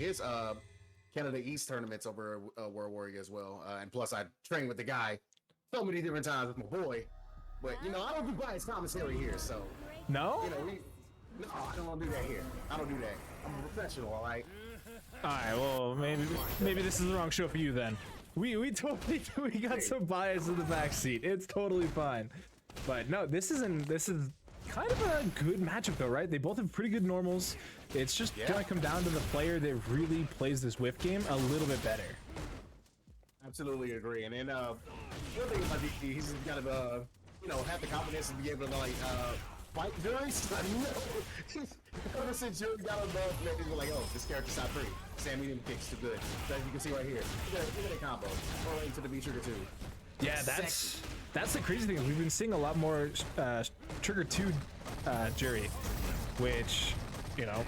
his Canada East tournaments over World Warrior as well. And plus, I trained with the guy so many different times with my boy. But you know, I don't do biased commentary here, so no. You know, no, I don't do that here. I don't do that. I'm a professional, all right. All right. Well, maybe this is the wrong show for you then. We totally we got some bias in the backseat. It's totally fine. But no, this is kind of a good matchup though, right? They both have pretty good normals. It's just gonna come down to the player that really plays this whiff game a little bit better. Absolutely agree. And then the other thing about DT, he's got to you know, have the confidence to be able to like fight Juri. Ever since Juri got on the man, people were like, oh, this character's not free. Sam medium kicks too good. So as you can see right here, look at the combo. Rolling into the V trigger 2. Yeah, that's the crazy thing. We've been seeing a lot more trigger 2 Juri, which, you know,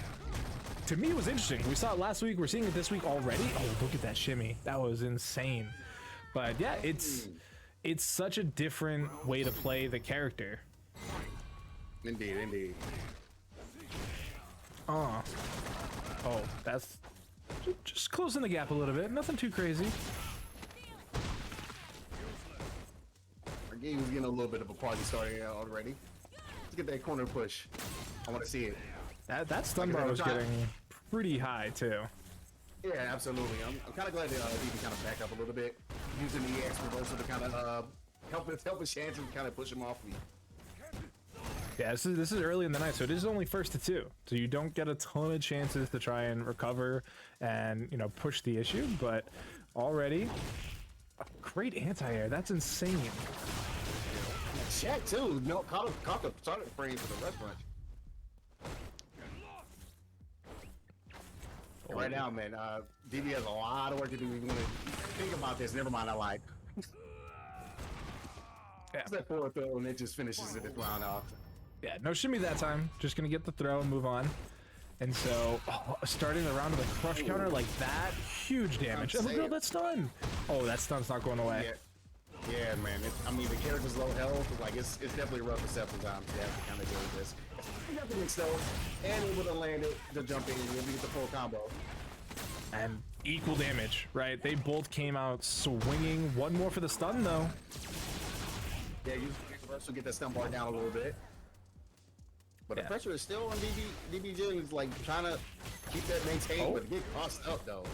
to me was interesting. We saw it last week. We're seeing it this week already. Oh, look at that shimmy. That was insane. But yeah, it's such a different way to play the character. Indeed, indeed. Oh, that's just closing the gap a little bit. Nothing too crazy. Our game is getting a little bit of a party starting already. Let's get that corner push. I want to see it. That stun bar was getting pretty high too. Yeah, absolutely. I'm kind of glad that DB kind of back up a little bit, using the EX reversal to kind of help his chances and kind of push him off me. Yeah, this is early in the night, so it is only 1st to 2, so you don't get a ton of chances to try and recover and, you know, push the issue. But already, a great anti-air. That's insane. Check too. No, caught the target frame for the rush punch. Right now, man, DB has a lot of work to do. Even when think about this, never mind, I lied. Yeah. It's that forward throw and it just finishes it round off. Yeah, no shimmy that time. Just gonna get the throw and move on. And so, starting the round with a crush counter like that, huge damage. And look at that stun! Oh, that stun's not going away. Yeah, man. I mean, the character's low health. Like, it's definitely rough for Seth sometimes. You have to kind of deal with this. Definitely mixed though, and able to land it to jump in and get the full combo. And equal damage, right? They both came out swinging. One more for the stun, though. Yeah, you also get that stun bar down a little bit. But the pressure is still on DBJ. He's like trying to keep that maintained, but get crossed up though.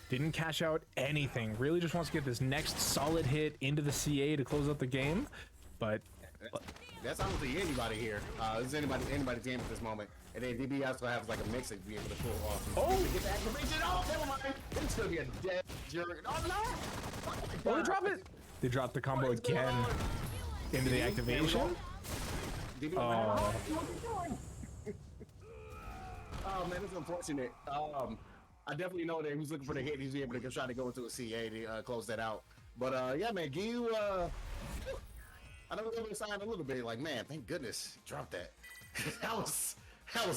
Didn't cash out anything. Really just wants to get this next solid hit into the CA to close out the game. But that's honestly anybody here. This is anybody's game at this moment. And then DB also has like a mix to be able to pull off. Oh, get the activation. Oh, never mind. It's gonna be a dead Juri. Oh no! Oh, they drop it. They dropped the combo again into the activation. Oh. Oh man, it's unfortunate. I definitely know that he was looking for the hit. He's able to try to go into a CA to close that out. But yeah, man, Giyu, I know they signed a little bit. Like, man, thank goodness he dropped that. that was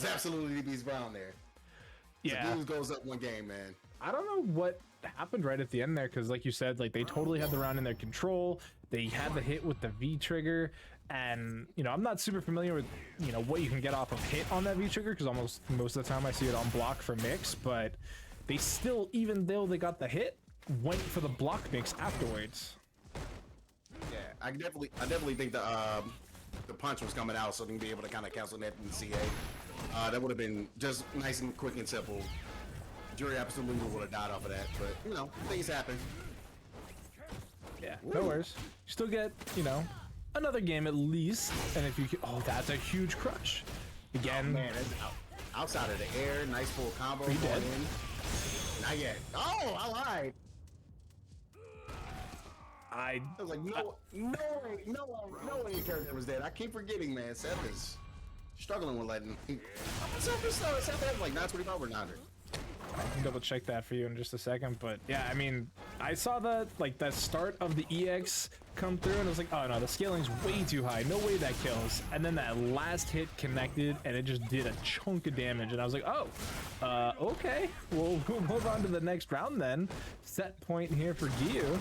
absolutely DB's brown there. Yeah, so Giyu goes up one game, man. I don't know what happened right at the end there, because like you said, like they totally had the round in their control. They had the hit with the V trigger, and you know, I'm not super familiar with, you know, what you can get off of hit on that V trigger, because most of the time I see it on block for mix, but they still, even though they got the hit, went for the block mix afterwards. Yeah, I definitely think the punch was coming out, so they can be able to kind of cancel that in the CA. That would have been just nice and quick and simple. Juri absolutely would have died off of that, but you know, things happen. Yeah, no worries. You still get, you know, another game at least, and if you can, oh, that's a huge crush. Again, oh, man, that's outside of the air, nice full combo. He dead? Not yet. Oh, I lied. I was like, no way your character was dead. I keep forgetting, man. Seth is struggling with letting. Seth has like 925 or 900. I can double check that for you in just a second, but yeah, I mean, I saw the start of the EX come through, and I was like, oh no, the scaling's way too high. No way that kills. And then that last hit connected, and it just did a chunk of damage, and I was like, oh, okay, we'll move on to the next round then. Set point here for Giyu.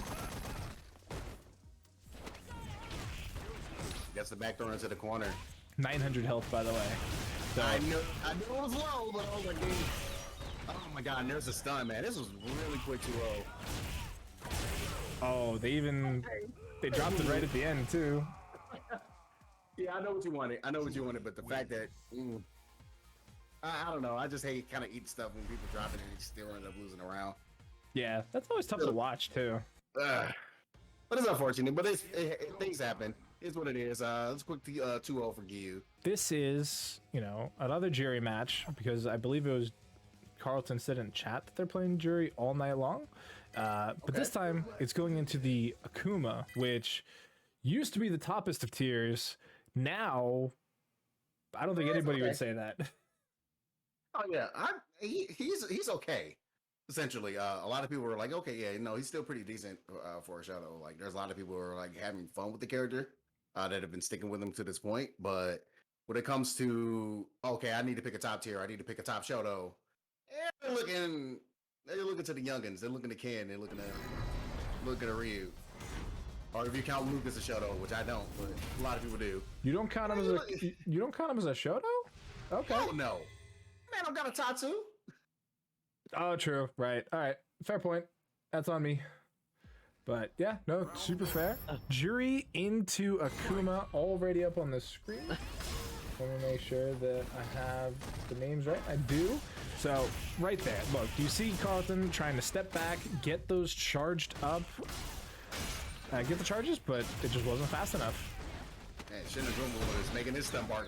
Gets the back throw into the corner. 900 health, by the way. So, I knew it was low, but I was like, dude, oh my god, and there's a stun, man. This was really quick 2-0. Oh, they dropped it right at the end too. Yeah, I know what you wanted. I know what you wanted, but the fact that I don't know. I just hate kind of eating stuff when people drop it and you still end up losing a round. Yeah, that's always tough to watch too. But it's unfortunate. But things happen. It's what it is. Let's quick 2-0 for Giyu. This is, you know, another Juri match because I believe it was Carlton said in chat that they're playing Juri all night long. But this time it's going into the Akuma, which used to be the toppest of tiers. Now, I don't think anybody would say that. Oh yeah, he's okay. Essentially, a lot of people were like, okay, yeah, no, he's still pretty decent for a shadow. Like, there's a lot of people who are like having fun with the character that have been sticking with him to this point. But when it comes to okay, I need to pick a top tier, I need to pick a top shadow. They're looking to the youngins. They're looking to Ken. They're looking at Ryu. Or if you count Luke as a Shoto, which I don't, but a lot of people do. You don't count him as a Shoto? Okay. Oh no, man, I've got a Tatsu. Oh, true. Right. All right. Fair point. That's on me. But yeah, no, super fair. Juri into Akuma already up on the screen. Let me make sure that I have the names right. I do. So right there, look, you see Carlton trying to step back, get those charged up, get the charges, but it just wasn't fast enough. Man, SHINAKUMA was making his stun bar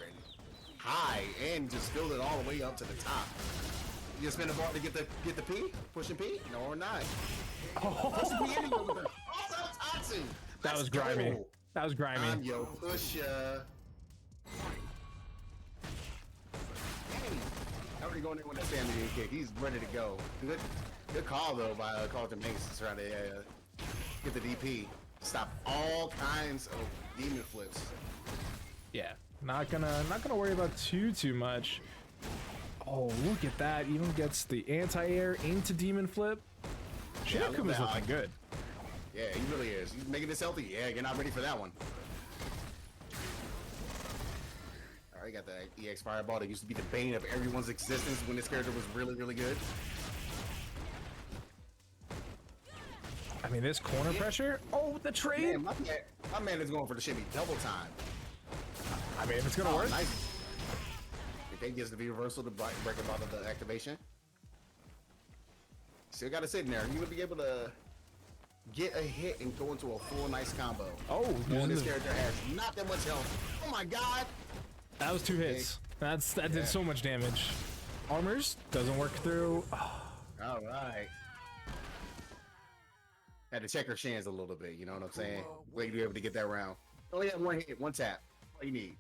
high and just filled it all the way up to the top. You just spin the ball to get the P, pushing P, no or not. Oh, Also Tatsu. that was grimy. That was grimy. I'm yo pusher. Already going in with that family kick. He's ready to go. Good call though by CalrtonBanks to try to get the DP. Stop all kinds of demon flips. Yeah, not gonna worry about too much. Oh, look at that! Even gets the anti-air into demon flip. SHINAKUMA's looking good. Yeah, he really is. He's making this healthy. Yeah, you're not ready for that one. Alright, got the EX Fireball that used to be the bane of everyone's existence when this character was really good. I mean, this corner pressure. Oh, the trade. Man, my man is going for the shimmy double time. I mean, if it's gonna work. Nice. If they gets the V reversal to break him out of the activation. Still got to sit in there. You would be able to get a hit and go into a full nice combo. Oh, this character has not that much health. Oh my god. That was 2 hits. That did so much damage. Armors doesn't work through. Oh. All right. Had to check her shins a little bit. You know what I'm saying? Way to be able to get that round. Oh yeah, one hit, one tap. All you need.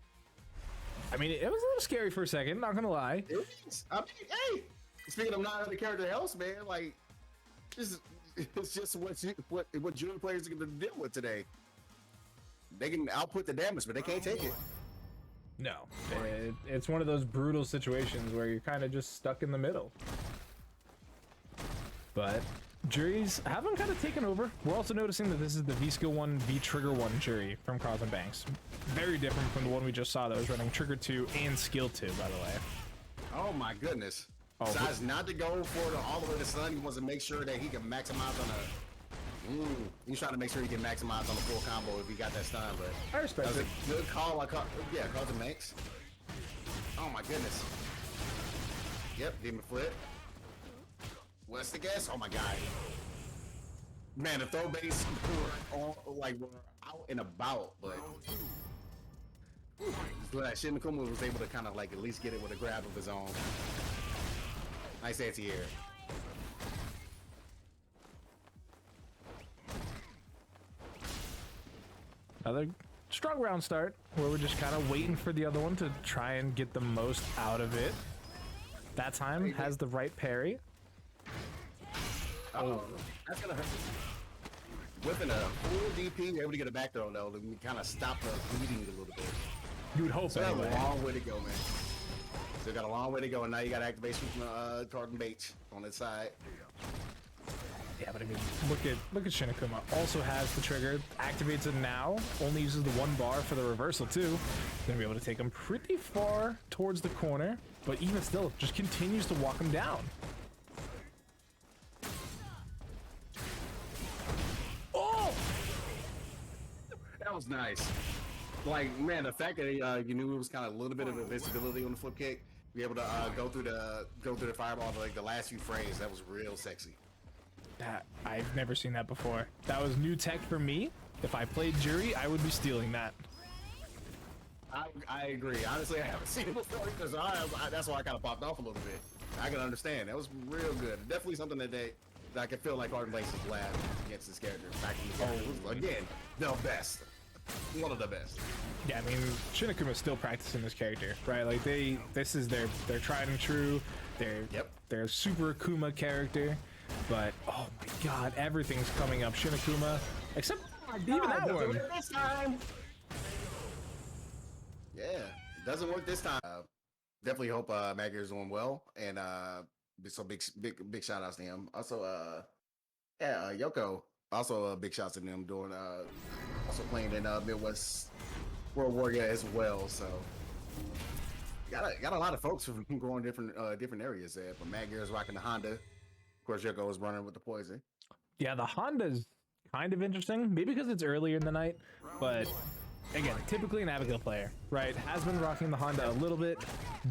I mean, it was a little scary for a second. Not gonna lie. It is. I mean, hey. Speaking of not other character else, man, like it's just what Juri players are gonna deal with today. They can output the damage, but they can't take it. No, it's one of those brutal situations where you're kind of just stuck in the middle. But Juri's haven't kind of taken over. We're also noticing that this is the V skill 1, V trigger 1 Juri from CalrtonBanks. Very different from the one we just saw that was running trigger 2 and skill 2, by the way. Oh my goodness. Oh, Decides not to go for it all the way to stun. He wants to make sure that he can maximize on a. He's trying to make sure he can maximize on the full combo if he got that stun. But I respect that was it. a good call. Yeah, CalrtonBanks. Oh my goodness. Yep, demon flip. What's the guess? Oh my god. Man, the throw base were out and about, but SHINAKUMA was able to kind of like at least get it with a grab of his own. Nice anti-air. Another strong round start where we're just kind of waiting for the other one to try and get the most out of it. That time has the right parry. Oh, that's gonna hurt. Whipping a full DP, you're able to get a back throw though, to kind of stop the bleeding a little bit. You would hope so anyway. Got a long way to go, man. Still got a long way to go, and now you got activation from CalrtonBanks on its side. Yeah, but I mean, look at SHINAKUMA. Also has the trigger, activates it now, only uses the 1 bar for the reversal too. Gonna be able to take him pretty far towards the corner, but even still, just continues to walk him down. was nice. Like, man, the fact that you knew it was kind of a little bit of invincibility on the flip kick, be able to go through the fireball for like the last few frames, that was real sexy. That I've never seen that before. That was new tech for me. If I played Juri, I would be stealing that. I agree. Honestly, I haven't seen it before because that's why I kind of popped off a little bit. I can understand. That was real good. Definitely something that I can feel like CalrtonBanks is glad against this character. Back in the again, the best. One of the best. Yeah, I mean, SHINAKUMA is still practicing this character, right? Like this is their tried and true. Their super Akuma character. But oh my god, everything's coming up SHINAKUMA, except even that one. This time. Yeah, it doesn't work this time. Definitely hope Madgear is doing well, and so big shout outs to him. Also, Yoko. Also, big shouts to them doing also playing in Midwest World Warrior as well. So got a lot of folks from going different areas there. But Madgear is rocking the Honda. Of course, Yoko is running with the poison. Yeah, the Honda's kind of interesting, maybe because it's earlier in the night, but again, typically an Abigail player, right? Has been rocking the Honda a little bit,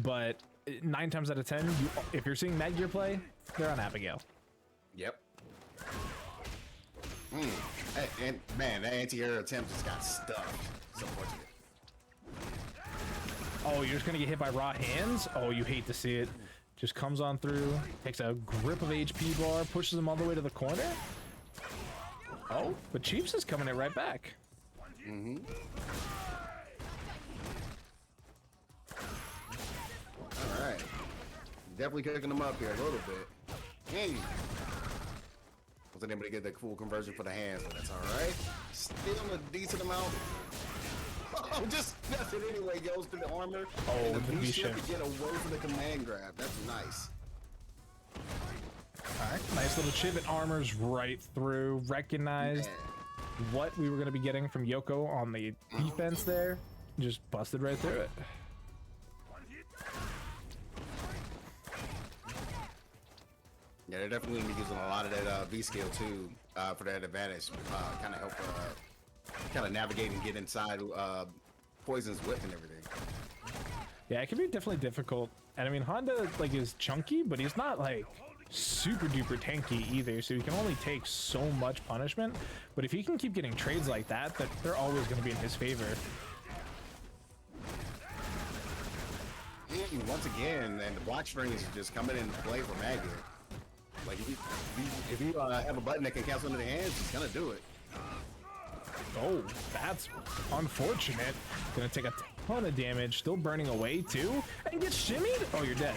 but 9 times out of 10, if you're seeing Madgear play, they're on Abigail. Yep. And man, that anti-air attempt just got stuffed. So fortunate. Oh, you're just gonna get hit by raw hands? Oh, you hate to see it. Just comes on through, takes a grip of HP bar, pushes him all the way to the corner. Oh, but Chiefs is coming in right back. Mm-hmm. All right. Definitely cooking them up here a little bit. Hey. Wasn't able to get the full conversion for the hands, but that's all right. Still a decent amount. Oh, just that's it anyway. Goes through the armor. Oh, and the the V-shift V-shift. to get away from the command grab. That's nice. All right, nice little chip. It armors right through. Recognized what we were going to be getting from Yoko on the defense there. Just busted right through it. Yeah, they're definitely gonna be using a lot of that V skill too for that advantage. Kind of help, kind of navigate and get inside Poison's whip and everything. Yeah, it can be definitely difficult. And I mean, Honda like is chunky, but he's not like super duper tanky either. So he can only take so much punishment. But if he can keep getting trades like that, they're always going to be in his favor. And once again, and the block strings are just coming into play for Madgear. Like if you have a button that can cancel into the hands, he's gonna do it. Oh, that's unfortunate. Gonna take a ton of damage, still burning away too, and get shimmied. Oh, you're dead.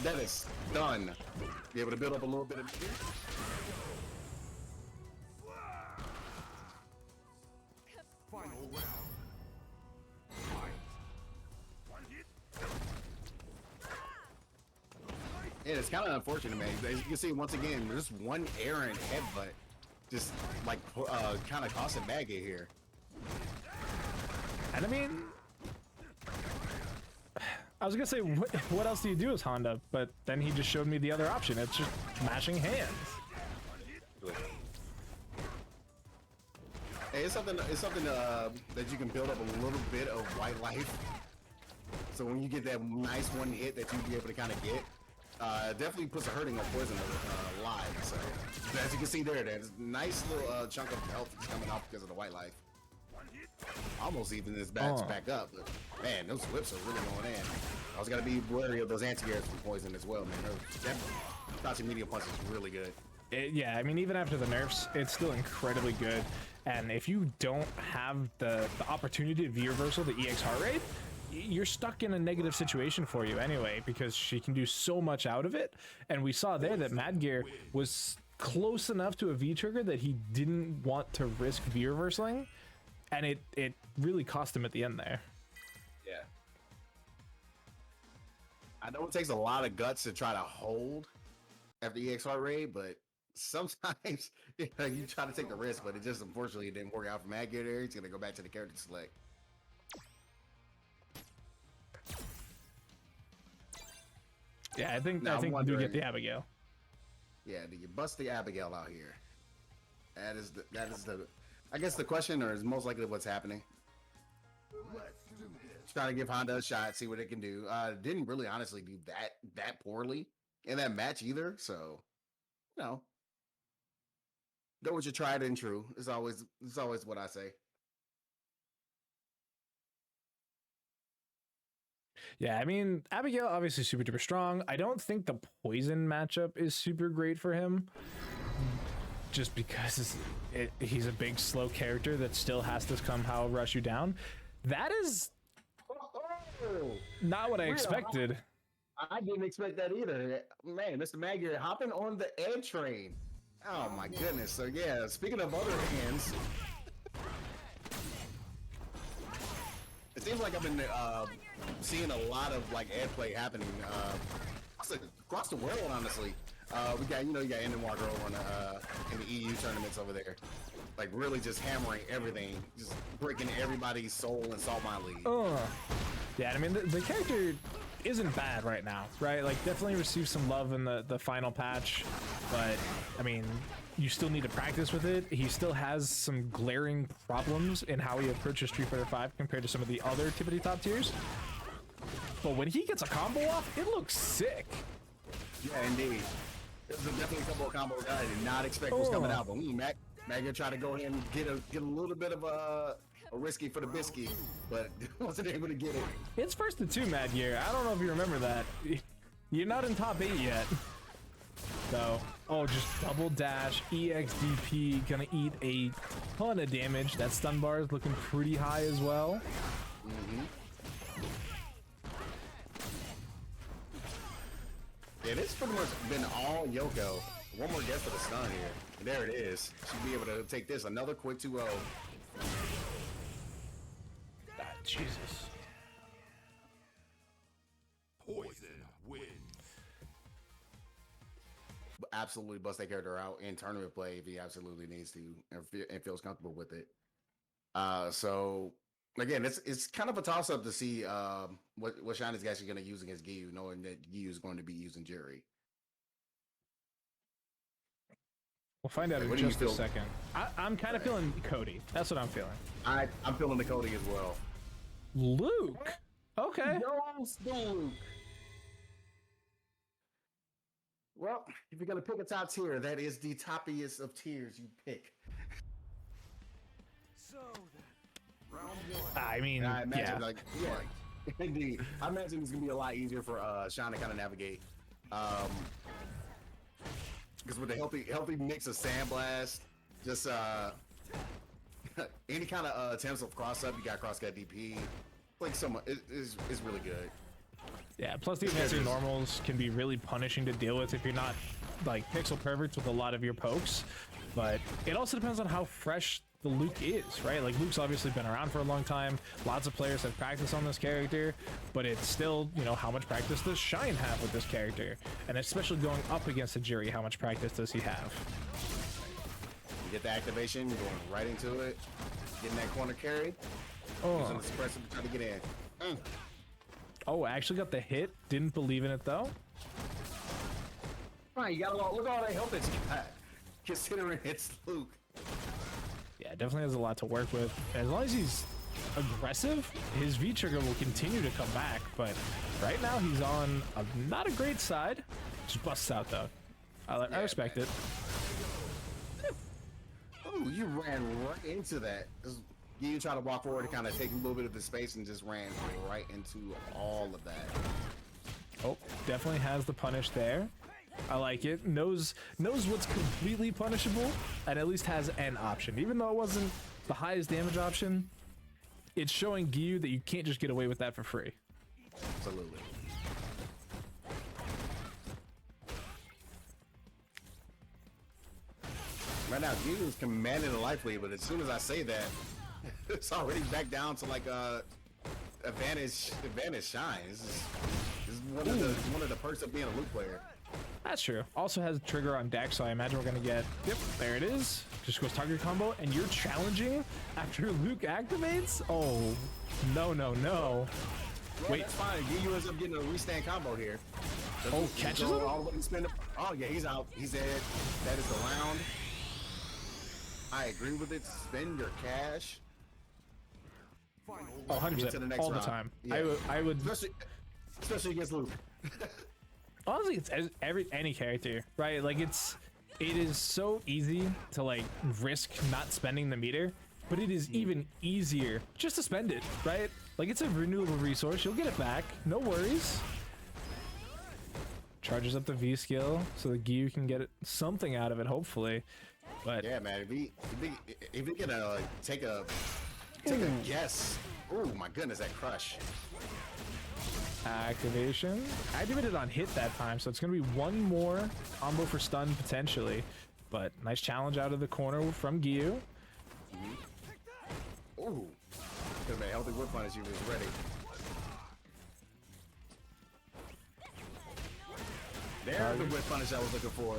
That is done. Be able to build up a little bit of. Final round. Yeah, it's kind of unfortunate, man. As you can see, once again, just one errant headbutt, just like kind of costing Madgear here. And I mean, I was gonna say, what else do you do as Honda? But then he just showed me the other option. It's just mashing hands. Hey, it's something that you can build up a little bit of white life. So when you get that nice one hit that you'll be able to kind of get, definitely puts a hurting on Poison alive. So as you can see there, there's a nice little chunk of health that's coming off because of the white life. Almost even this back up, but man, those whips are really going in. I was gotta be wary of those anti-airs from Poison as well, man. That medium punch is really good. Yeah, I mean, even after the nerfs, it's still incredibly good. And if you don't have the opportunity to V-reversal the EX heart rate, you're stuck in a negative situation for you anyway, because she can do so much out of it. And we saw there that Madgear was close enough to a V-trigger that he didn't want to risk V-reversing, and it really cost him at the end there. Yeah. I know it takes a lot of guts to try to hold after EX heart rate, but sometimes you try to take the risk, but it just unfortunately didn't work out for Madgear there. He's gonna go back to the character select. Yeah, I think we do get the Abigail. Yeah, do you bust the Abigail out here? That is the I guess the question, or is most likely what's happening. Let's do this. Trying to give Honda a shot, see what it can do. Didn't really honestly do that poorly in that match either. So, you know, go with your tried and true. It's always what I say. Yeah, I mean, Abigail obviously super duper strong. I don't think the poison matchup is super great for him, just because he's a big slow character that still has to somehow rush you down. That is not what I expected. I didn't expect that either. Man, Mr. Madgear hopping on the ed train. Oh my goodness. So yeah, speaking of other hands, it seems like I've been seeing a lot of like ed play happening across the world, honestly. We got, you got NYCFurby over in the EU tournaments over there. Like really just hammering everything, just breaking everybody's soul in Salt Mine League. Yeah, I mean, the character isn't bad right now, right? Like, definitely received some love in the final patch, but, I mean, you still need to practice with it. He still has some glaring problems in how he approaches Street Fighter 5 compared to some of the other tippity top tiers. But when he gets a combo off, it looks sick. Yeah, indeed. There's definitely a couple of combos that I did not expect was coming out, but Madgear tried to go ahead and get a little bit of a risky for the biscuit, but wasn't able to get it. It's first to 2, Madgear. I don't know if you remember that. You're not in top 8 yet. So, just double dash, EXDP, gonna eat a ton of damage. That stun bar is looking pretty high as well. Yeah, this pretty much been all Yoko. One more guess for the stun here. And there it is. Should be able to take this. Another quick 2-0. Jesus. Poison wins. Absolutely bust that character out in tournament play if he absolutely needs to and feels comfortable with it. So again, it's kind of a toss up to see what Shine is actually going to use against Giyu, knowing that Giyu is going to be using Juri. We'll find out in just a second. I'm kind of feeling Cody. That's what I'm feeling. I'm feeling the Cody as well. Luke. Okay. Luke. Well, if you're gonna pick a top tier, that is the toppiest of tiers you pick. So then, round one. I mean, I imagine, yeah. Indeed. I imagine it's gonna be a lot easier for Sean to kind of navigate. Because with a healthy mix of Sandblast, just any kind of attempts of cross up, you got cross cut DP. Like it's really good. Yeah, plus the advancing normals can be really punishing to deal with if you're not like pixel perfect with a lot of your pokes. But it also depends on how fresh the Luke is, right? Like Luke's obviously been around for a long time. Lots of players have practiced on this character, but it's still, how much practice does Shine have with this character? And especially going up against a Juri, how much practice does he have? You get the activation, going right into it, getting that corner carry, using the suppressor to try to get in. Oh, actually got the hit. Didn't believe in it though. Right, you gotta look at all that health that you got, considering it's Luke. Yeah, definitely has a lot to work with. As long as he's aggressive, his V trigger will continue to come back. But right now he's on not a great side. Just busts out though. I respect it. Oh, you ran right into that. You try to walk forward to kind of take a little bit of the space and just ran right into all of that. Oh, definitely has the punish there. I like it. Knows what's completely punishable, and at least has an option. Even though it wasn't the highest damage option, it's showing Giyu that you can't just get away with that for free. Absolutely. Right now, Giyu is commanding the life lead, but as soon as I say that, it's already back down to like advantage Shine. This is one of the perks of being a Luke player. That's true. Also has a trigger on deck, so I imagine we're gonna get. Yep, there it is. Just goes target combo, and you're challenging after Luke activates. Oh, no. Well, Wait, that's fine. Giyu ends up getting a restand combo here. Catches him? All the way and spin it. Oh yeah, he's out. He's dead. That is the round. I agree with it. Spend your cash. Oh, 100% Get to the next all the round. time. Yeah. I would Especially against Luke. honestly, it's any character, right? Like it is so easy to like risk not spending the meter, but it is even easier just to spend it, right? Like it's a renewable resource. You'll get it back. No worries. Charges up the V skill so the Giyu can get something out of it, hopefully. But Yeah, man. If he can take a guess. Oh my goodness, that crush. activation activated on hit that time, so it's gonna be one more combo for stun potentially. But nice challenge out of the corner from Giyu. Ooh. Could have been a healthy whip punish if he was ready. There's the whip punish I was looking for.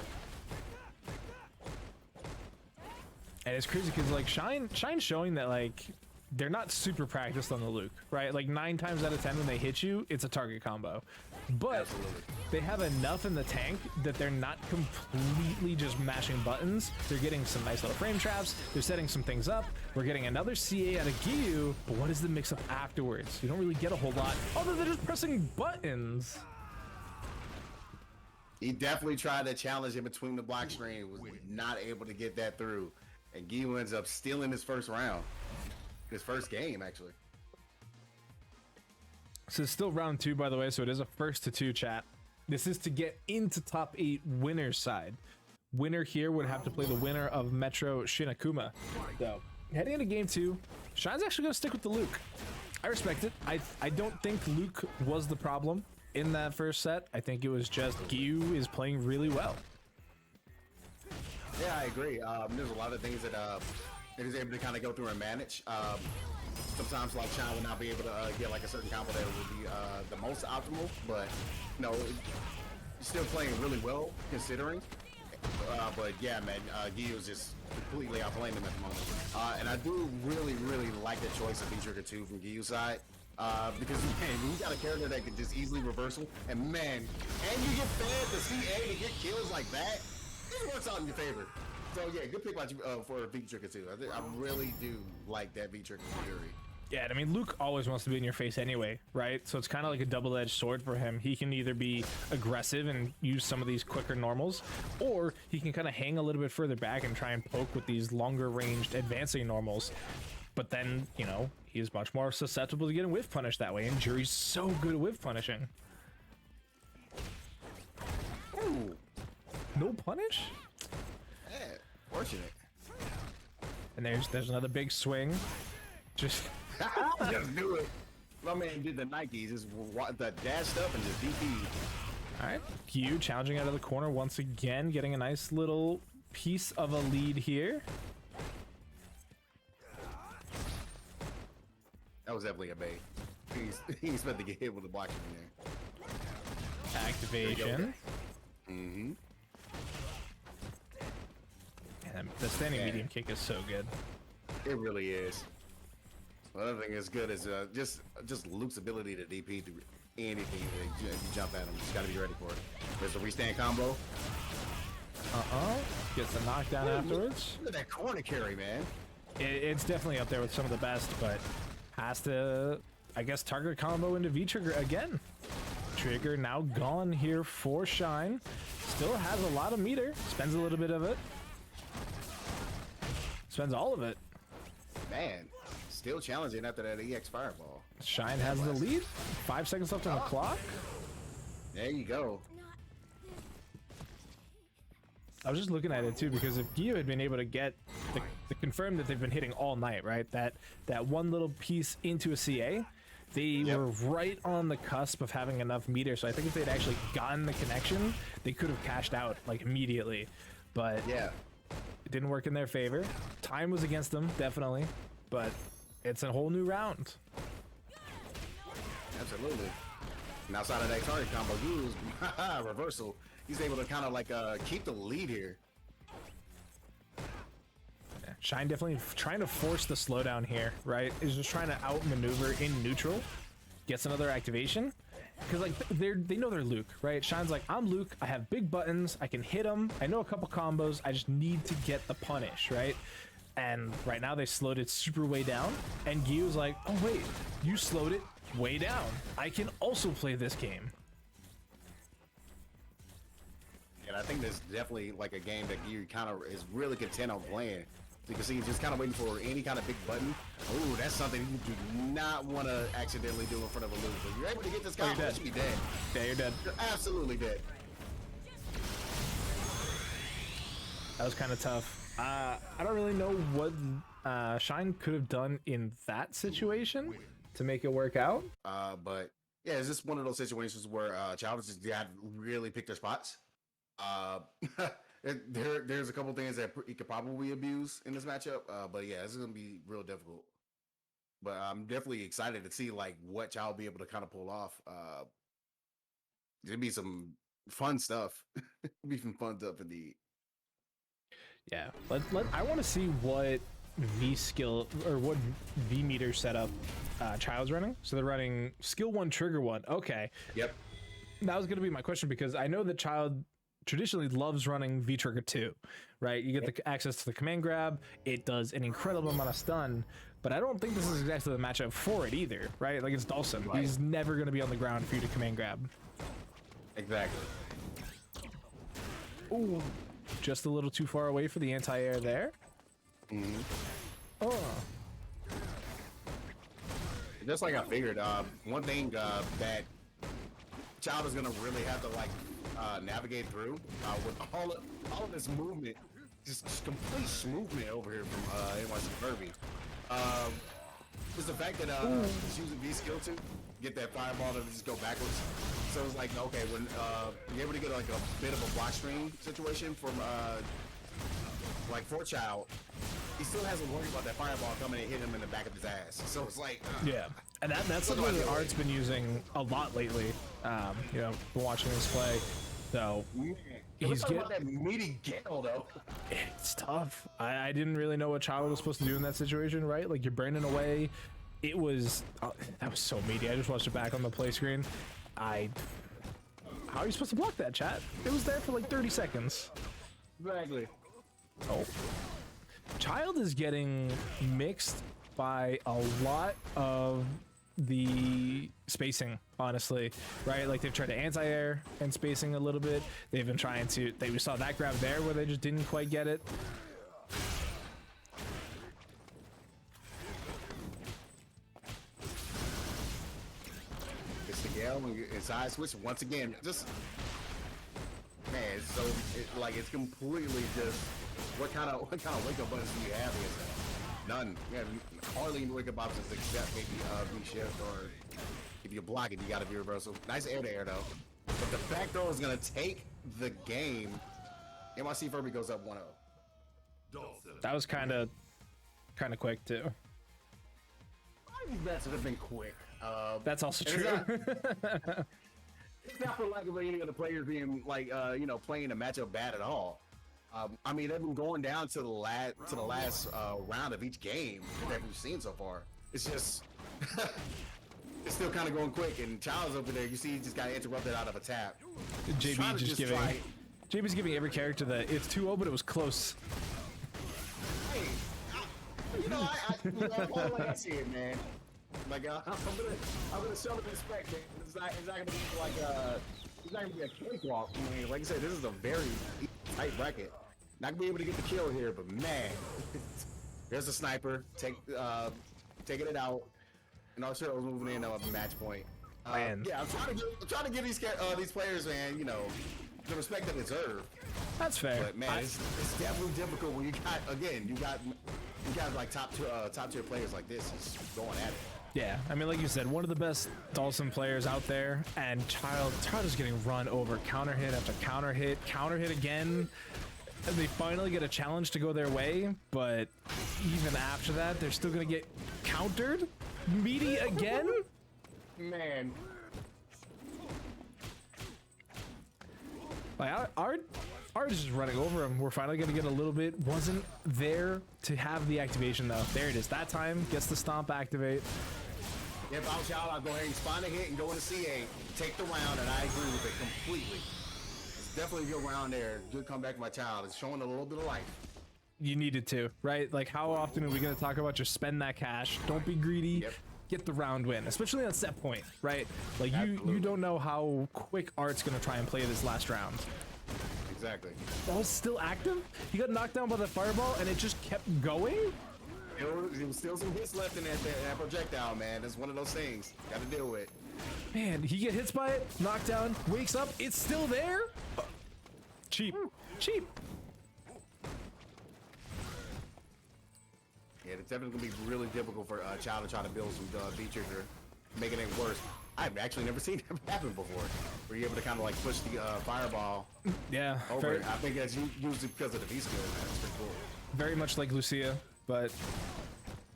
And it's crazy because like Shine's showing that like they're not super practiced on the Luke, right? Like 9 times out of 10 when they hit you, it's a target combo. But Absolutely. they have enough in the tank that they're not completely just mashing buttons. They're getting some nice little frame traps. They're setting some things up. We're getting another CA out of Giyu, but what is the mix up afterwards? You don't really get a whole lot other than just pressing buttons. He definitely tried to challenge in between the block screen, was not able to get that through. And Giyu ends up stealing his first round. His first game, actually. So it's still round 2, by the way, so it is a 1-2 chat. This is to get into top 8 winner's side. Winner here would have to play the winner of Metro SHINAKUMA. So heading into game 2, Shine's actually going to stick with the Luke. I respect it. I don't think Luke was the problem in that first set. I think it was just Giyu is playing really well. Yeah, I agree. There's a lot of things that he was able to kind of go through and manage. Sometimes like Shine will not be able to get like a certain combo that would be the most optimal, but no, he's still playing really well considering. But yeah, man, Giyu is just completely outplaying him at the moment. And I do really like the choice of V-Trigger 2 from Giyu's side. Because man, we got a character that can just easily reversal, and man, and you get fed the CA to get kills like that. It works out in your favor. So yeah, good pick by for V-Trigger 2. I really do like that V-Trigger Juri. Yeah, I mean, Luke always wants to be in your face anyway, right? So it's kind of like a double-edged sword for him. He can either be aggressive and use some of these quicker normals, or he can kind of hang a little bit further back and try and poke with these longer-ranged advancing normals. But then, you know, he's much more susceptible to getting whiff punished that way, and Juri's so good at whiff punishing. Ooh, No punish? yeah, fortunate. And there's another big swing. Just Just do it. My man did the Nikes, just the dashed up and just DP. all right. Giyu challenging out of the corner once again, getting a nice little piece of a lead here. That was definitely a bait. He's meant to get hit with the block in there. Activation. Mm-hmm. And the standing medium kick is so good. It really is. Another thing that's good is just Luke's ability to DP through anything that you jump at him. Just gotta be ready for it. There's a restand combo. Gets the knockdown afterwards. Look at that corner carry, man. It's definitely up there with some of the best, but has to, I guess, target combo into V-Trigger again. Trigger now gone here for Shine. Still has a lot of meter. Spends a little bit of it. Spends all of it. Man, still challenging after that EX fireball. Shine has the lead. 5 seconds left on the clock. There you go. I was just looking at it too, because if Giyu had been able to get the confirm that they've been hitting all night, right? That one little piece into a CA, they were right on the cusp of having enough meter. So I think if they'd actually gotten the connection, they could have cashed out like immediately. But Yeah. it didn't work in their favor. Time was against them, definitely. But it's a whole new round. Absolutely. And outside of that target combo, use reversal. He's able to kind of like keep the lead here. Shine definitely trying to force the slowdown here, right? Is just trying to outmaneuver in neutral. Gets another activation. Because like they know they're Luke, right? Shine's like, I'm Luke, I have big buttons, I can hit him, I know a couple combos, I just need to get the punish, right? And right now they slowed it super way down. And Giyu's like, oh wait, you slowed it way down. I can also play this game. And I think there's definitely like a game that Giyu kind of is really content on playing. So you can see he's just kind of waiting for any kind of big button. Ooh, that's something you do not want to accidentally do in front of a loser. If you're able to get this guy, you should be dead. Yeah, you're dead. You're absolutely dead. That was kind of tough. I don't really know what Shine could have done in that situation to make it work out. But yeah, it's just one of those situations where Child just got really pick their spots. There's a couple things that he could probably abuse in this matchup, but yeah, this is gonna be real difficult. But I'm definitely excited to see like what Child will be able to kind of pull off. There'll be some fun stuff. Be some fun stuff indeed. Yeah, I want to see what V skill or what V meter setup Child's running. So they're running skill 1, trigger 1. Okay. Yep. That was gonna be my question because I know that Child traditionally loves running V trigger 2, right? You get the access to the command grab. It does an incredible amount of stun, but I don't think this is exactly the matchup for it either, right? Like it's Dhalsim. Right. He's never going to be on the ground for you to command grab. Exactly. Ooh, just a little too far away for the anti-air there. Mm-hmm. Oh. Just like I figured, one thing that Child is gonna really have to like navigate through with all of this movement, just complete movement over here from NYCFurby. Is the fact that he's using V skill to get that fireball to just go backwards. So it's like, okay, when you're able to get like a bit of a block stream situation from like for Child, he still hasn't worried about that fireball coming and hitting him in the back of his ass. So it's like, yeah, and that's something that Art's been using a lot lately. You know, been watching this play, so he's getting that meaty Gale though. It's tough. I didn't really know what Child was supposed to do in that situation, right? Like you're branding away. It was that was so meaty. I just watched it back on the play screen. How are you supposed to block that, chat? It was there for like 30 seconds. Exactly. Oh. Child is getting mixed by a lot of the spacing, honestly, right? Like they've tried to anti-air and spacing a little bit. They've been trying to, we saw that grab there where they just didn't quite get it. It's the Gale and side switch once again. Just man, so it's completely just what kind of wake up buttons do you have here? None. Yeah, hardly any wake up options except maybe V-shift, or if you block it, you gotta be reversal. Nice air to air though. But the back throw is gonna take the game. NYCFurby goes up 1-0. That was kind of quick too. These bets have been quick. That's also true. It's not for lack of any of the players being like playing a matchup bad at all. I mean, they've been going down to the last round of each game that we've seen so far. It's just it's still kind of going quick, and Child's over there. You see, he just got interrupted out of a tap. JB's giving every character that it's 2-0, but it was close. Hey, I see it, man. Like I'm gonna show the respect, man. It's not gonna be like it's not gonna be a cakewalk. I mean, like I said, this is a very tight bracket. Not gonna be able to get the kill here, but man, there's a sniper taking it out, and I'm sure it was moving in on a match point. Man. Yeah, I'm trying to give these players, man, the respect they deserve. That's fair. But man, it's definitely difficult when you got like top tier players like this is going at it. Yeah, I mean, like you said, one of the best Dhalsim players out there, and Child is getting run over, counter hit after counter hit again. And they finally get a challenge to go their way, but even after that, they're still gonna get countered. Meaty again? Man. Like Art is just running over him. We're finally gonna get a little bit. Wasn't there to have the activation though. There it is. That time gets the stomp activate. Yeah, if I was y'all, I'd go ahead and spawn a hit and go into CA, take the round, and I agree with it completely. It's definitely a good round there. Good comeback by Child. It's showing a little bit of life. you needed to, right? Like, how often are we going to talk about just spend that cash? Don't be greedy. Yep. Get the round win, especially on set point, right? Like, you Absolutely. don't know how quick Art's going to try and play this last round. Exactly. That was still active? He got knocked down by the fireball and it just kept going? There was still some hits left in that projectile, man. That's one of those things. Got to deal with. Man, he get hits by it, knocked down, wakes up, it's still there? Cheap. Cheap. Yeah, it's definitely gonna be really difficult for Child to try to build some V-trigger, making it worse. I've actually never seen it happen before. Where you're able to kind of like push the fireball Yeah, over it. I think that's usually because of the V skill. That's pretty cool. very much like Lucia, but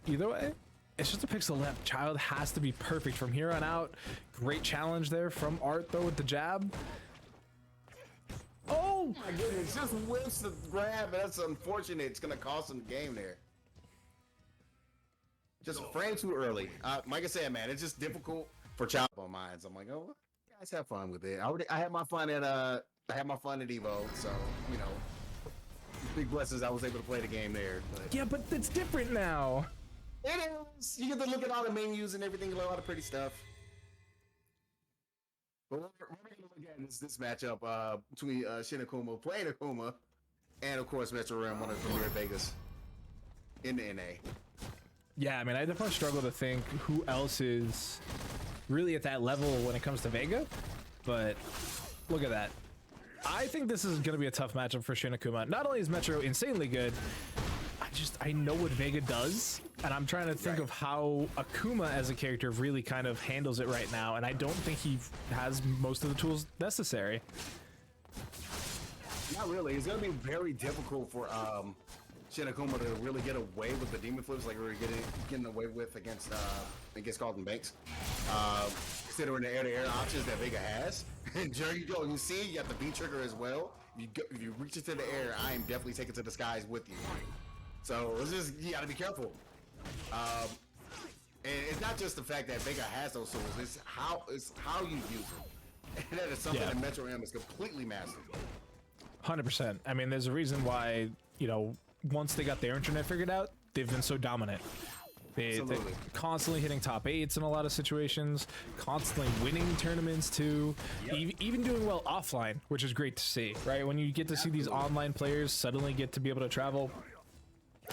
either way, it's just a pixel left. Child has to be perfect from here on out. Great challenge there from Art though with the jab. Oh My goodness, just whips the grab. That's unfortunate. It's gonna cost him the game there. Just a frame too early. Like I said, man, it's just difficult for Child on mine. So I'm like, oh, guys, have fun with it. I had my fun at Evo, so you know, big blessings I was able to play the game there. But yeah, but it's different now. it is. You get to look at all the menus and everything, a lot of pretty stuff. But what we're going to look at is this matchup between SHINAKUMA playing Akuma, and of course Metro Rim, one of the premier Vegas in the NA. Yeah, I mean, I definitely struggle to think who else is really at that level when it comes to Vega, but look at that. I think this is going to be a tough matchup for SHINAKUMA. Not only is Metro insanely good, I know what Vega does, and I'm trying to think of how Akuma as a character really kind of handles it right now, and I don't think he has most of the tools necessary. Not really. It's going to be very difficult for SHINAKUMA to really get away with the demon flips like we were getting away with against CalrtonBanks. Considering the air-to-air options that Vega has. And there you go. You see, you got the V-trigger as well. If you reach it to the air, I am definitely taking to the skies with you. So it's just, you got to be careful. And it's not just the fact that Vega has those tools. It's how you use them. And that is something that Metro M is completely mastered. 100%. I mean, there's a reason why, you know, once they got their internet figured out, they've been so dominant. They're constantly hitting top 8s in a lot of situations, constantly winning tournaments too, even doing well offline, which is great to see, right? When you get to see these online players suddenly get to be able to travel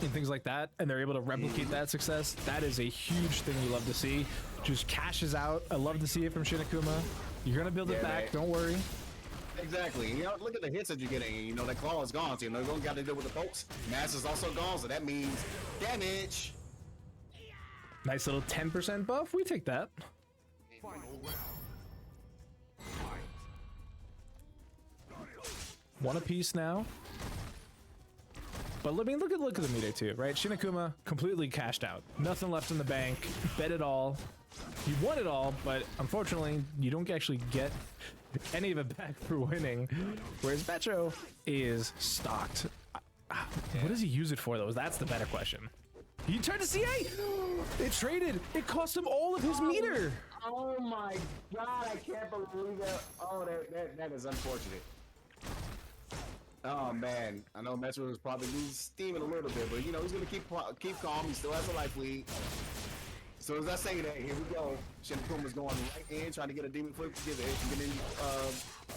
and things like that, and they're able to replicate that success, that is a huge thing you love to see. Just cashes out. I love to see it from SHINAKUMA. You're going to build it back, don't worry. Exactly. You know, look at the hits that you're getting. You know, that claw is gone, so you know, you don't got to deal with the pokes. Mass is also gone, so that means damage. Nice little 10% buff. We take that. Final round. One apiece now. But I mean, look at the meter too, right? SHINAKUMA completely cashed out. Nothing left in the bank. Bet it all. You won it all, but unfortunately, you don't actually get any of it back for winning. Whereas Metro is stocked. What does he use it for, though? That's the better question. He turned to CA! It traded! It cost him all of his meter! Oh my god, I can't believe that. Oh, that is unfortunate. Oh man, I know Metro is probably losing steaming a little bit, but you know, he's gonna keep calm. He still has a life lead. So as I say that, here we go. SHINAKUMA's going right in, trying to get a demon flip to get in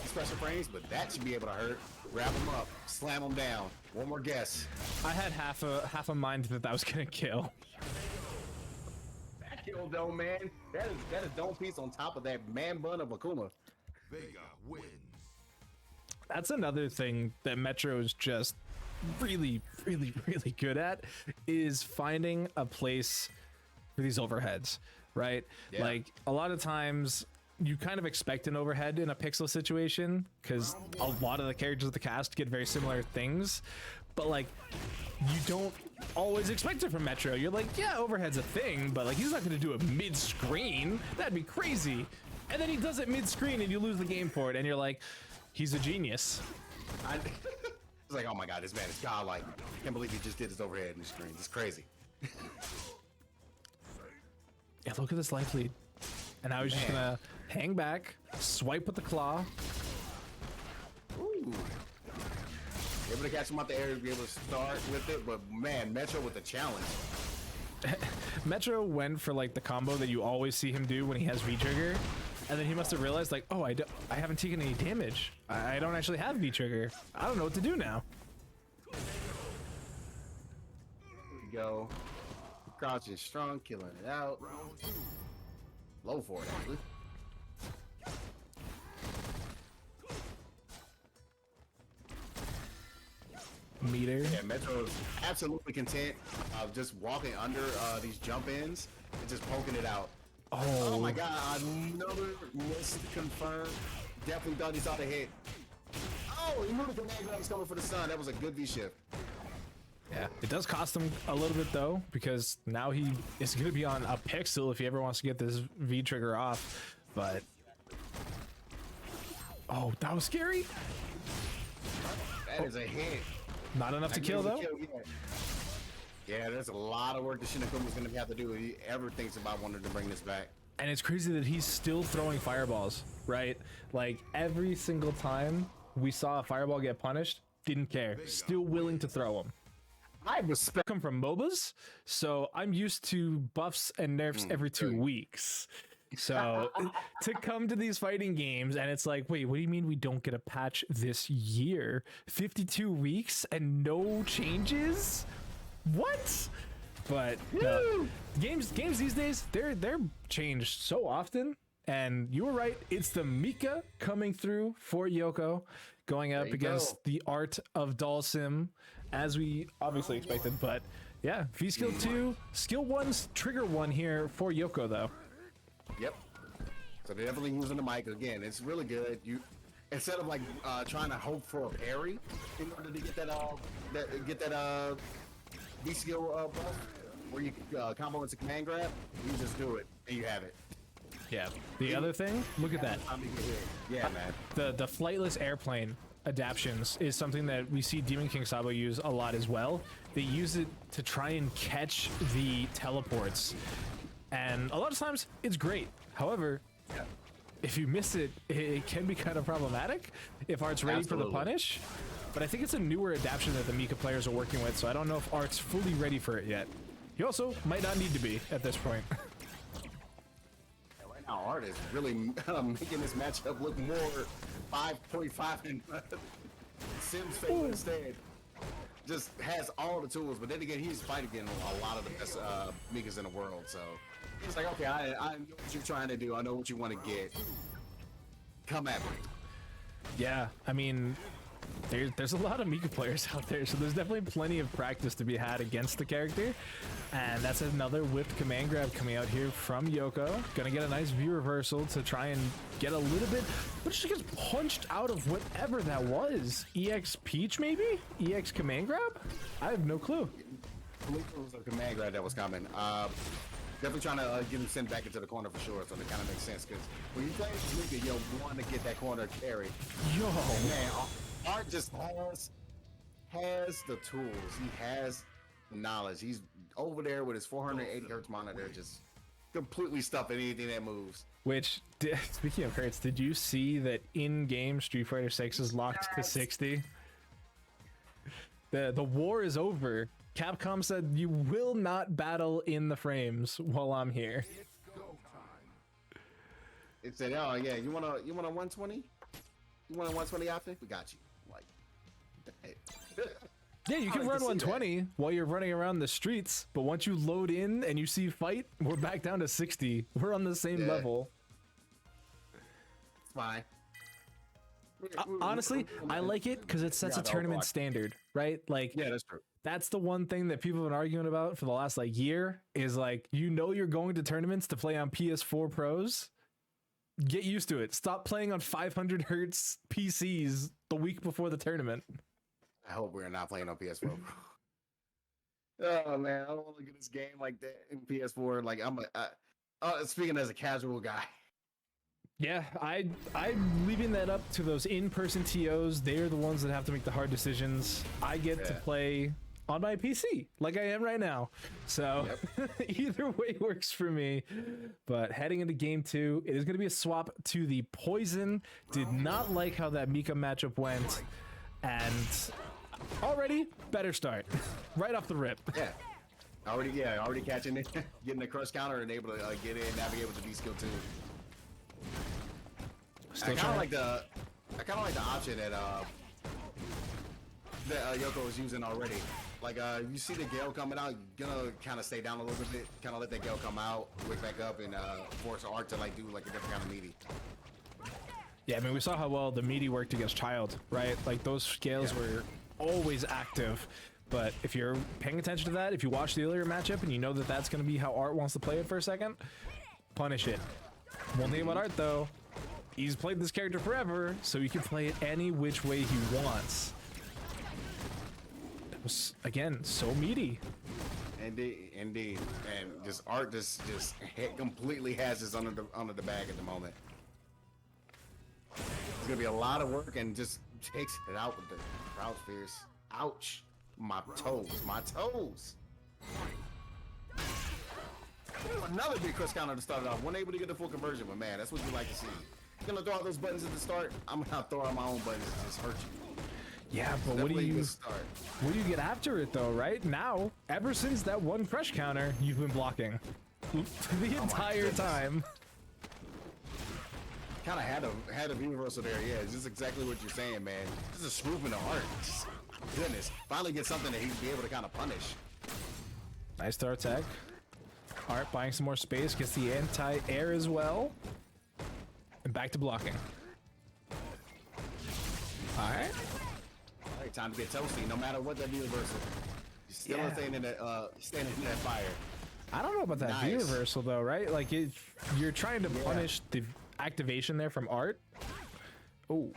special frames, but that should be able to hurt. Wrap him up, slam him down. One more guess. I had half a mind that was gonna kill. That kill though, man. That is dome piece on top of that man bun of Akuma. Vega wins. That's another thing that Metro is just really, really, really good at, is finding a place for these overheads, right? Yeah. Like a lot of times you kind of expect an overhead in a pixel situation because a lot of the characters of the cast get very similar things, but like you don't always expect it from Metro. You're like, yeah, overhead's a thing, but like he's not going to do it mid-screen. That'd be crazy. And then he does it mid-screen and you lose the game for it, and you're like, he's a genius. It's like, oh my god, this man is godlike. I can't believe he just did his overhead in the screen. It's crazy. Yeah, look at this life lead. And now he's just gonna hang back, swipe with the claw. Ooh. Able able to catch him out the air to be able to start with it, but man, Metro with the challenge. Metro went for like the combo that you always see him do when he has V-Trigger, and then he must have realized like, oh, I haven't taken any damage. I don't actually have V-Trigger. I don't know what to do now. There we go. Crouching strong, killing it out. Low for it, actually. Meter. Yeah, Metro is absolutely content of just walking under these jump ins and just poking it out. Oh my god, another miss confirmed. Definitely thought he saw the hit. Oh, he knew the command grab was coming for the sun. That was a good V shift. Yeah, it does cost him a little bit though, because now he is going to be on a pixel if he ever wants to get this V trigger off. But oh, that was scary. That is a hit. Not enough to kill though. Yeah, there's a lot of work that SHINAKUMA is going to have to do if he ever thinks about wanting to bring this back. And it's crazy that he's still throwing fireballs, right? Like every single time we saw a fireball get punished, didn't care, still willing to throw them. I respect. Come from MOBAs, so I'm used to buffs and nerfs every 2 weeks. So to come to these fighting games and it's like, wait, what do you mean we don't get a patch this year? 52 weeks and no changes? What? But games these days, they're changed so often. And you were right, it's the Mika coming through for Yoko, going up against the art of Dhalsim, as we obviously expected. But yeah, V skill 2, skill 1's trigger 1 here for Yoko though. Yep. So they're definitely using the mic again. It's really good. You instead of like trying to hope for a parry in order to get that B skill buff where you combo into command grab, you just do it and you have it. Yeah. The other thing, look at that. Yeah, man. The flightless airplane adaptions is something that we see DemonKingSabo use a lot as well. They use it to try and catch the teleports. And a lot of times it's great. However, if you miss it, it can be kind of problematic if Art's ready for the punish. But I think it's a newer adaptation that the Mika players are working with, so I don't know if Art's fully ready for it yet. He also might not need to be at this point. Right now, Art is really making this matchup look more 5.5 and Sim's favor instead. Just has all the tools, but then again, he's fighting against a lot of the best Mikas in the world, so he's like, okay, I know what you're trying to do. I know what you want to get. Come at me. Yeah, I mean, there's a lot of Mika players out there, so there's definitely plenty of practice to be had against the character. And that's another whipped command grab coming out here from Yoko. Gonna get a nice view reversal to try and get a little bit, but she gets punched out of whatever that was. EX Peach, maybe? EX command grab? I have no clue. I believe it was a command grab that was coming. Definitely trying to get him sent back into the corner for sure, so that kind of makes sense, because when you play Mika, you want to get that corner carry. Yo, man, Art just has the tools. He has the knowledge. He's over there with his 480 hertz monitor, just completely stuffing anything that moves. Which, speaking of hertz, did you see that in-game Street Fighter 6 is locked to 60? The war is over. Capcom said you will not battle in the frames while I'm here. It said, "Oh yeah, you want a 120? You want a 120 outfit? We got you." Like, hey. Yeah, you can run 120 while you're running around the streets, but once you load in and you see fight, we're back down to 60. We're on the same level. It's fine. Honestly, I like it because it sets a tournament standard, right? Like, yeah, that's true. That's the one thing that people have been arguing about for the last like year is like, you know, you're going to tournaments to play on PS4 Pros. Get used to it. Stop playing on 500 hertz PCs the week before the tournament. I hope we're not playing on PS4. Oh man, I don't want to look at this game like that in PS4. Like I'm speaking as a casual guy. Yeah, I'm leaving that up to those in-person TOs. They're the ones that have to make the hard decisions. I get to play on my PC like I am right now. So either way works for me. But heading into game 2, it is going to be a swap to the Poison. Did not like how that Mika matchup went. And Already better start. Right off the rip. Yeah. Already catching it, getting the crush counter and able to get in, navigate with the B skill too. I kind of like the option that Yoko is using already. Like you see the Gale coming out, you're gonna kind of stay down a little bit, kind of let that Gale come out, wake back up, and force Art to like do like a different kind of meaty. Yeah, I mean, we saw how well the meaty worked against Child, right? Like those scales were always active. But if you're paying attention to that, if you watch the earlier matchup and you know that that's going to be how Art wants to play it for a second, punish it. One thing about Art, though, he's played this character forever, so he can play it any which way he wants. That was, again, so meaty. Indeed. And just Art just completely has this under the bag at the moment. It's going to be a lot of work and just takes it out with the Crouch Fierce. Ouch. My toes. Ooh, another big crush counter to start it off. Wasn't able to get the full conversion, but man, that's what you like to see. You're gonna throw out those buttons at the start. I'm gonna throw out my own buttons to just hurt you. Yeah, but what do you get after it though, right? Now, ever since that one crush counter, you've been blocking the entire time. Kind of had a universal there. Yeah, it's just exactly what you're saying, man. This is a swoop in the heart. Goodness, finally get something that he'd be able to kind of punish. Nice throw attack. Art buying some more space, gets the anti-air as well. And back to blocking. Alright. Alright, time to get toasty, no matter what that universal. You're still staying in that fire. I don't know about that Nice. universal though, right? Like you're trying to punish the activation there from Art. Oh.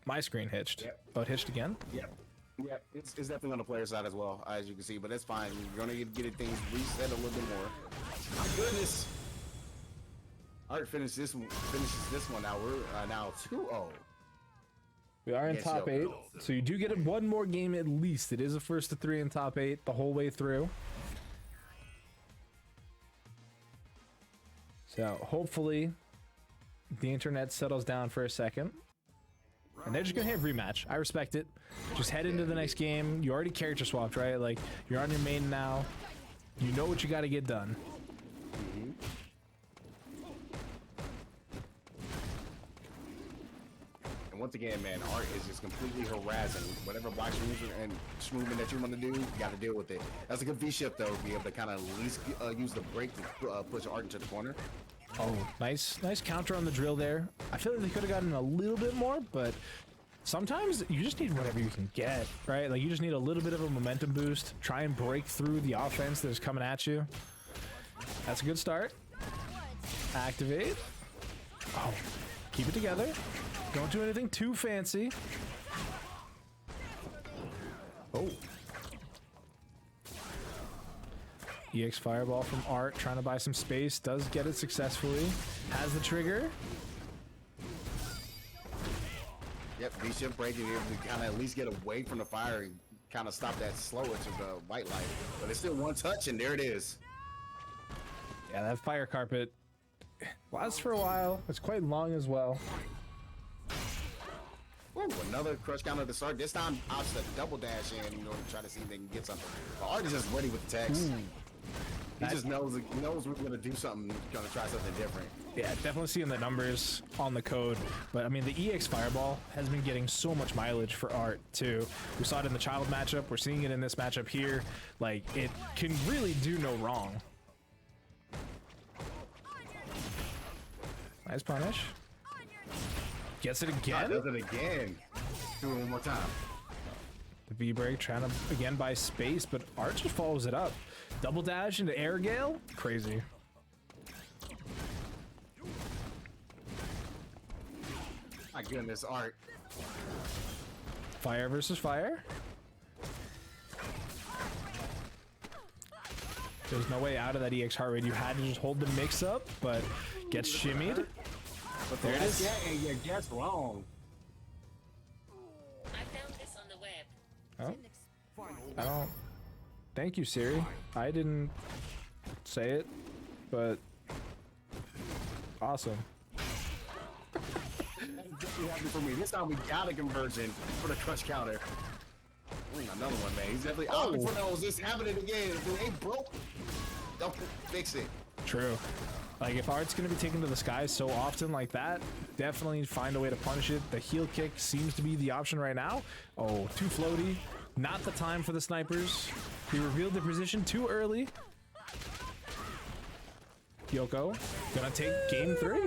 My screen hitched. Yep. Oh, it hitched again? Yep. It's definitely on the player side as well, as you can see, but that's fine. You're gonna get things reset a little bit more. My goodness. Art finishes this one now. We're now 2-0. We are in Yes, top Yoko. 8, so you do get one more game at least. It is a first to 3 in top 8 the whole way through. So hopefully the internet settles down for a second. And they're just gonna hit rematch. I respect it. Just head into the next game. You already character swapped, right? Like you're on your main now. You know what you got to get done. And once again, man, Art is just completely harassing. Whatever block movement that you want to do, you got to deal with it. That's a good V shift though, be able to kind of at least use the break to push Art into the corner. Oh, nice counter on the drill there. I feel like they could have gotten a little bit more, but sometimes you just need whatever you can get, right? Like you just need a little bit of a momentum boost. Try and break through the offense that is coming at you. That's a good start. Activate. Oh, keep it together. Don't do anything too fancy. Oh. EX Fireball from Art, trying to buy some space, does get it successfully. Has the trigger. Yep, V-shift break, you're able to kind of at least get away from the fire and kind of stop that slower to the white light. But it's still one touch, and there it is. Yeah, that fire carpet lasts for a while. It's quite long as well. Ooh, another crush counter to start. This time, opts a double dash in, to try to see if they can get something. But Art is just ready with the text. He just knows we're gonna do something, gonna try something different. Yeah, definitely seeing the numbers on the code. But I mean, the EX Fireball has been getting so much mileage for Art too. We saw it in the Child matchup. We're seeing it in this matchup here. Like, it can really do no wrong. Nice punish. Gets it again? Does it again. Do it one more time. The V-break trying to, again, buy space, but Art just follows it up. Double dash into Air Gale? Crazy. My goodness, Art. Fire versus fire. There's no way out of that EX heart rate. You had to just hold the mix up, but gets shimmied. But there it is. Yeah, you guessed wrong. I found this on the web. Oh. I don't. Thank you, Siri. I didn't say it, but awesome. actually happening for me. This time we got a conversion for the crush counter. Ooh, another one, man. He's definitely out before those. This happening again. If it ain't broke, don't fix it. True. Like, if Art's going to be taken to the sky so often like that, definitely find a way to punish it. The heel kick seems to be the option right now. Oh, too floaty. Not the time for the snipers. He revealed the position too early. Yoko gonna take game 3.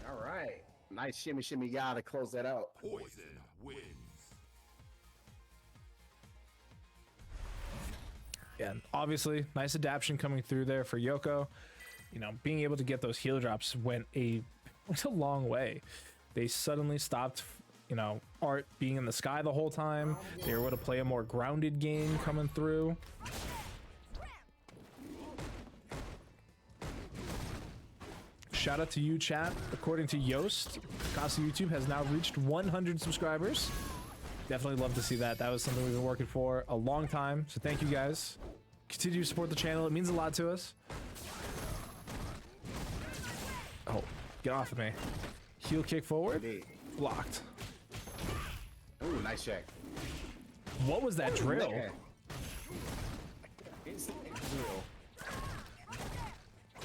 All right. Nice shimmy, shimmy guy to close that out. Poison wins. Yeah, obviously, nice adaptation coming through there for Yoko. You know, being able to get those heel drops went a long way. They suddenly stopped, you know, Art being in the sky the whole time. They were able to play a more grounded game coming through. Shout out to you, chat. According to Yoast, Casa YouTube has now reached 100 subscribers. Definitely love to see that. That was something we've been working for a long time. So thank you guys. Continue to support the channel. It means a lot to us. Oh, get off of me. Heel kick forward. Blocked. Ooh, nice check. What was that drill? Man. It's drill.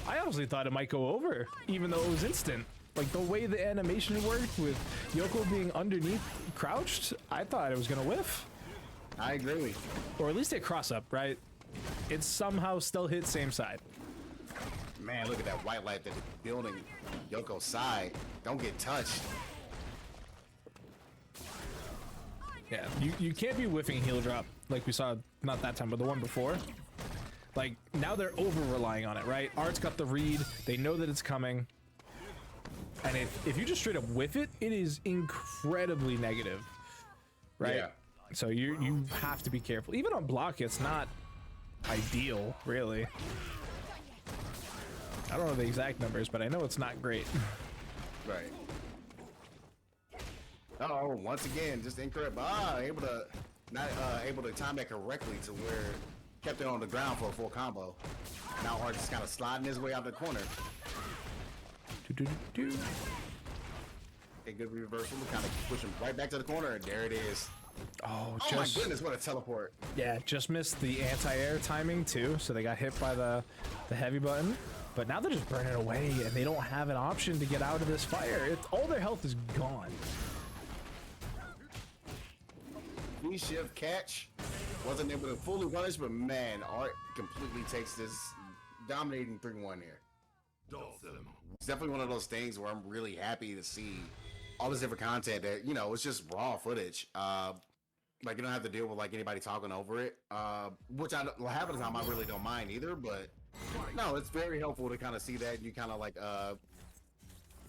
I honestly thought it might go over, even though it was instant. Like, the way the animation worked with Yoko being underneath crouched, I thought it was gonna whiff. I agree. Or at least it cross up, right? It somehow still hit same side. Man, look at that white light that's building Yoko's side. Don't get touched. Yeah, you can't be whiffing heel drop like we saw, not that time, but the one before. Like, now they're over-relying on it, right? Art's got the read. They know that it's coming. And if you just straight up whiff it, it is incredibly negative, right? Yeah. So you have to be careful. Even on block, it's not ideal, really. I don't know the exact numbers, but I know it's not great. Right. Oh, once again, just incorrect. Not able to time that correctly to where kept it on the ground for a full combo. Now Art just kind of sliding his way out the corner. A good reversal, kind of push him right back to the corner, and there it is. Oh, Oh my goodness, what a teleport. Yeah, just missed the anti-air timing too, so they got hit by the heavy button. But now they're just burning away, and they don't have an option to get out of this fire. All their health is gone. V-shift catch. Wasn't able to fully punish, but man, Art completely takes this dominating 3-1 here. Dhalsim. It's definitely one of those things where I'm really happy to see all this different content that, you know, it's just raw footage. Like, you don't have to deal with, like, anybody talking over it, which half of the time I really don't mind either, but no, it's very helpful to kind of see that, and you kind of, like,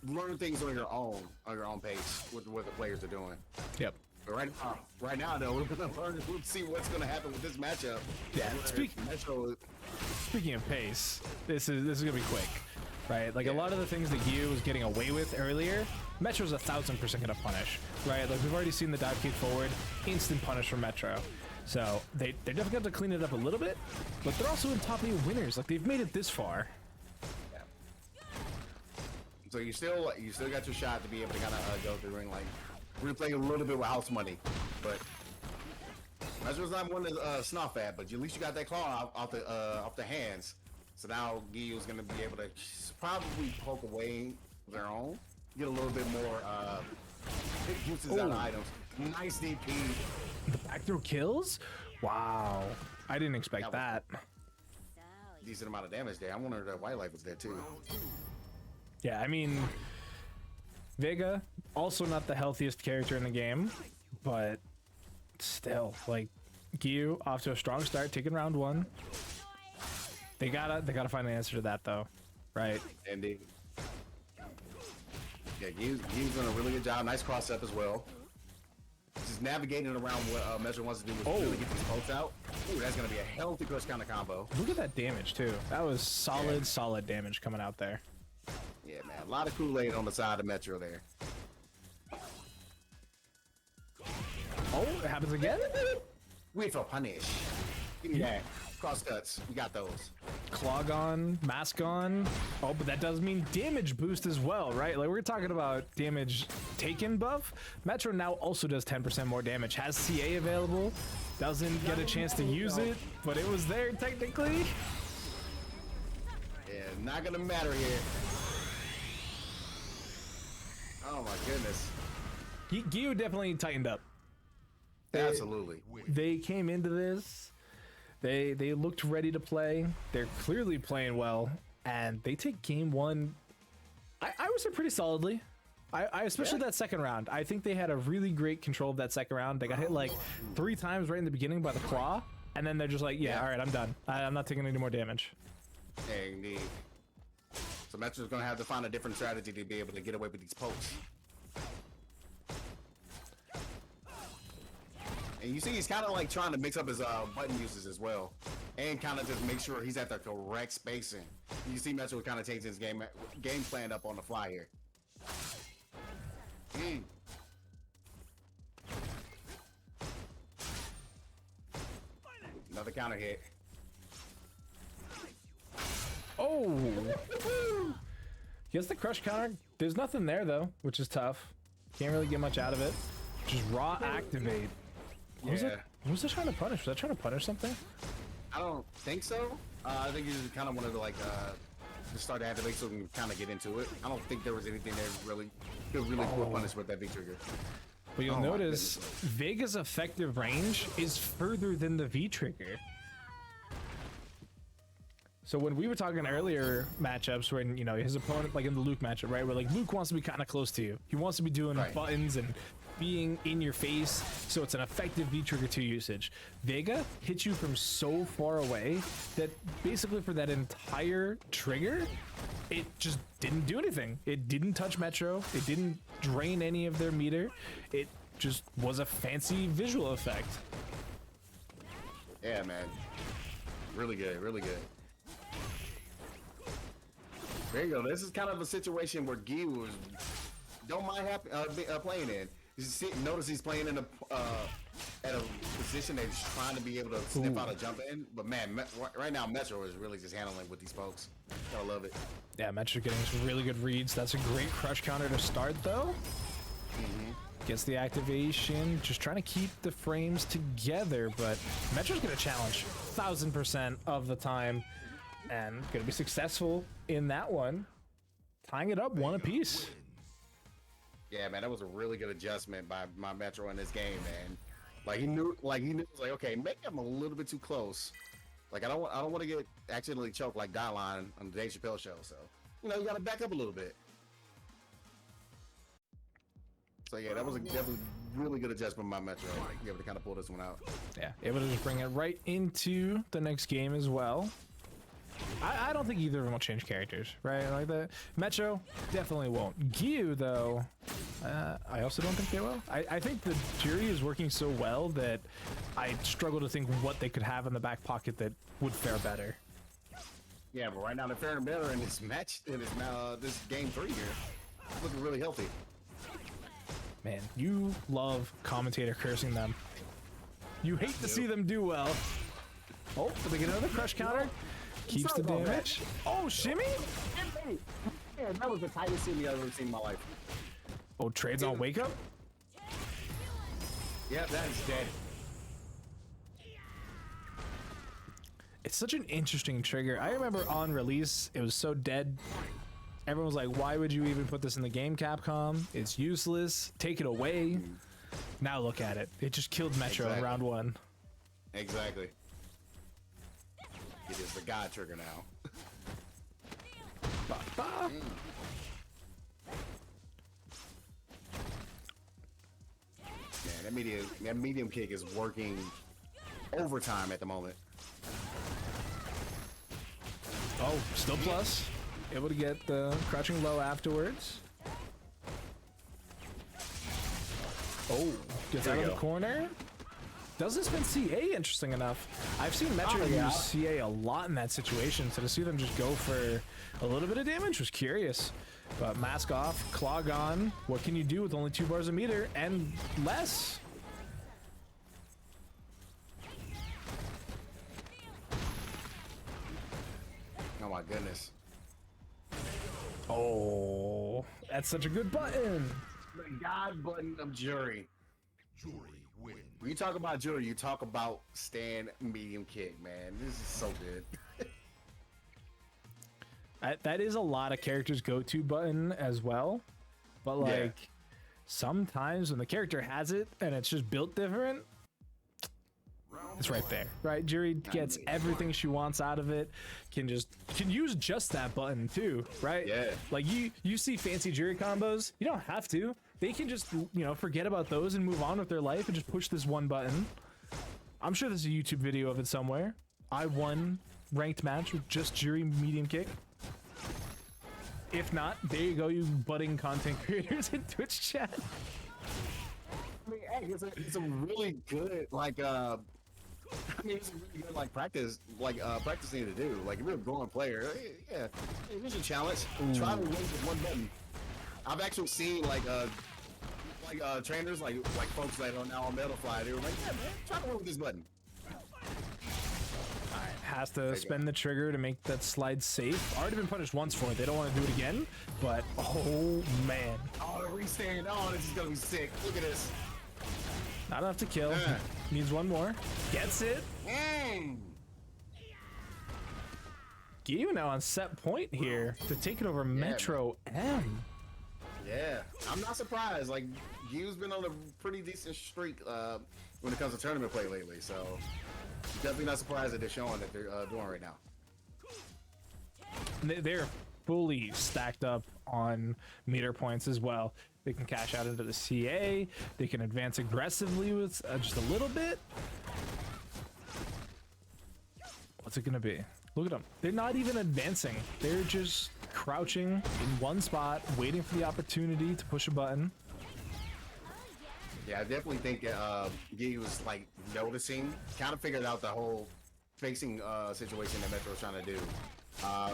learn things on your own pace with what the players are doing. Yep. But right now, though, we're gonna learn. We'll see what's gonna happen with this matchup. Yeah. Speaking of pace, this is gonna be quick, right? Like, a lot of the things that Giyu was getting away with earlier, Metro's 1000% gonna punish, right? Like, we've already seen the dive kick forward, instant punish from Metro. So they're definitely going to clean it up a little bit, but they're also in top 8 winners. Like, they've made it this far. Yeah. So you still got your shot to be able to kind of go through the ring. Like, we're playing a little bit with house money, but Metro's not one to snuff at. But at least you got that claw off the hands. So now Giyu's going to be able to probably poke away their own, get a little bit more uses out of items. Nice DP. The back throw kills? Wow. I didn't expect that. Decent amount of damage there. I wonder if that white life was there too. Yeah, I mean, Vega, also not the healthiest character in the game, but still, like, Giyu off to a strong start, taking round 1. They gotta find an answer to that though, right? Indeed. Yeah, Giyu's doing a really good job. Nice cross up as well. Just navigating around what Measure wants to do is really get these pokes out. Ooh, that's going to be a healthy crush counter combo. Look at that damage, too. That was solid damage coming out there. Yeah, man. A lot of Kool-Aid on the side of Metro there. Oh, it happens again? Wait for punish. Give me that. Cross cuts. We got those. clog on, mask on. Oh, but that does mean damage boost as well, right? Like we're talking about damage taken buff. Metro now also does 10% more damage. Has CA available. Doesn't get a chance to use it, but it was there technically. Yeah, not gonna matter here. Oh my goodness. Giyu definitely tightened up. Absolutely. They came into this. They looked ready to play. They're clearly playing well, and they take game one. I would say pretty solidly. I especially that second round. I think they had a really great control of that second round. They got hit like 3 times right in the beginning by the claw, and then they're just like, yeah. All right, I'm done. I'm not taking any more damage. Indeed. So Metro's gonna have to find a different strategy to be able to get away with these pokes. And you see he's kind of like trying to mix up his button uses as well, and kind of just make sure he's at the correct spacing. You see Metro kind of changing his game plan up on the fly here. Another counter hit. Oh! Gets the crush counter. There's nothing there though, which is tough. Can't really get much out of it. Just raw activate. What was it? What was it trying to punish? Was that trying to punish something? I don't think so. I think he just kind of wanted to like just start to activate so we can kind of get into it. I don't think there was anything there really could really punish with that V trigger. But you'll notice Vega's effective range is further than the V trigger. So when we were talking earlier matchups when, you know, his opponent, like in the Luke matchup, right, where like Luke wants to be kind of close to you. He wants to be doing buttons and being in your face, so it's an effective V trigger 2 usage. Vega hits you from so far away that basically for that entire trigger, it just didn't do anything. It didn't touch Metro. It didn't drain any of their meter. It just was a fancy visual effect. Yeah, man. Really good, really good. There you go. This is kind of a situation where Giyu don't mind playing in. Notice he's playing in at a position that he's trying to be able to sniff out a jump in. But man, right now Metro is really just handling with these folks. Gotta love it. Yeah, Metro getting some really good reads. That's a great crush counter to start though. Gets the activation, just trying to keep the frames together, but Metro's gonna challenge 1000% of the time and gonna be successful in that one. Tying it up one apiece. Yeah, man, that was a really good adjustment by my Metro in this game, man. Like he knew, like, okay, maybe I'm a little bit too close. Like I don't want to get accidentally choked like Dylon on the Dave Chappelle show. So you know, you got to back up a little bit. So yeah, that was a definitely really good adjustment by Metro. Be able to kind of pull this one out. Yeah, able to just bring it right into the next game as well. I don't think either of them will change characters, right? Like that. Metro definitely won't. Giyu, though, I also don't think they will. I think the Juri is working so well that I struggle to think what they could have in the back pocket that would fare better. Yeah, but right now they're faring better in this match, in this game 3 here. It's looking really healthy. Man, you love commentator cursing them. You hate to see them do well. Oh, but they get another crush counter. Keeps the damage. Oh, shimmy! Yeah, that was the tightest shimmy I've ever seen in my life. Oh, trades on wake up? Yeah, that is dead. It's such an interesting trigger. I remember on release, it was so dead. Everyone was like, why would you even put this in the game, Capcom? It's useless. Take it away. Now look at it. It just killed Metro in round 1. Exactly. It is the God trigger now. Ba, ba. Man, that medium kick is working overtime at the moment. Oh, still plus. Able to get the crouching low afterwards. Oh, gets out of the corner. Doesn't spend CA, interesting enough. I've seen Metro use CA a lot in that situation, so to see them just go for a little bit of damage was curious. But mask off, clog on. What can you do with only 2 bars a meter and less? goodness. Oh, that's such a good button. The God button of Juri. Juri wins. When you talk about Juri, you talk about stand medium kick, man. This is so good. That is a lot of characters' go-to button as well. But like sometimes when the character has it and it's just built different, it's right there, right? Juri gets everything she wants out of it. Can use just that button too, right? Yeah. Like you see fancy Juri combos, you don't have to. They can just forget about those and move on with their life and just push this one button. I'm sure there's a YouTube video of it somewhere. I won ranked match with just Juri medium kick. If not, there you go, you budding content creators in Twitch chat. I mean, hey, it's a really good it's a really good practice practice thing to do. Like if you're a growing player, yeah, hey, here's a challenge. Try to win with one button. I've actually seen trainers like folks that are now on Metal Fly. They were like, yeah, man, try to win with this button. Has to spend the trigger to make that slide safe. Already been punished once for it. They don't want to do it again, but oh man. Oh, the restand. Oh, this is gonna be sick. Look at this. Not enough to kill. Needs one more. Gets it. Giyu now on set point here to take it over Metro M. Yeah, I'm not surprised. Like, Giyu's been on a pretty decent streak when it comes to tournament play lately, so definitely not surprised that they're showing that they're doing right now. They're fully stacked up on meter points as well. They can cash out into the CA. They can advance aggressively with just a little bit. What's it gonna be? Look at them. They're not even advancing. They're just crouching in one spot, waiting for the opportunity to push a button. Yeah, I definitely think Giyu was like noticing, kind of figured out the whole facing situation that Metro's trying to do.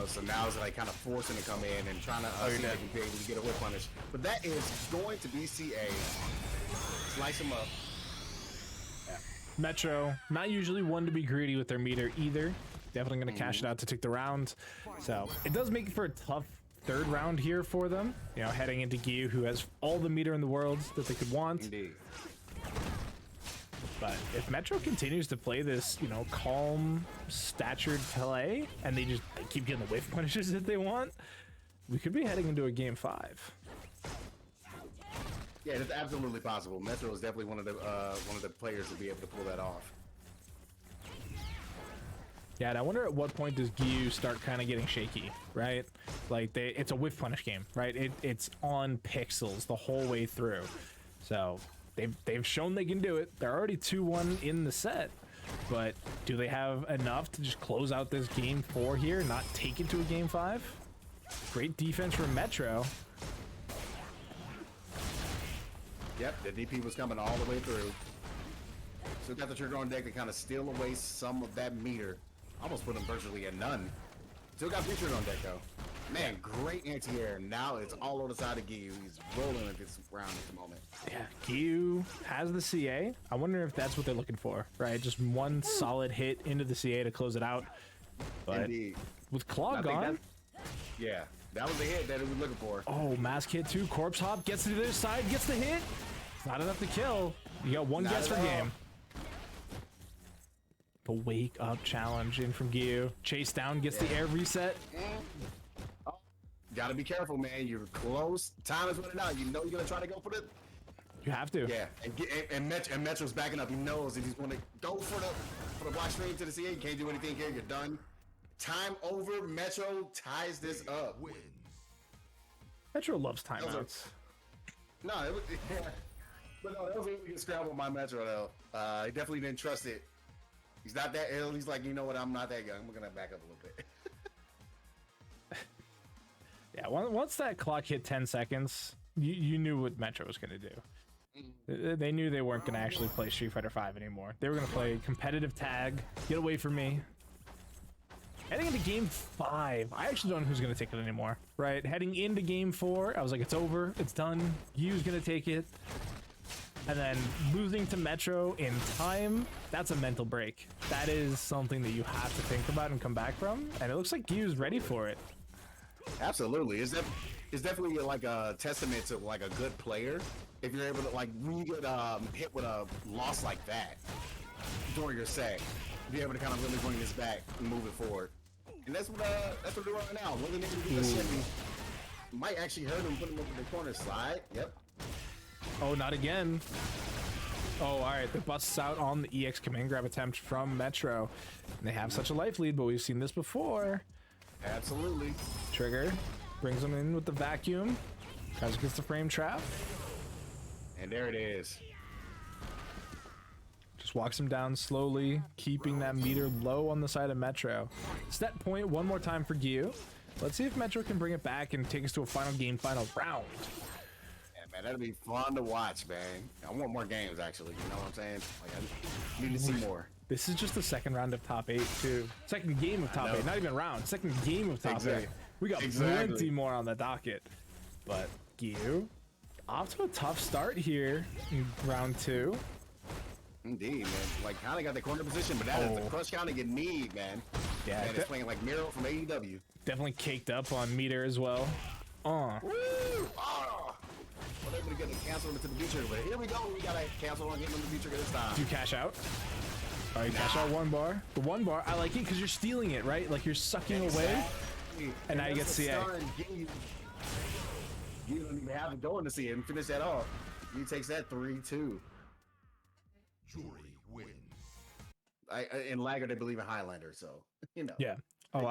So now it's like kind of forcing to come in and trying to see if they can be able to get a whip punish. But that is going to be CA. Slice him up. Yeah. Metro, not usually one to be greedy with their meter either. Definitely going to cash it out to take the round. So it does make for a tough third round here for them. You know, heading into Giyu, who has all the meter in the world that they could want. Indeed. But if Metro continues to play this, calm, statured play, and they keep getting the whiff punishes that they want, we could be heading into a game 5. Yeah, it's absolutely possible. Metro is definitely one of the players to be able to pull that off. Yeah, and I wonder at what point does Giyu start kind of getting shaky, right? Like it's a whiff punish game, right? It's on pixels the whole way through. So they've shown they can do it. They're already 2-1 in the set, but do they have enough to just close out this game 4 here, not take it to a game 5? Great defense from Metro. Yep, the DP was coming all the way through. Still got the trigger on deck to kind of steal away some of that meter. Almost put him virtually at none. Still got featured on deck though. Man, great anti-air. Now it's all on the side of Giyu. He's rolling at this round at the moment. Yeah, Giyu has the CA. I wonder if that's what they're looking for, right? Just one solid hit into the CA to close it out. But Indeed. with Claw gone, yeah, that was the hit that he was looking for. oh, mask hit too. Corpse hop gets to the other side, gets the hit. It's not enough to kill. You got one guess per game. The wake up challenge in from Giyu. Chase down, gets the air reset. Oh, gotta be careful, man. You're close. Time is running out. You know you're gonna try to go for the. You have to. Yeah, and Metro's backing up. He knows if he's gonna go for the block stream to the CA. You can't do anything here. You're done. Time over. Metro ties this up. Wins. Metro loves timeouts. No, it was. Yeah. But no, that was a really good scramble by Metro though. He definitely didn't trust it. He's not that ill. He's like, you know what? I'm not that young. I'm gonna back up a little bit. Yeah, once that clock hit 10 seconds, you knew what Metro was gonna do. They knew they weren't gonna actually play Street Fighter V anymore. They were gonna play competitive tag. Get away from me. Heading into game 5, I actually don't know who's gonna take it anymore. Right? Heading into game 4, I was like, it's over. It's done. Giyu's gonna take it. And then losing to Metro in time, that's a mental break. That is something that you have to think about and come back from. And it looks like Giyu's ready for it. Absolutely. It's definitely like a testament to like a good player. If you're able to like when you get hit with a loss like that during your set, be able to kind of really bring this back and move it forward. And that's what they're doing right now. Wasn't able to do this might actually hurt him, put him over the corner slide. Yep. Oh, not again. Oh, all right. The busts out on the EX command grab attempt from Metro. And they have such a life lead, but we've seen this before. Absolutely. Trigger brings him in with the vacuum. Casa gets the frame trap. And there it is. Just walks him down slowly, keeping that meter low on the side of Metro. Set point one more time for Giyu. Let's see if Metro can bring it back and take us to a final game, final round. Yeah, man, that'll be fun to watch, man. I want more games, actually. You know what I'm saying? Like, I need to see more. This is just the second round of top 8, too. Second game of top 8, not even round. Second game of top 8. We got plenty more on the docket. But Giyu, off to a tough start here in round 2. Indeed, man. Like, kind of got the corner position, but that is the crush counting you need, man. Yeah, and it's playing like Miro from AEW. Definitely caked up on meter as well. Woo! Oh! We're able to get the cancel into the future, but here we go. We got a cancel on him in the future this time. Do you cash out? All right, cash out 1 bar. The 1 bar, I like it because you're stealing it, right? Like you're sucking away, and now you get CA. You don't even have to go in to see it and finish that off. He takes that 3-2. Juri wins. In LAGr, they believe in Highlander, so you know. Yeah. Oh,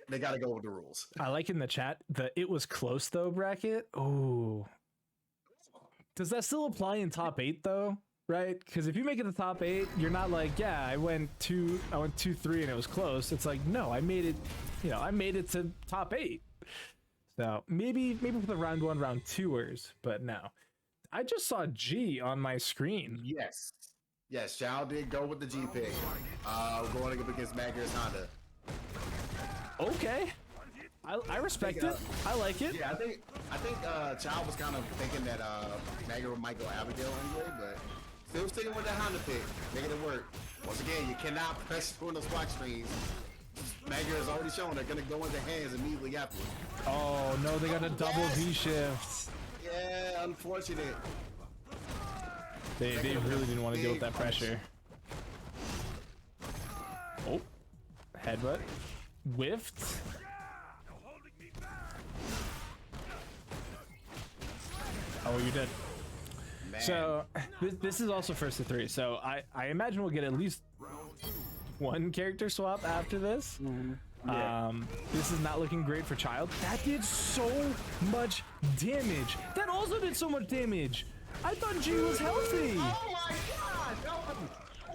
they got to go with the rules. I like in the chat the "it was close though" bracket. Oh, does that still apply in top 8 though? Right? Because if you make it the top 8, you're not like, yeah, I went 2-3 and it was close. It's like, no, I made it. You know, I made it to top 8. So maybe for the round 1, round 2ers, but no. I just saw G on my screen. Yes, Chow did go with the G pick. Going up against Madgear's Honda. Okay. I respect it. I like it. Yeah, I think Chow was kind of thinking that Madgear might go Abigail anyway, but still sticking with the Honda pick, making it work. Once again, you cannot press on those block streams. Madgear has already shown they're gonna go into hands immediately after. Oh no, they got a double V shift. Yeah, unfortunate. They really didn't want to deal with that pressure. Oh, headbutt, whiffed. Oh, you did. Man. So this is also first to 3. So I imagine we'll get at least 1 character swap after this. This is not looking great for Child. That did so much damage. That also did so much damage. I thought G was healthy. Oh my god!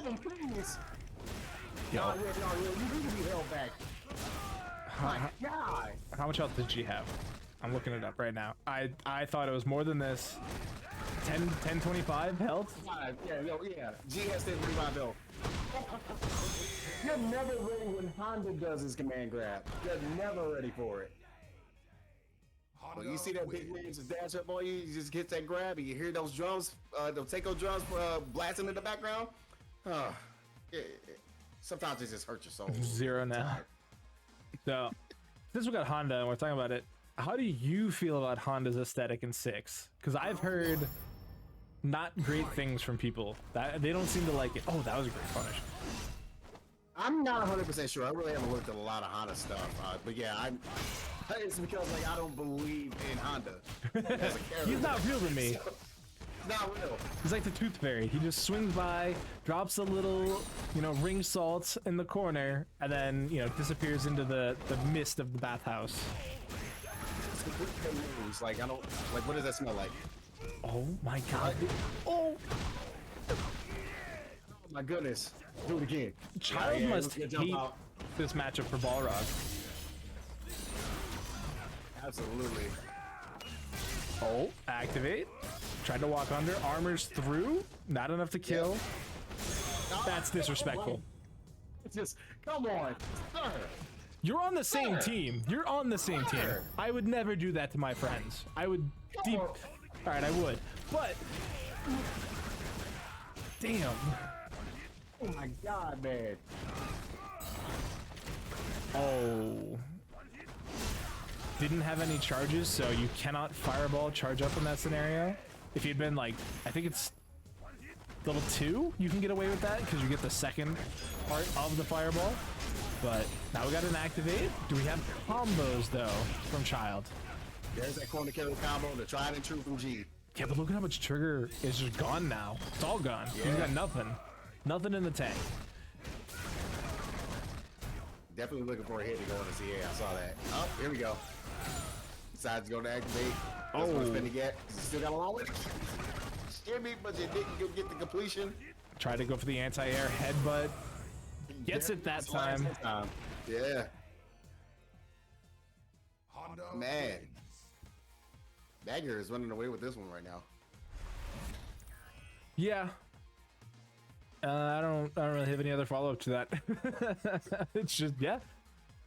No, please. No, you need to be held back. My god! How much health did G have? I'm looking it up right now. I thought it was more than this. 1025 health? Yeah. G has 1025 health. You're never ready when Honda does his command grab. You're never ready for it. When you see that big man just dash up on you, you just get that grab and you hear those drums, those takeoff drums blasting in the background. Sometimes it just hurts your soul. 0 now. So, since we got Honda and we're talking about it, how do you feel about Honda's aesthetic in 6? Because I've heard not great things from people. That they don't seem to like it. Oh, that was a great punish. I'm not 100% sure. I really haven't looked at a lot of Honda stuff. But yeah, it's because like I don't believe in Honda as a character. He's not real to me. So, not real. He's like the Tooth Fairy. He just swings by, drops a little, ring salt in the corner, and then, disappears into the mist of the bathhouse. Like, I don't, like, what does that smell like? Oh my god. Oh! My goodness. Do it again. Child must hate this matchup for Balrog. Absolutely. Oh, activate. Tried to walk under. Armor's through. Not enough to kill. That's disrespectful. It's just, come on. Sir. You're on the same team. You're on the same team. I would never do that to my friends. I would All right, I would. But Damn. Oh my god, man. Oh. Didn't have any charges, so you cannot fireball charge up in that scenario. If you'd been like, I think it's level 2, you can get away with that because you get the second part of the fireball. But now we got an activate. Do we have combos though from Child? There's that corner carry combo, the tried and true from G. Yeah, but look at how much trigger is just gone now. It's all gone. Yeah. He's got nothing. Nothing in the tank. Definitely looking for a hit to go in the CA. I saw that. Oh, here we go. Decides to go to activate. That's what it's finna get. Still got a long way to shimmy, but it didn't get the completion. Tried to go for the anti-air headbutt. Gets it that time. Yeah. Honda Man. wins. Madgear is running away with this one right now. Yeah. I don't really have any other follow-up to that. It's just, yeah.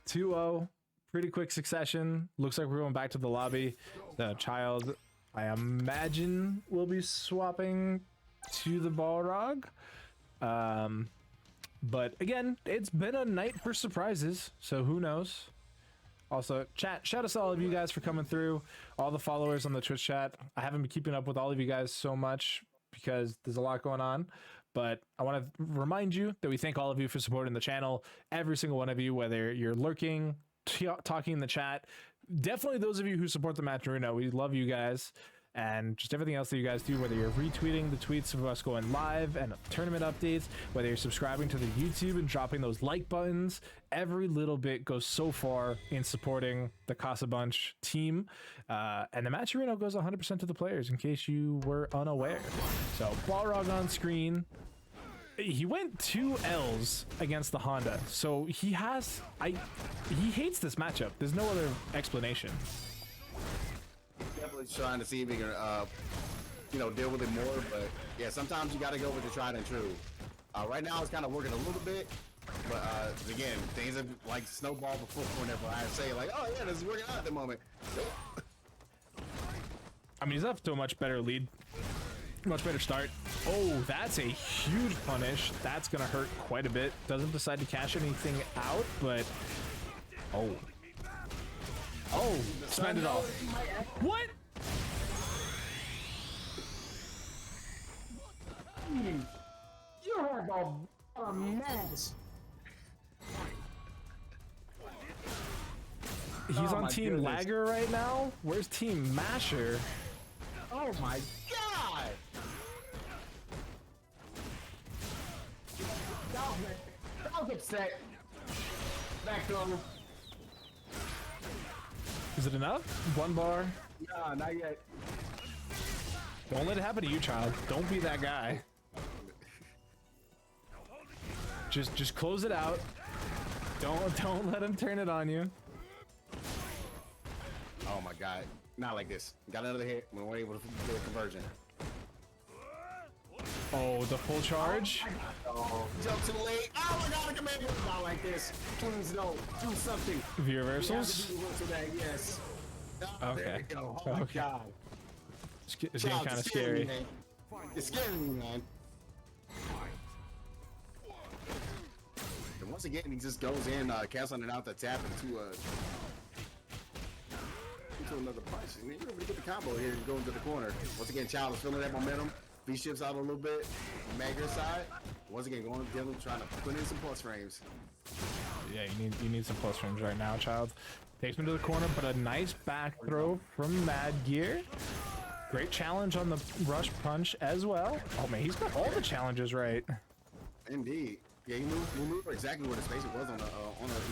2-0. Pretty quick succession. Looks like we're going back to the lobby. The Child, I imagine, will be swapping to the Balrog. But again, it's been a night for surprises, so who knows? Also, chat, shout out to all of you guys for coming through, all the followers on the Twitch chat. I haven't been keeping up with all of you guys so much because there's a lot going on, but I want to remind you that we thank all of you for supporting the channel, every single one of you, whether you're lurking, talking in the chat, definitely those of you who support the Match Arena. We love you guys. And just everything else that you guys do, whether you're retweeting the tweets of us going live and tournament updates, whether you're subscribing to the YouTube and dropping those like buttons, every little bit goes so far in supporting the Casa Bunch team. And the Match Arena goes 100% to the players, in case you were unaware. So Balrog on screen. He went 2 L's against the Honda, so he hates this matchup. There's no other explanation. Definitely trying to see if he can, deal with it more. But yeah, sometimes you got to go with the tried and true. Right now, it's kind of working a little bit, but again, things have like snowballed before. Whenever I say like, oh yeah, this is working out at the moment. I mean, he's up to a much better lead, much better start. Oh, that's a huge punish. That's gonna hurt quite a bit. Doesn't decide to cash anything out, but oh, spend it all. What? You're a mess. He's Oh on my Team goodness. LAGr right now? Where's Team Masher? Oh my god! That was upset. Back on. Is it enough? 1 bar? Nah, not yet. Don't let it happen to you, Child. Don't be that guy. Just close it out. Don't let him turn it on you. Oh my god. Not like this. Got another hit. We weren't able to get a conversion. Oh, the full charge. Oh, jump too late. Oh my god, I can make it not like this. Please no. Do something. V You have reversals. to do reversal that, yes. Oh, there Okay. we go. Oh my Okay. god. It's getting Child, kind of it's scaring me, scary. man. It's scaring me, man. And once again, he just goes in, canceling it out the tap into another punch. And you're able to get the combo here and go into the corner. Once again, Child is feeling that momentum. V shifts out a little bit. Madgear side. Once again, going to Dylan, trying to put in some plus frames. Yeah, you need some plus frames right now, Child. Takes him to the corner, but a nice back throw from Madgear. Great challenge on the rush punch as well. Oh man, he's got all the challenges right. Indeed. Yeah, he moved exactly where the space was on the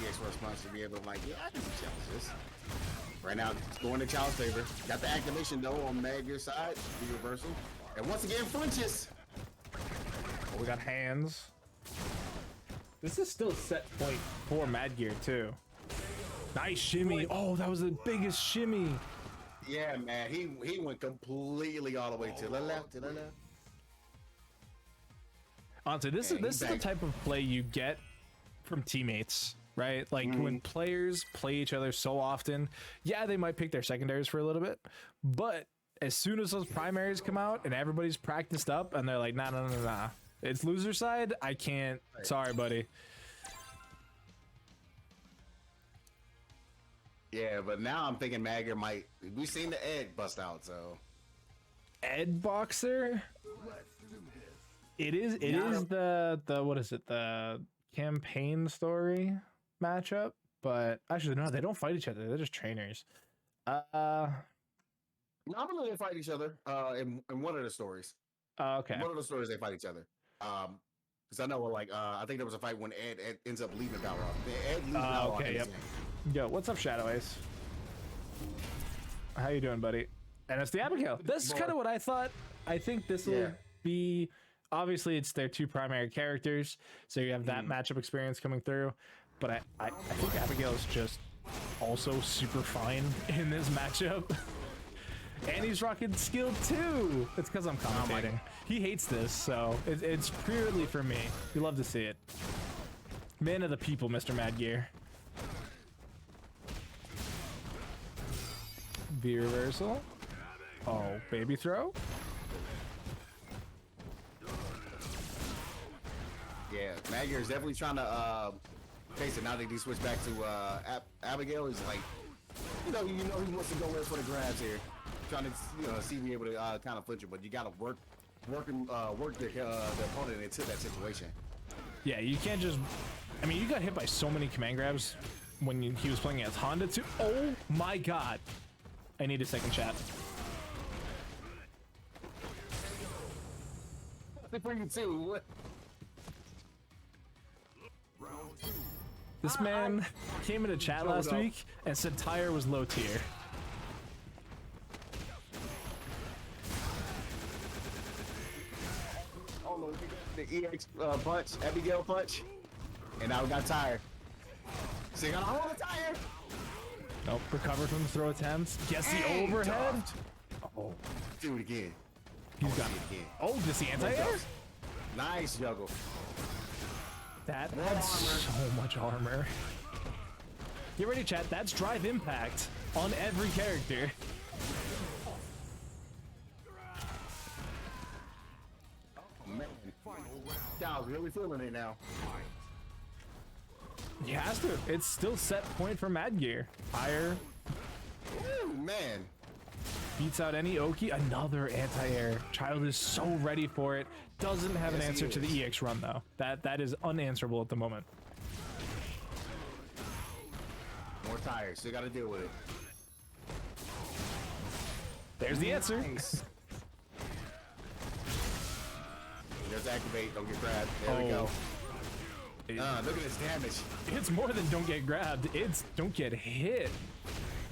EX first punch to be able to like, yeah, I can do challenges. Right now, it's going to Child's favor. Got the activation though on Madgear's side, the reversal. And once again, flinches. Oh, we got hands. This is still set point for Madgear too. Nice shimmy. Oh, that was the biggest shimmy. Yeah, man, he went completely all the way to the left, Honestly, this Yeah, is the type of play you get from teammates, right? Like when players play each other so often, yeah, they might pick their secondaries for a little bit, but as soon as those primaries come out and everybody's practiced up and they're like, nah. It's loser side. I can't. Sorry, buddy. Yeah, but now I'm thinking Madgear might. We've seen the egg bust out, so. Ed Boxer. It is the what is it, the campaign story matchup, but actually no, they don't fight each other, they're just trainers. Normally they fight each other in one of the stories. Okay. One of the stories they fight each other. Because I know, like, I think there was a fight when Ed ends up leaving Balrog. Ed leaves Balrog. Okay, yep. Yo, what's up, Shadow Ace? How you doing, buddy? And it's the Abigail. This is kind of what I thought. I think this will be, obviously it's their two primary characters, so you have that matchup experience coming through. But I think Abigail is just also super fine in this matchup. And he's rocking skill too. It's because I'm commentating. He hates this, so it's purely for me. We love to see it. Man of the people, Mr. Madgear. V reversal. Oh, baby throw. Yeah, Madgear is definitely trying to face it now that he switched back to Abigail. He's like, you know, he wants to go in for the grabs here, trying to see me able to kind of flinch it, but you got to work the opponent into that situation. Yeah, you can't just. I mean, you got hit by so many command grabs when he was playing as Honda too. Oh my god! I need a second chat. For you too. This man came into chat last week and said Tyre was low tier. Oh no, the EX punch, Abigail punch, and now we got Tyre. So you got a hold of Tyre. Nope, recover from the throw attempts. Gets the overhead. Oh, Do it again. he's got it. Again. Oh, does the anti-air? Nice juggle. That adds so much armor. Get ready, chat. That's drive impact on every character. Oh man, Gal's really feeling it now. He has to. It's still set point for Madgear. Fire Ooh, man. beats out any Oki. Another anti-air. Child is so ready for it. Doesn't have an answer to the EX run though. That is unanswerable at the moment. More Tyre, still got to deal with it. There's the answer. Nice. There's activate, don't get grabbed. There we go. Look at this damage. It's more than don't get grabbed. It's don't get hit.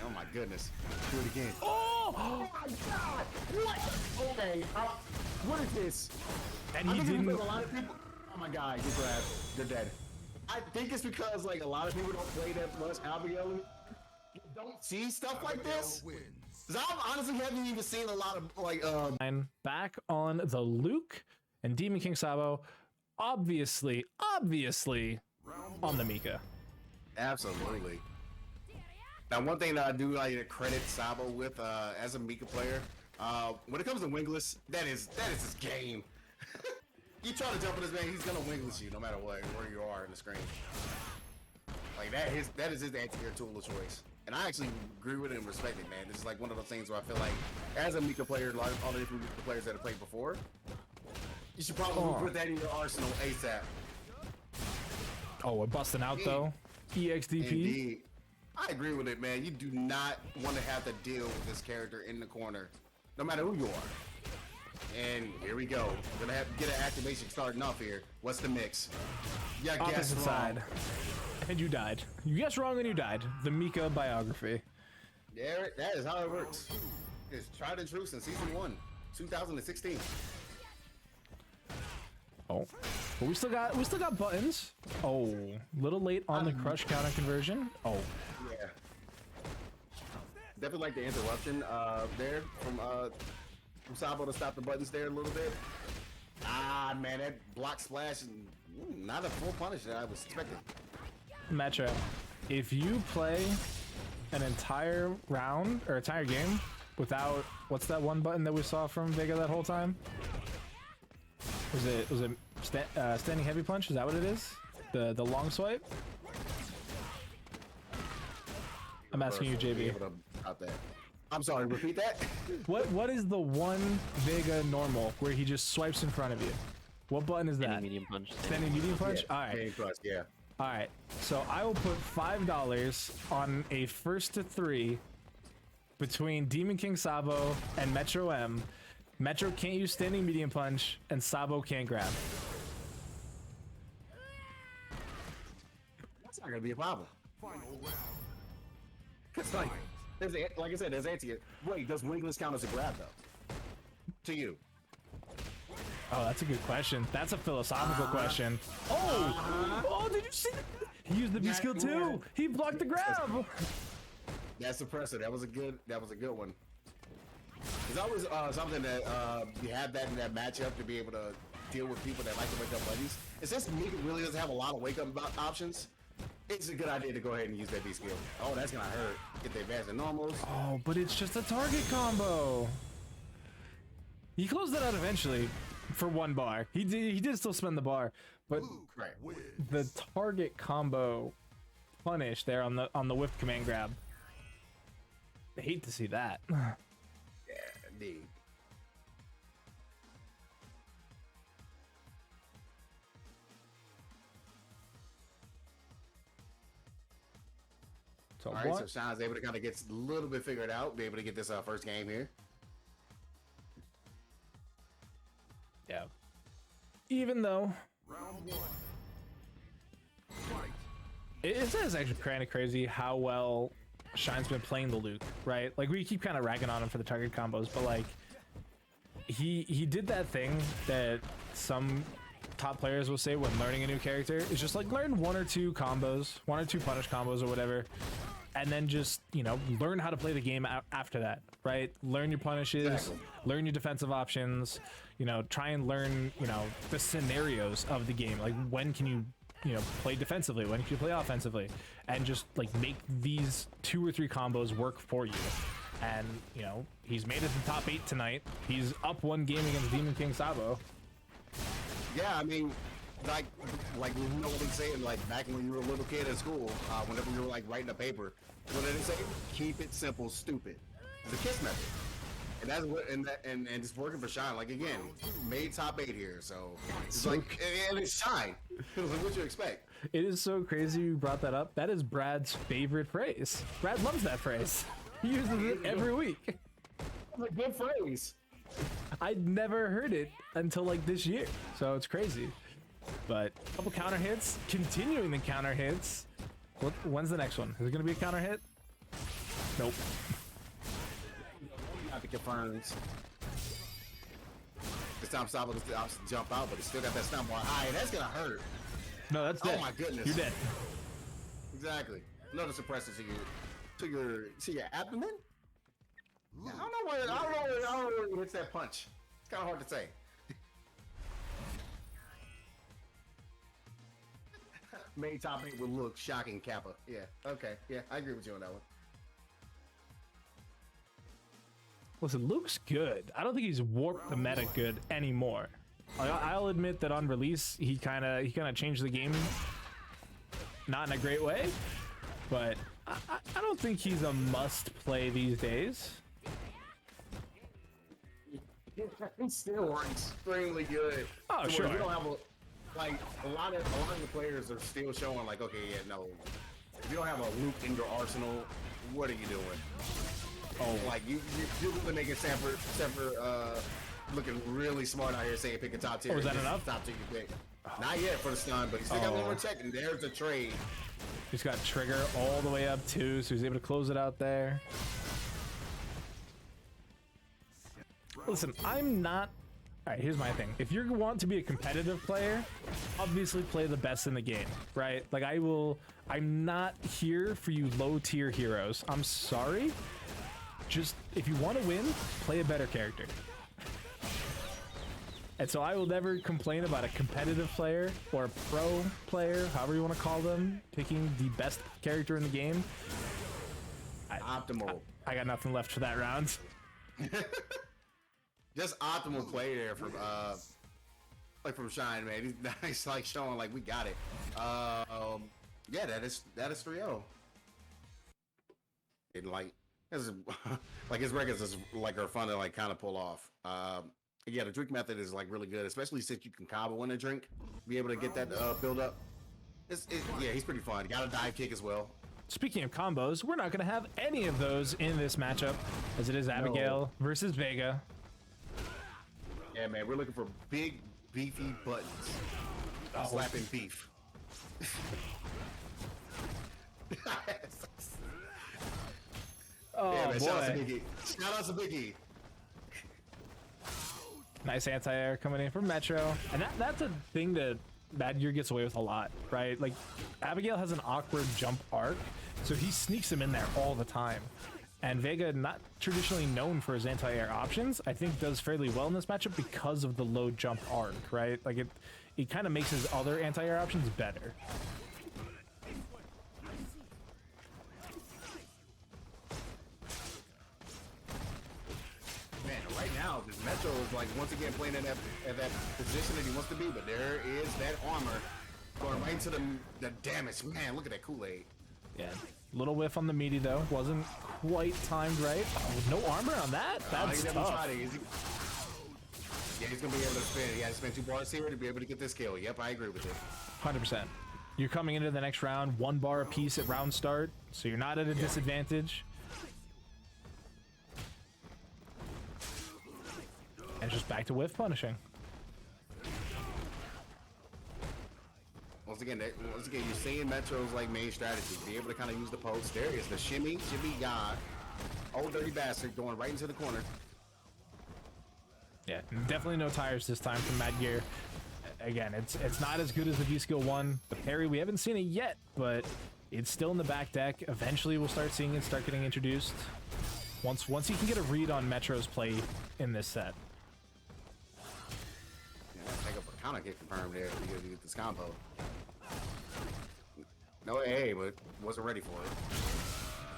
Oh my goodness. Do it again. Oh! Oh my god! What? Okay, what is this? And I he think it's didn't. because a lot of people. Oh my god, get grabbed. They're dead. I think it's because like a lot of people don't play that much Abigail. You don't see stuff like this. Cause I honestly haven't even seen a lot of like Back on the Luke and DemonKingSabo. Obviously on the Mika. Absolutely. Now, one thing that I do like to credit Sabo with as a Mika player, when it comes to wingless, that is his game. You try to jump on this man, he's gonna wingless you no matter what, where you are in the screen. Like that is his anti-air tool of choice. And I actually agree with it and respect it, man. This is like one of those things where I feel like, as a Mika player, like all the different Mika players that have played before, you should probably put that in your arsenal ASAP. Oh, we're busting out though. EXDP. Indeed. I agree with it, man. You do not want to have to deal with this character in the corner, no matter who you are. And here we go. We're gonna have to get an activation starting off here. What's the mix? Yeah, guess Opposite wrong. side. And you died. You guessed wrong and you died. The Mika biography. Yeah, that is how it works. It's tried and true since season 1, 2016. Oh, but we still got buttons. Oh, little late on the crush counter conversion. Oh, Yeah. Definitely like the interruption there from Sabo to stop the buttons there a little bit. Ah, man, that block splash and not a full punish that I was expecting. Metro. If you play an entire round or entire game without, what's that one button that we saw from Vega that whole time? Was it standing heavy punch? Is that what it is? The long swipe? I'm asking you, JB. I'm sorry, repeat that. What is the one Vega normal where he just swipes in front of you? What button is that? Standing medium punch. Standing medium punch? Yeah, All right. game plus, yeah. All right. So I will put $5 on a first to 3 between DemonKingSabo and Metro M. Metro can't use standing medium punch, and Sabo can't grab. That's not gonna be a problem. Final round. It's like, like I said, there's anti. Wait, does wingless count as a grab though? To you? Oh, that's a good question. That's a philosophical question. Oh, did you see that? He used the B skill too. He blocked the grab. That's impressive. That was a good one. There's always something that you have that in that matchup to be able to deal with people that like to wake up buddies. And since Mika really doesn't have a lot of wake up options, it's a good idea to go ahead and use that B skill. Oh, that's gonna hurt. Get the advanced and normals. Oh, but it's just a target combo. He closed it out eventually for 1 bar. He did still spend the bar, but Right. the target combo punish there on the whip command grab. I hate to see that. Yeah, indeed. So All right, what? so Sean's able to kind of get a little bit figured out, be able to get this first game here. Yeah. Even though Round one. Fight. it is actually kind of crazy how well Shine's been playing the Luke, right? Like we keep kind of ragging on him for the target combos, but like he did that thing that some top players will say when learning a new character is just like learn 1 or 2 combos, 1 or 2 punish combos or whatever, and then just, you know, learn how to play the game after that, right? Learn your punishes, Exactly. learn your defensive options, you know, try and learn, you know, the scenarios of the game. Like when can you play defensively, when can you play offensively, and just like make these 2 or 3 combos work for you. And, you know, he's made it to the top 8 tonight. He's up 1 game against DemonKingSabo. Yeah, I mean, like you know what they say, like back when you were a little kid at school, whenever you were like writing a paper, what did they say? Keep it simple, stupid. It's a KISS method, and that's what and it's working for Shine. Like again, made top 8 here, so it's So like and it's Shine. What you expect? It is so crazy you brought that up. That is Brad's favorite phrase. Brad loves that phrase. He uses it every week. It's a good phrase. I'd never heard it until like this year, so it's crazy. But a couple counter hits, continuing the counter hits. When's the next one? Is it gonna be a counter hit? Nope. Not the confirms. This time Sabo gets to jump out, but he still got that stun bar high, and that's gonna hurt. No, that's dead. Oh my goodness. You're dead. Exactly. Another suppressor to your abdomen. Yeah, I don't know where he hits that punch. It's kind of hard to say. Main top 8 would look shocking, Kappa. Yeah. Okay. Yeah, I agree with you on that one. Listen, Luke's good. I don't think he's warped the meta good anymore. Like, I'll admit that on release, he kind of changed the game, not in a great way, but I don't think he's a must play these days. He still are extremely good. Oh, So sure. We don't have a lot of the players are still showing like, okay, yeah, no. If you don't have a Luke in your arsenal, what are you doing? Oh, like you're really making Sanford looking really smart out here saying pick a top tier. Oh, is that This is enough? Top tier you pick. Not yet for the stun, but he's still got one more check, and there's the trade. He's got trigger all the way up too, so he's able to close it out there. Listen, I'm not... Alright, here's my thing. If you want to be a competitive player, obviously play the best in the game, right? Like, I'm not here for you low-tier heroes. I'm sorry. Just, if you want to win, play a better character. And so I will never complain about a competitive player or a pro player, however you want to call them, picking the best character in the game. Optimal. I got nothing left for that round. Just optimal play there from from Shine, man. He's like showing like we got it. Yeah, that is 3-0. It like like his records is like are fun to like kind of pull off. Yeah, the drink method is like really good, especially since you can combo in a drink, be able to get that build up. Yeah, he's pretty fun. Got a dive kick as well. Speaking of combos, we're not going to have any of those in this matchup, as it is Abigail versus Vega. Yeah, man, we're looking for big, beefy buttons. Slapping beef. Oh, yeah, man, boy. shout out to Biggie. Shout out to Biggie. Nice anti-air coming in from Metro. And that's a thing that Madgear gets away with a lot, right? Like, Abigail has an awkward jump arc, so he sneaks him in there all the time. And Vega, not traditionally known for his anti-air options, I think does fairly well in this matchup because of the low jump arc, right? Like, it kind of makes his other anti-air options better. Man, right now, this Metro is like once again playing at that position that he wants to be, but there is that armor going right into the damage. Man, look at that Kool-Aid. Yeah, little whiff on the meaty though. Wasn't quite timed right. Oh, no armor on that? That's tough. Yeah, he's gonna be able to spin. He has to spend 2 bars here to be able to get this kill. Yep, I agree with it. 100%. You're coming into the next round, 1 bar apiece at round start, so you're not at a disadvantage. And just back to whiff punishing. Once again, you're seeing Metro's like main strategy. Be able to kind of use the post. There is the shimmy god. Old dirty bastard going right into the corner. Yeah, definitely no tires this time from Madgear. Again, it's not as good as the V-Skill 1. The parry, we haven't seen it yet, but it's still in the back deck. Eventually we'll start seeing it start getting introduced. Once you can get a read on Metro's play in this set. Yeah, take up a counter kick confirmed there because you get this combo. No AA, but wasn't ready for it.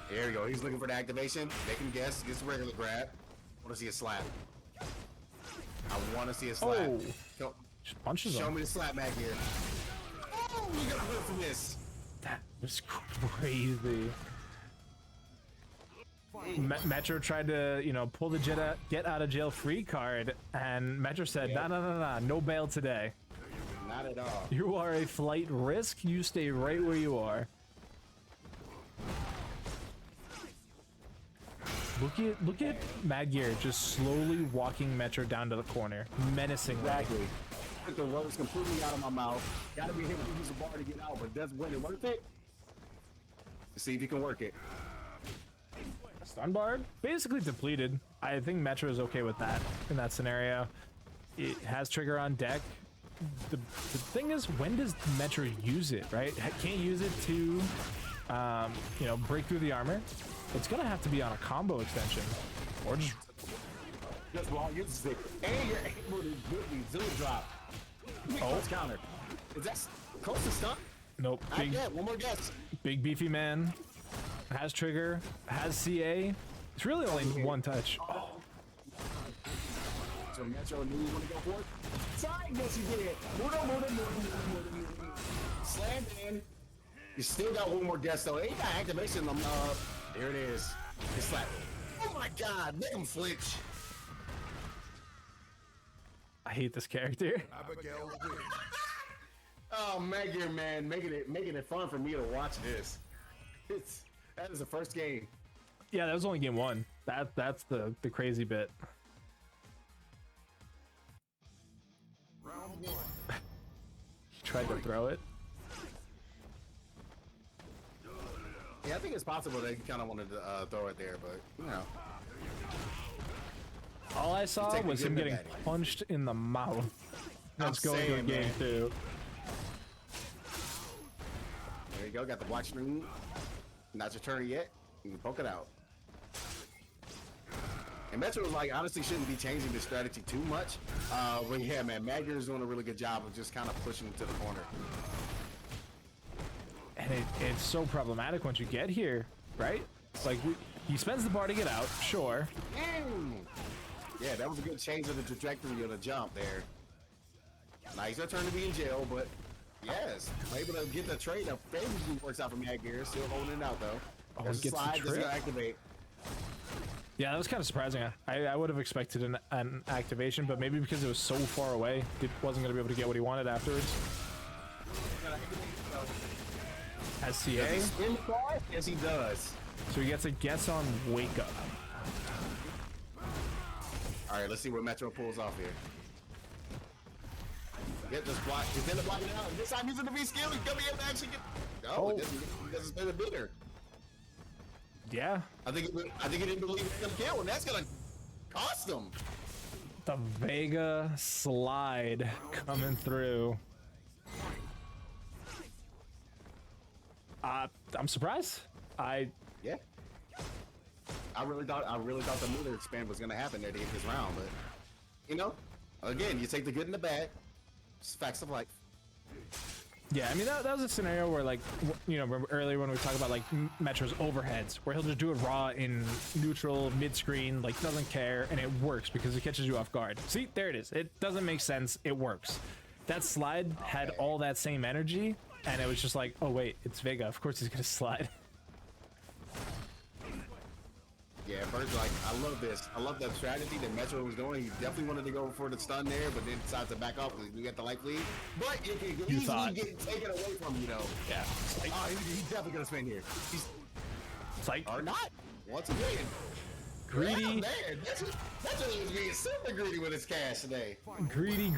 There you go. He's looking for the activation. They can guess. Gets a regular grab. Want to see a slap. I want to see a slap. Oh. Just punches him. Show me the slap back here. Oh, we gotta hurt from this. That was crazy. Metro tried to, pull the get out of jail free card, and Metro said, "No, no bail today. Not at all. You are a flight risk. You stay right where you are." Look at Madgear just slowly walking Metro down to the corner, menacingly. Exactly. Took the words completely out of my mouth. Gotta be able to use the bar to get out, but does when it worth it? See if you can work it. Stun bar, basically depleted. I think Metro is okay with that in that scenario. It has trigger on deck. The thing is, when does Metro use it, right? Can't use it to, break through the armor. It's gonna have to be on a combo extension, or just while you stick, and you're able to do the drop. Oh, counter. Is that close to stun? Nope. One more guess. Big beefy man has trigger, has CA. It's really only one touch. Oh. So Metro knew you want to go for it. Sorry, yes you did. Slammed in. You still got one more guess though. Ain't got activation. There it is. It's slap. Oh my God! Make him flinch. I hate this character. Abigail wins. Oh, Madgear, man, making it fun for me to watch this. That is the first game. Yeah, that was only game 1. That's the crazy bit. Round 1. He tried to throw it. Yeah, I think it's possible that he kind of wanted to throw it there, but All I saw was him getting punched in the mouth. Let's go into game 2. There you go. Got the black screen. Not your turn yet. You can poke it out. And Metro was like, honestly, shouldn't be changing the strategy too much. But yeah, man, Madgear is doing a really good job of just kind of pushing him to the corner. And it's so problematic once you get here, right? Like, he spends the bar to get out, sure. Yeah, that was a good change of the trajectory of the jump there. Nice return to be in jail, but yes, able to get the trade up. Favorably works out for Madgear. Still holding it out though. Oh, There's he a gets the slide that's trip. gonna activate. Yeah, that was kind of surprising. I would have expected an activation, but maybe because it was so far away, it wasn't going to be able to get what he wanted afterwards. As CA, Does he spin the card? Yes, he does. so he gets a guess on Wake Up. All right, let's see what Metro pulls off here. Get this block. He's in the block now. This time he's going to be skilled. He's going to be able to actually get. Oh, he doesn't spin the bigger. Yeah, I think he didn't believe he was going to kill, and that's going to cost him. the Vega slide coming through. I'm surprised. Yeah. I really thought the meter expand was going to happen there to end this round, but you know, again, you take the good and the bad. It's facts of life. Yeah, I mean that was a scenario where, like, you know, remember earlier when we talked about like Metro's overheads, where he'll just do it raw in neutral, mid-screen, like doesn't care, and it works because it catches you off guard. See, there it is. It doesn't make sense. It works. That slide had all that same energy, and it was just like, oh wait, it's Vega. Of course he's gonna slide. Yeah, first, like, I love this. I love that strategy that Metro was doing. He definitely wanted to go for the stun there, but then decided to back off because we got the life lead. But it can easily thought. get taken away from you, though. Yeah. Oh, he's definitely going to spin here. It's like Or not. Once again. greedy, Yeah, man. That's was being super greedy with his cash today. greedy.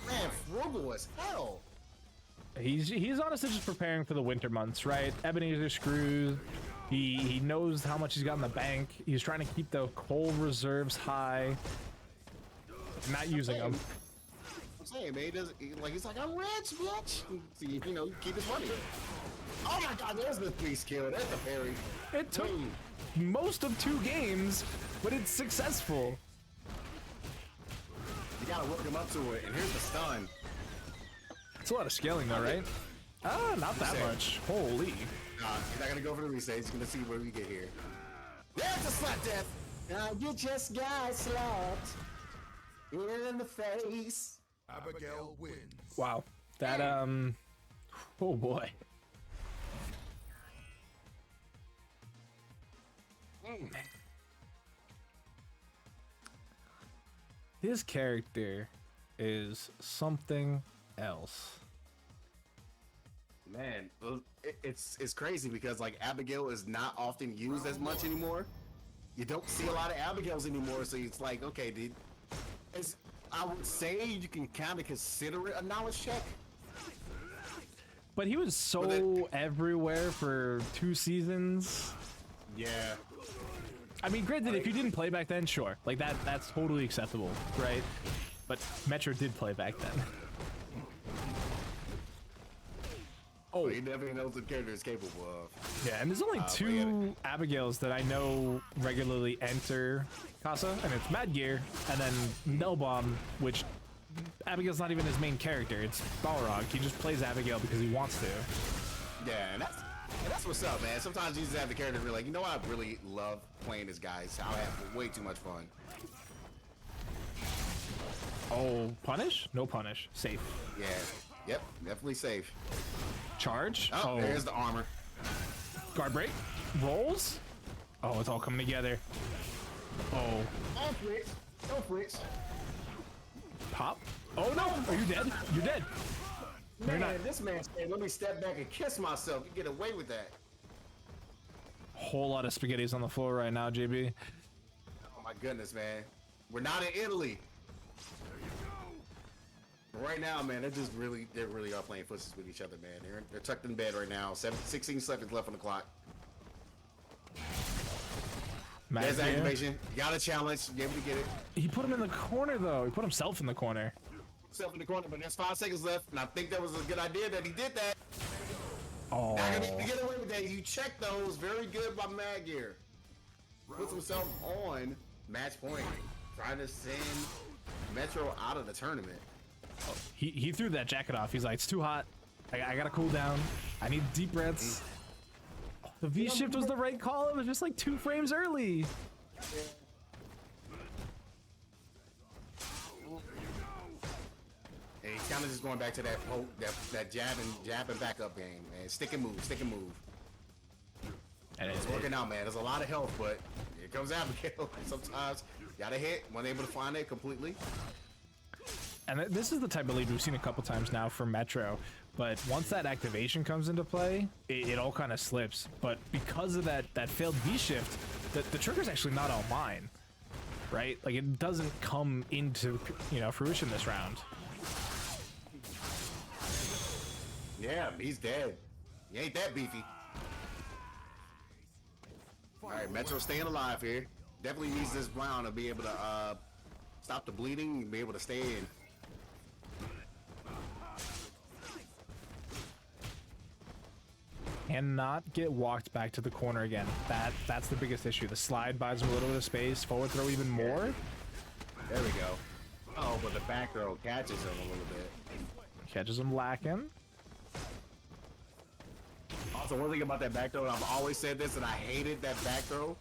Man, frugal as hell. He's honestly just preparing for the winter months, right? Ebenezer screws. He knows how much he's got in the bank. He's trying to keep the coal reserves high. Not using them. I'm saying, man, he's like, I'm rich, bitch. See, you know, keep his money. Oh my God, there's the 3 skill. There's the parry. It took most of 2 games, but it's successful. You gotta work him up to it, and here's the stun. It's a lot of scaling though, right? Not that much. Holy. Nah, he's not gonna go for the reset. He's gonna see where we get here. There's a slap death. Now you just got slapped in the face. Abigail wins. Wow. That oh boy. His character is something else. Man, it's crazy because like Abigail is not often used as much anymore. You don't see a lot of Abigails anymore, so it's like, okay, dude. I would say you can kind of consider it a knowledge check. But he was so everywhere for 2 seasons. Yeah. I mean, granted, if you didn't play back then, sure. Like that's totally acceptable, right? But Metro did play back then. Oh, he definitely knows what the character is capable of. Yeah, and there's only 2 Abigails that I know regularly enter Casa, and it's Madgear, and then Nelbomb, which Abigail's not even his main character. It's Balrog. He just plays Abigail because he wants to. Yeah, and that's what's up, man. Sometimes you just have the character be like, you know what, I really love playing this guy. I have way too much fun. Oh, punish? No punish. Safe. Yeah. Yep, definitely safe. Charge? Oh, there's the armor. Guard break? Rolls? Oh, it's all coming together. Oh. Don't switch. Don't switch. Pop? Oh no! Are you dead? You're dead. Man, not. this man said, let me step back and kiss myself. You get away with that. Whole lot of spaghettis on the floor right now, JB. Oh my goodness, man. We're not in Italy. Right now, man, they really are playing footsies with each other, man. They're tucked in bed right now. 16 seconds left on the clock. There's activation. You got a challenge. You able to get it. He put him in the corner, though. He put himself in the corner. Himself in the corner, but there's 5 seconds left, and I think that was a good idea that he did that. Oh. Not gonna be able to get away with that. You check those. Very good by Madgear. Puts himself on match point, trying to send Metro out of the tournament. He threw that jacket off. He's like, it's too hot. I gotta cool down. I need deep breaths. Oh, The V shift was the right call. It was just like 2 frames early. And he's kind of just going back to that jab and backup game, man. Stick and move. And It's working out, man. There's a lot of health, but here comes Abigail. Sometimes got a hit, wasn't able to find it completely. And this is the type of lead we've seen a couple times now for Metro. But once that activation comes into play, it all kind of slips. But because of that failed V shift, the trigger's actually not online, right? Like it doesn't come into fruition this round. Yeah, he's dead. He ain't that beefy. All right, Metro staying alive here. Definitely needs this round to be able to stop the bleeding and be able to stay in. And not get walked back to the corner again. That's the biggest issue. The slide buys him a little bit of space. Forward throw even more. There we go. Oh, but the back throw catches him a little bit. Catches him lacking. Also, one thing about that back throw, I've always said this, and I hated that back throw.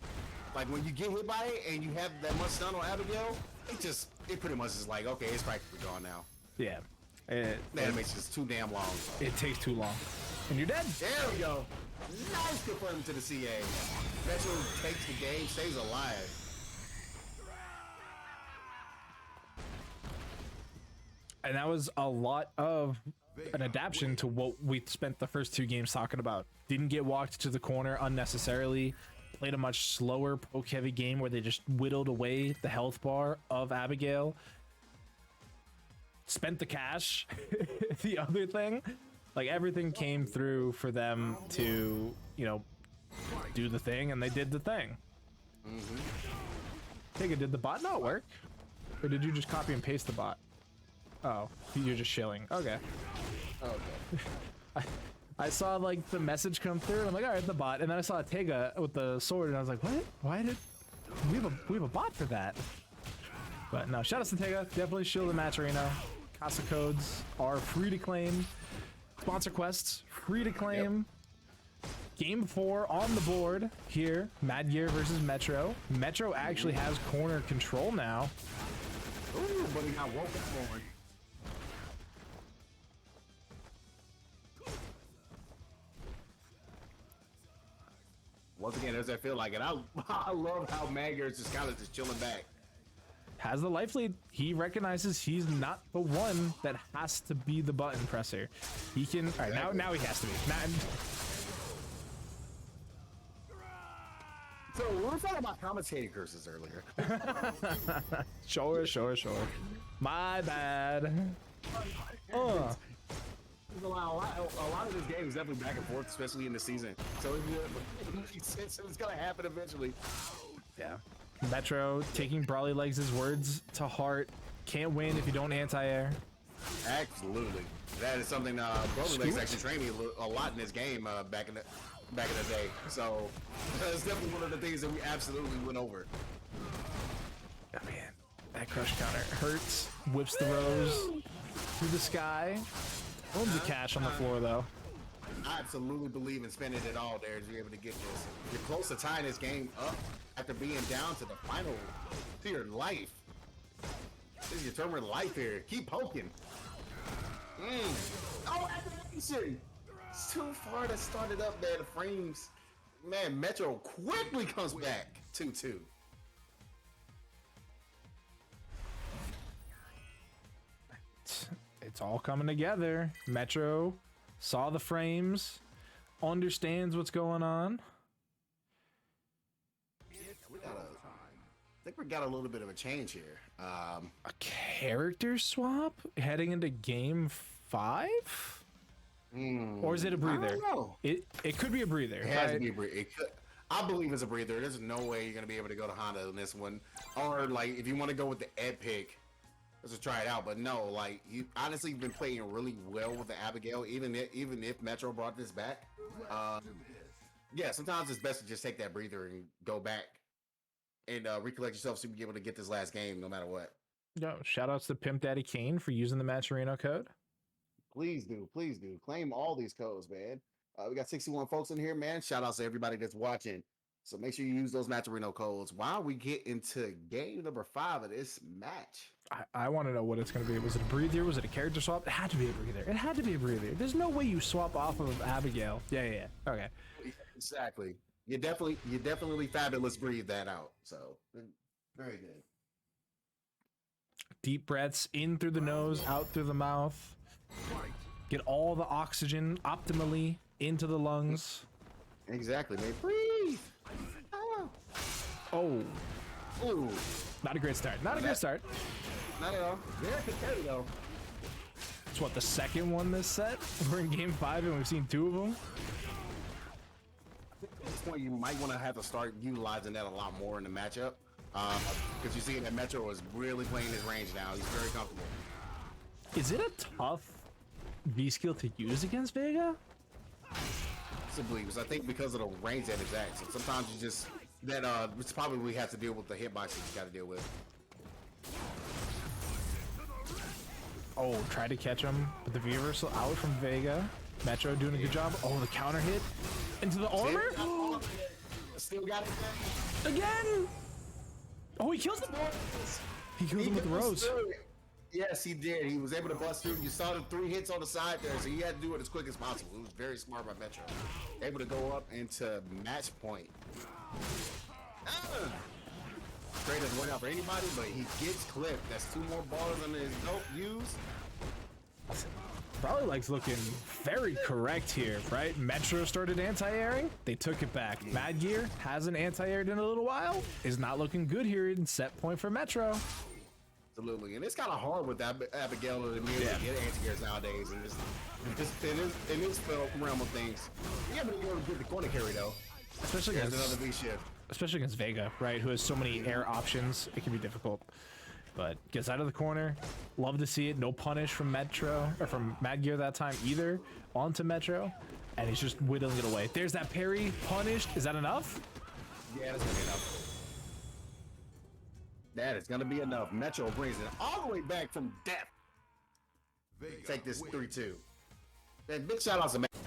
Like when you get hit by it and you have that much stun on Abigail, it pretty much is like, okay, it's practically gone now. Yeah. The animation is too damn long. It takes too long. And you're dead. There we go. Nice confirmed to the CA. Metro takes the game, stays alive. And that was a lot of an adaptation to what we spent the first 2 games talking about. Didn't get walked to the corner unnecessarily. Played a much slower poke-heavy game where they just whittled away the health bar of Abigail. Spent the cash. The other thing, like everything came through for them to, do the thing, and they did the thing. Vega, did the bot not work? Or did you just copy and paste the bot? Oh, you're just shilling. Okay. Okay. I saw like the message come through and I'm like, all right, the bot. And then I saw Tega with the sword and I was like, what? Why did we have a bot for that? But no, shout out to Tega. Definitely shield the match arena. Casa codes are free to claim. Sponsor quests free to claim. Yep. Game 4 on the board here. Madgear versus Metro. Metro actually has corner control now. Ooh, but he got woken forward. Once again, does that feel like it? I love how Madgear is just kind of just chilling back. Has the life lead. He recognizes he's not the one that has to be the button presser. He can. All right, now he has to be. So we were talking about commentating curses earlier. Sure. My bad. There's a lot of this game is definitely back and forth, especially in the season. So it's gonna happen eventually. Yeah. Metro taking Brawly Legs' words to heart. Can't win if you don't anti-air. Absolutely, that is something Brawly Legs actually trained me a lot in this game back in the day. So that's definitely one of the things that we absolutely went over. Oh man, that crush counter hurts. Whips the rose through the sky. Owns the cash on the floor though. I absolutely believe in spending it all there to be able to get this. You're close to tying this game up after being down to the final to your life. This is your tournament life here. Keep poking. Oh, activation! It's too far to start it up there. The frames. Man, Metro quickly comes back 2-2. It's all coming together. Metro saw the frames, understands what's going on. I think we got a little bit of a change here. A character swap heading into game 5? Or is it a breather? I don't know. It could be a breather. It has to be a breather. I believe it's a breather. There's no way you're gonna be able to go to Honda in this one. Or like if you want to go with the Ed pick, let's try it out. But no, like you honestly been playing really well with the Abigail, even if Metro brought this back. Yeah, sometimes it's best to just take that breather and go back and recollect yourself so you can be able to get this last game no matter what. Yo, shout outs to Pimp Daddy Kane for using the Matcherino code. Please do. Claim all these codes, man. We got 61 folks in here, man. Shout outs to everybody that's watching. So make sure you use those Matcherino codes while we get into game number 5 of this match. I want to know what it's going to be. Was it a breather? Was it a character swap? It had to be a breather. It had to be a breather. There's no way you swap off of Abigail. Yeah. Okay. Exactly. You definitely fabulous breathe that out. So very good. Deep breaths in through the nose, out through the mouth. Get all the oxygen optimally into the lungs. Exactly, man. Breathe. Oh. Ooh. Not a great start. Not a good start. Not at all. There you go. It's what, the second one this set? We're in game 5 and we've seen 2 of them. At this point, you might want to have to start utilizing that a lot more in the matchup. Because you see that Metro is really playing his range now. He's very comfortable. Is it a tough V skill to use against Vega? Possibly, because I think because of the range that it's at. So sometimes you just it's probably we have to deal with the hitboxes you got to deal with. Oh, try to catch him, but the V reversal out from Vega. Metro doing a good job. Oh, the counter hit into the armor. Still got it Again. Oh, he kills him. He kills him with the rose. Yes, he did. He was able to bust through. You saw the 3 hits on the side there, so he had to do it as quick as possible. It was very smart by Metro. Able to go up into match point. Straight doesn't work out for anybody, but he gets clipped. That's 2 more bars under his belt used. Probably likes looking very correct here, right? Metro started anti-airing. They took it back. Madgear hasn't anti-aired in a little while. Is not looking good here in set point for Metro. Absolutely, and it's kind of hard with Abigail to get anti-airs nowadays, and in this realm of things. Yeah, but you get the corner carry though. Especially There's against another V shift. Especially against Vega, right? Who has so many air options. It can be difficult. But gets out of the corner. Love to see it. No punish from Metro, or from Madgear that time either, onto Metro. And he's just whittling it away. There's that parry. Punished. Is that enough? Yeah, that's gonna be enough. That is gonna be enough. Metro brings it all the way back from death. Take this 3-2. And big shout outs to Metro.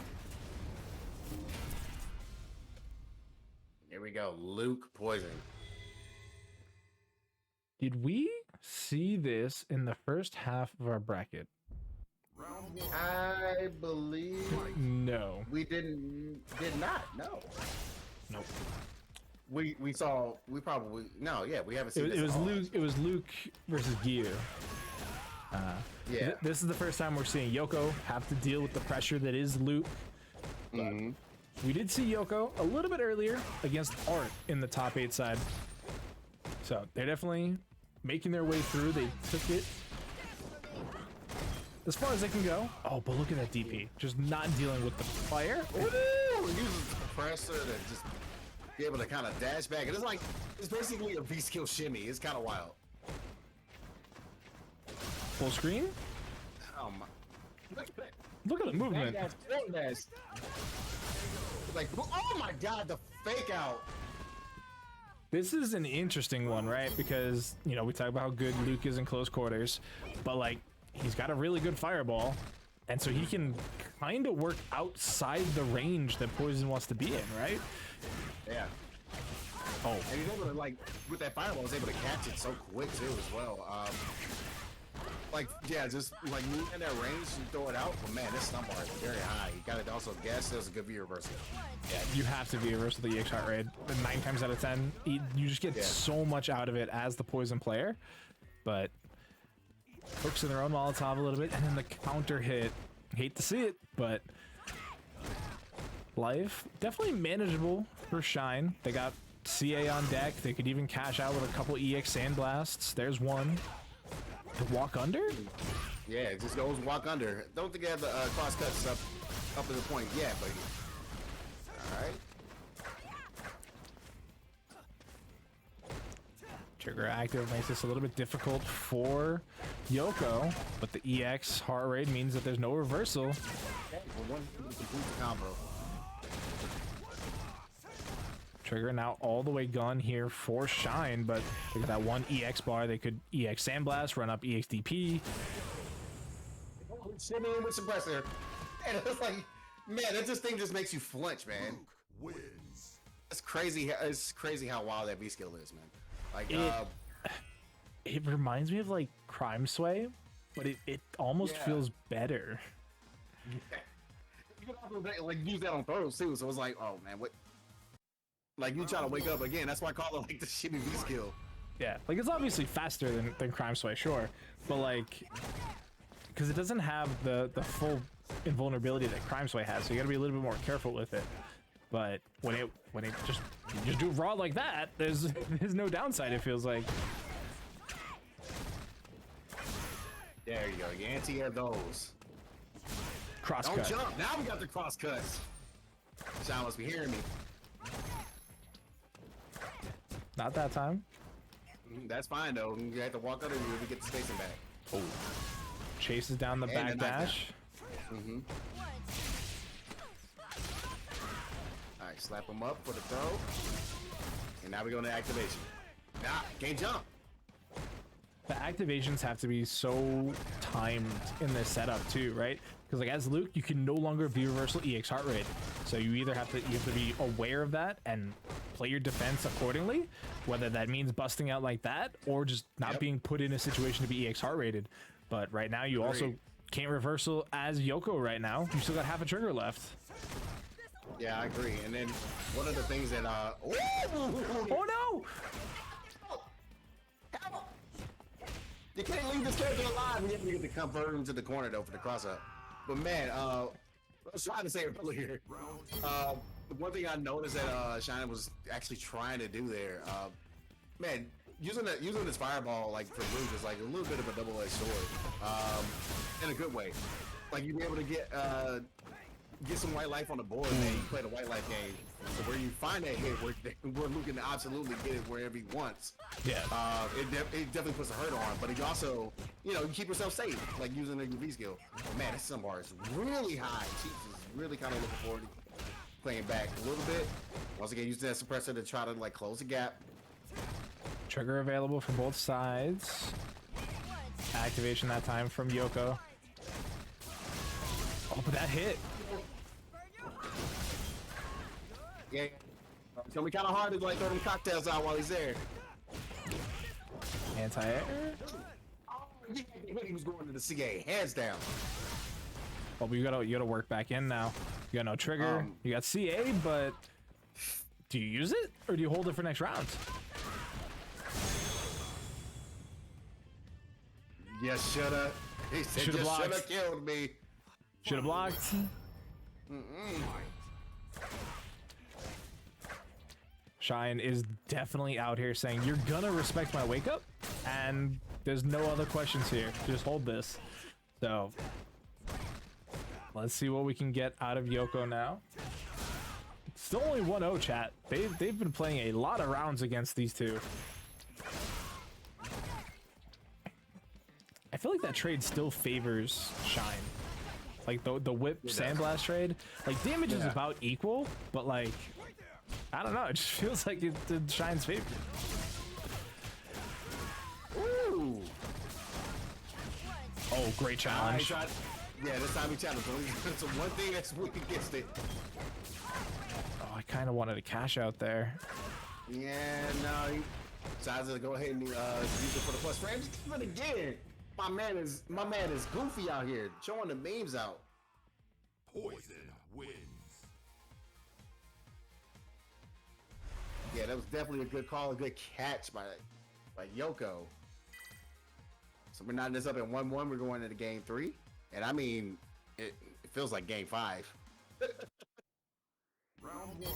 Here we go. Luke Poison. Did we see this in the first half of our bracket? I believe No. we did not. No. Nope. We probably we haven't seen It was all. Luke. It was Luke versus Giyu. Yeah. This is the first time we're seeing Yoko have to deal with the pressure that is Luke. Mhm. We did see Yoko a little bit earlier against Art in the top 8 side. So they're definitely making their way through. They took it as far as they can go. Oh, but look at that DP. Just not dealing with the fire. Ooh, uses the compressor to just be able to kind of dash back. And it's basically a V skill shimmy. It's kind of wild. Full screen. Oh my! Look at that. Look at the movement. Like, oh my God, the fake out. This is an interesting one, right? Because, you know, we talk about how good Luke is in close quarters, but like, he's got a really good fireball, and so he can kind of work outside the range that Poison wants to be in, right? Yeah. Oh, And he's able to, like, with that fireball, he's able to catch it so quick too as well. Just like moving in that range and throw it out. But man, this stun bar is very high. You got to also guess there's a good V reversal. yeah, you have to be reversal the EX shot raid. 9 times out of 10, you just get so much out of it as the Poison player. But hooks in their own Molotov a little bit, and then the counter hit. Hate to see it, but life definitely manageable for Shine. They got CA on deck. They could even cash out with a couple EX sandblasts. There's one. To walk under? Yeah, it just goes walk under. Don't think they have the cross cuts up to the point yet, but all right. Trigger active makes this a little bit difficult for Yoko, but the EX heart rate means that there's no reversal. One complete combo. Trigger now all the way gun here for Shine, but they got that one EX bar. They could EX Sandblast, run up EX DP. Sitting in with suppressor, and it was like Man, that thing just makes you flinch, man. Wins. It's crazy. It's crazy how wild that V skill is, man. Like, It reminds me of like Crime Sway, but it almost Yeah. feels better. you can also like use that on throws too. So it's like, oh man, what? Like you try to wake up again. That's why I call it like the shitty V skill. Yeah, like it's obviously faster than Crime Sway, sure, but like, because it doesn't have the full invulnerability that Crime Sway has, so you got to be a little bit more careful with it. But when it just you just do raw like that, there's no downside. It feels like. There you go. You anti-air those. Cross Don't cut. jump. Now we got the cross cuts. Sean must be hearing me. Not that time. That's fine though. You have to walk under you to get the spacing back. Oh. Chases down the And back the knockdown. dash. Mm-hmm. All right, slap him up for the throw. And now we go into activation. Nah, can't jump. The activations have to be so timed in this setup too, right? Because like as Luke, you can no longer be reversal EX heart rate. So you either have to be aware of that and play your defense accordingly, whether that means busting out like that or just not being put in a situation to be EX heart rated. But right now you also can't reversal as Yoko right now. You still got half a trigger left. Yeah, I agree. And then one of the things that Oh no! you can't leave this character alive. We have to get the convert him to the corner though for the cross up. But man, I was trying to say earlier. One thing I noticed that Shina was actually trying to do there, man, using this fireball like for Luke is like a little bit of a double-edged sword, in a good way. Like you'd be able to get some white life on the board, man. You play the white life game, so where you find that hit, where Luke can absolutely get it wherever he wants. Yeah. It definitely puts a hurt on, but you also, you keep yourself safe, like using the UV skill. But man, this sun bar is really high. Chiefs is really kind of looking forward to playing back a little bit. Once again, using that suppressor to try to like close the gap. Trigger available from both sides. Activation that time from Yoko. Oh, but that hit. Yeah, it's gonna be kind of hard to like throw them cocktails out while he's there. Anti-air. He was going to the CA, hands down. Well, you gotta work back in now. You got no trigger. You got CA, but do you use it or do you hold it for next round? Yes, shoulda. He said Shoulda just blocked. shoulda killed me. Should have blocked. Shine is definitely out here saying, you're gonna respect my wake up, and there's no other questions here. Just hold this. So, let's see what we can get out of Yoko now. Still only 1-0, chat. They've been playing a lot of rounds against these two. I feel like that trade still favors Shine. Like the whip sandblast trade, like damage is about equal, but like I don't know, it just feels like it's in Shine's favor. Ooh. Oh, great challenge. Yeah, this time he challenged. So one thing that's weak against it. Oh, I kind of wanted to cash out there. Yeah, no, he decides to go ahead and use it for the plus frames. But again, my man is goofy out here, showing the memes out. Poison wins. Yeah, that was definitely a good call, a good catch by Yoko. So we're knotting this up at 1-1. We're going into game 3, and I mean, it feels like game 5. Round 1.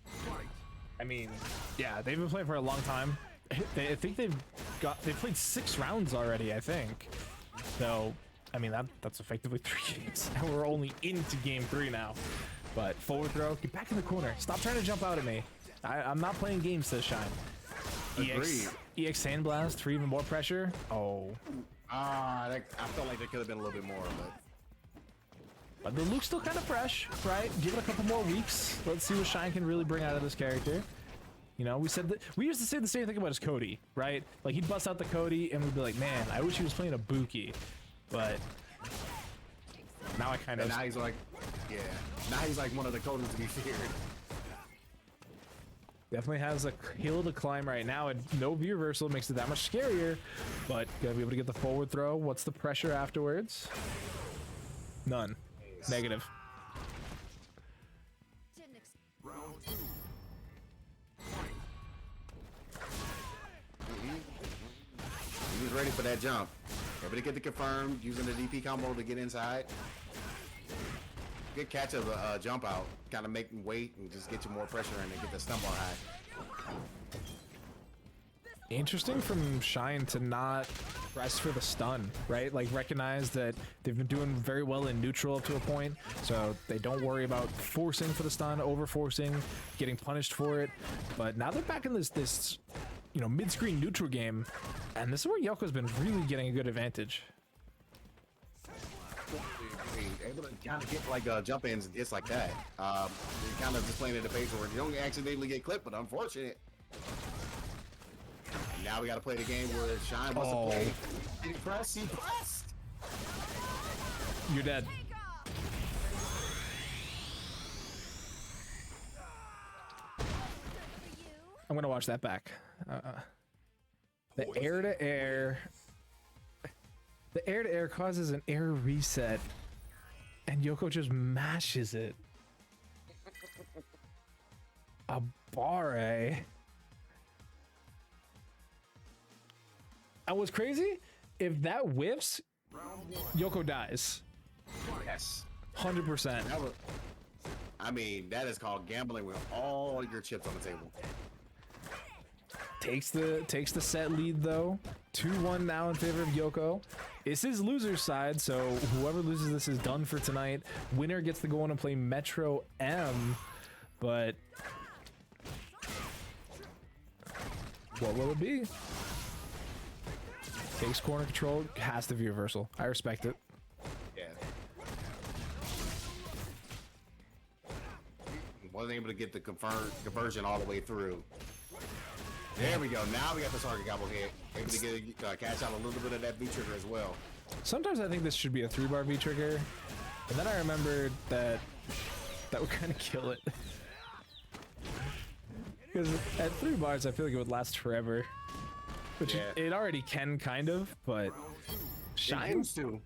Fight. I mean, yeah, they've been playing for a long time. I think they've played 6 rounds already, I think. So, I mean, that's effectively 3 games. And we're only into game 3 now. But forward throw, get back in the corner. Stop trying to jump out at me. I'm not playing games to Shine. EX Sandblast for even more pressure. Oh. I felt like there could have been a little bit more, But the Luke's still kind of fresh, right? Give it a couple more weeks. Let's see what Shine can really bring out of this character. You know, we used to say the same thing about his Cody, right? Like he'd bust out the Cody and we'd be like, man, I wish he was playing a Buki. But now now I kind of. And now he's like, yeah. Now he's like one of the coldest to be feared. Definitely has a hill to climb right now, and no view reversal makes it that much scarier. But gonna be able to get the forward throw. What's the pressure afterwards? None. Negative. He was ready for that jump. Able to get the confirmed, using the DP combo to get inside. Good catch of a jump out. Kind of make him wait and just get you more pressure and get the stun bar high. Interesting from Shine to not press for the stun, right? Like recognize that they've been doing very well in neutral up to a point, so they don't worry about forcing for the stun, over forcing, getting punished for it. But now they're back in this you know, mid-screen neutral game, and this is where Yoko's been really getting a good advantage. Able to kind of get like jump ins and hits like that. You're kind of just playing in the pace where you don't accidentally get clipped, but unfortunate. Now we got to play the game where Shine wants to play. He pressed. He pressed. You're dead. I'm gonna watch that back. The air-to-air causes an air reset, and Yoko just mashes it. A barre. And what's crazy? If that whiffs, Yoko dies. Yes. 100%. I mean, that is called gambling with all your chips on the table. Takes the set lead though. 2-1 now in favor of Yoko. It's his loser's side, so whoever loses this is done for tonight. Winner gets to go on and play Metro M, but what will it be? Takes corner control, has to view reversal. I respect it. Yeah. Wasn't able to get the conversion all the way through. There we go. Now we got the target gobble hit. Able to get catch out a little bit of that V trigger as well. Sometimes I think this should be a 3-bar V trigger, and then I remembered that would kind of kill it. Because at 3 bars, I feel like it would last forever. Which it already can, kind of, but Shine used to.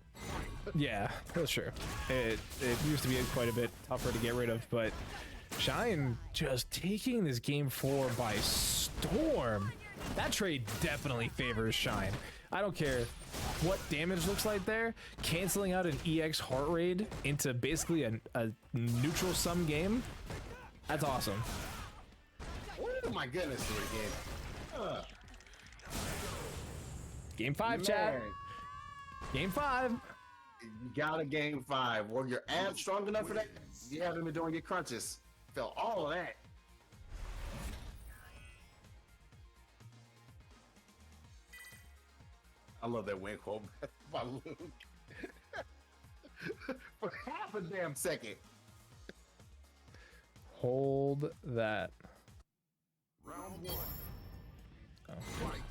Yeah, that's true. It used to be quite a bit tougher to get rid of, but Shine just taking this game 4 by storm. That trade definitely favors Shine. I don't care what damage looks like there. Canceling out an EX heart rate into basically a neutral sum game. That's awesome. Oh my goodness, do it again. Game 5, chat. Game 5. You got a game 5. Were your abs strong enough for that? You haven't been doing your crunches. Felt all of that. I love that win quote by Luke. For half a damn second. Hold that. Round 1. Oh. Fight.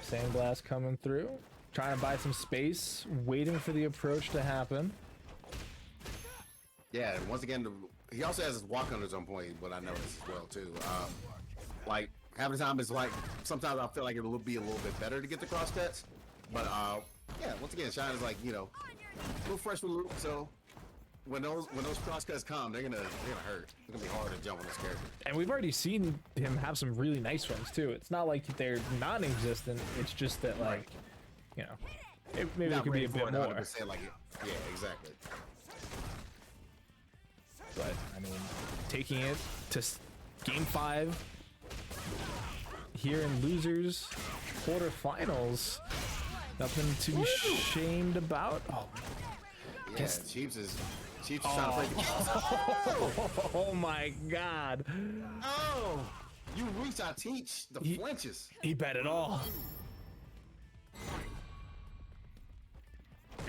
Sandblast coming through. Trying to buy some space. Waiting for the approach to happen. Yeah, and once again, he also has his walk on his own point, what I noticed as well, too. Like, half the time it's like, sometimes I feel like it will be a little bit better to get the cross cuts. But, yeah, once again, Shine is like, you know, a little fresh with Luke, so when those cross cuts come, they're gonna hurt. It's gonna be hard to jump on this character. And we've already seen him have some really nice ones, too. It's not like they're non-existent. It's just that, like, you know, maybe it could be a bit more. Like it. Yeah, exactly. But, I mean, taking it to game 5 here in losers quarterfinals, nothing to be shamed about. Oh, yeah, Chiefs is trying to break the oh my God! Oh, you reach, I teach the flinches. He bet it all.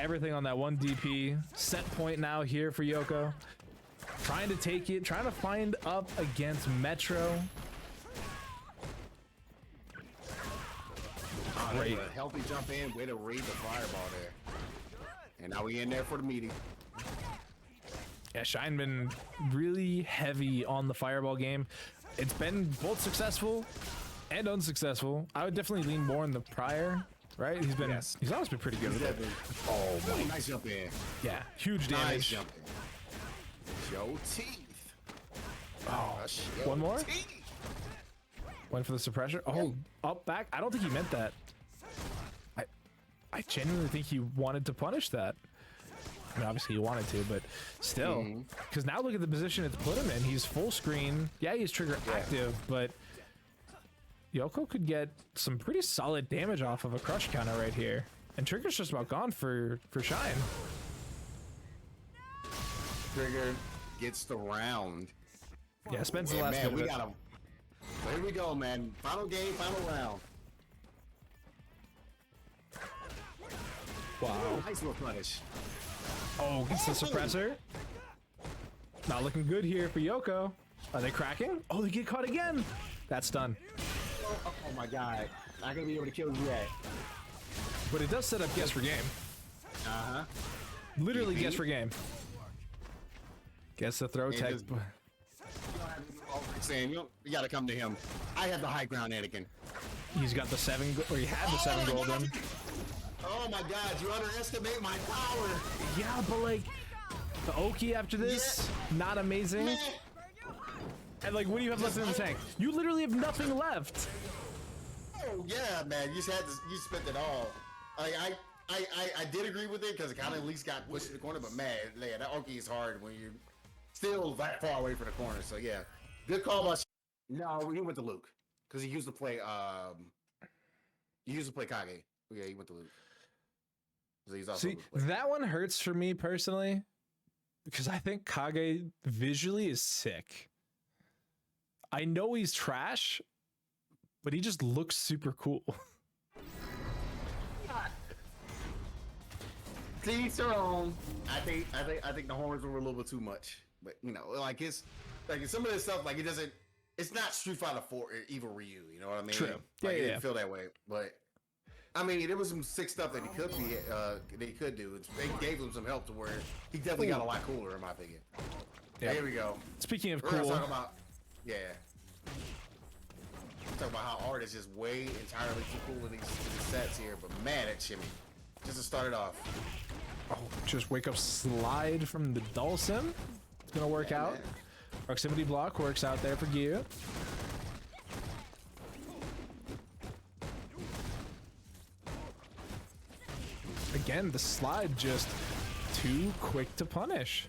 Everything on that one DP. Set point now here for Yoko. Trying to take it, trying to find up against Metro. great. A healthy jump in, way to read the fireball there. And now we in there for the meeting. Yeah, Shine been really heavy on the fireball game. It's been both successful and unsuccessful. I would definitely lean more on the prior, right? He's been he's always been pretty good with it. Oh, nice jump in. Yeah, huge Nice damage. jump in. Show teeth. Oh, Show one more? teeth. Went for the suppressor. Oh, up back. I don't think he meant that. I genuinely think he wanted to punish that. I mean, obviously he wanted to, but still. Because now look at the position it's put him in. He's full screen. Yeah, he's trigger active, but Yoko could get some pretty solid damage off of a crush counter right here. And trigger's just about gone for Shine. Trigger gets the round. Yeah, spends the last Man, bit of we it. got him. So here we go, man. Final game, final round. Wow. Nice little punish. Oh, gets the suppressor. Not looking good here for Yoko. Are they cracking? Oh, they get caught again. That's done. Oh my god. Not gonna be able to kill you yet. But it does set up guess for game. Uh-huh. Literally guess for game. Guess the throw tech. just- Saying you gotta come to him. I have the high ground, Anakin. He's got the 7, or he had the 7 golden. Oh my god, you underestimate my power. Yeah, but like the Oki after this, not amazing. Man. And like, what do you have left in the tank? You literally have nothing left. Oh yeah, man. You spent it all. I did agree with it because it kind of at least got pushed in the corner, but man, that Oki is hard when you're still that far away from the corner. So yeah, good call by. No, he went to Luke because he used to play. He used to play Kage. Yeah, he went to Luke. So he's also See, Luke player. that one hurts for me personally because I think Kage visually is sick. I know he's trash, but he just looks super cool. To each their own. I think the horns were a little bit too much, but you know, like some of this stuff, like it doesn't. It's not Street Fighter 4 Evil Ryu. You know what I mean? True. Like, Yeah, it yeah. didn't feel that way, but I mean, there was some sick stuff that he could be. That he could do. They gave him some help to where he definitely got a lot cooler, in my opinion. Yeah. Here we go. Speaking of We're gonna cool, talk about talk about how art is just way entirely too cool in these sets here, but man, that shimmy. Just to start it off. oh, just wake up slide from the Dhalsim. It's gonna work out. man. Proximity block works out there for Giyu. Again, the slide just too quick to punish.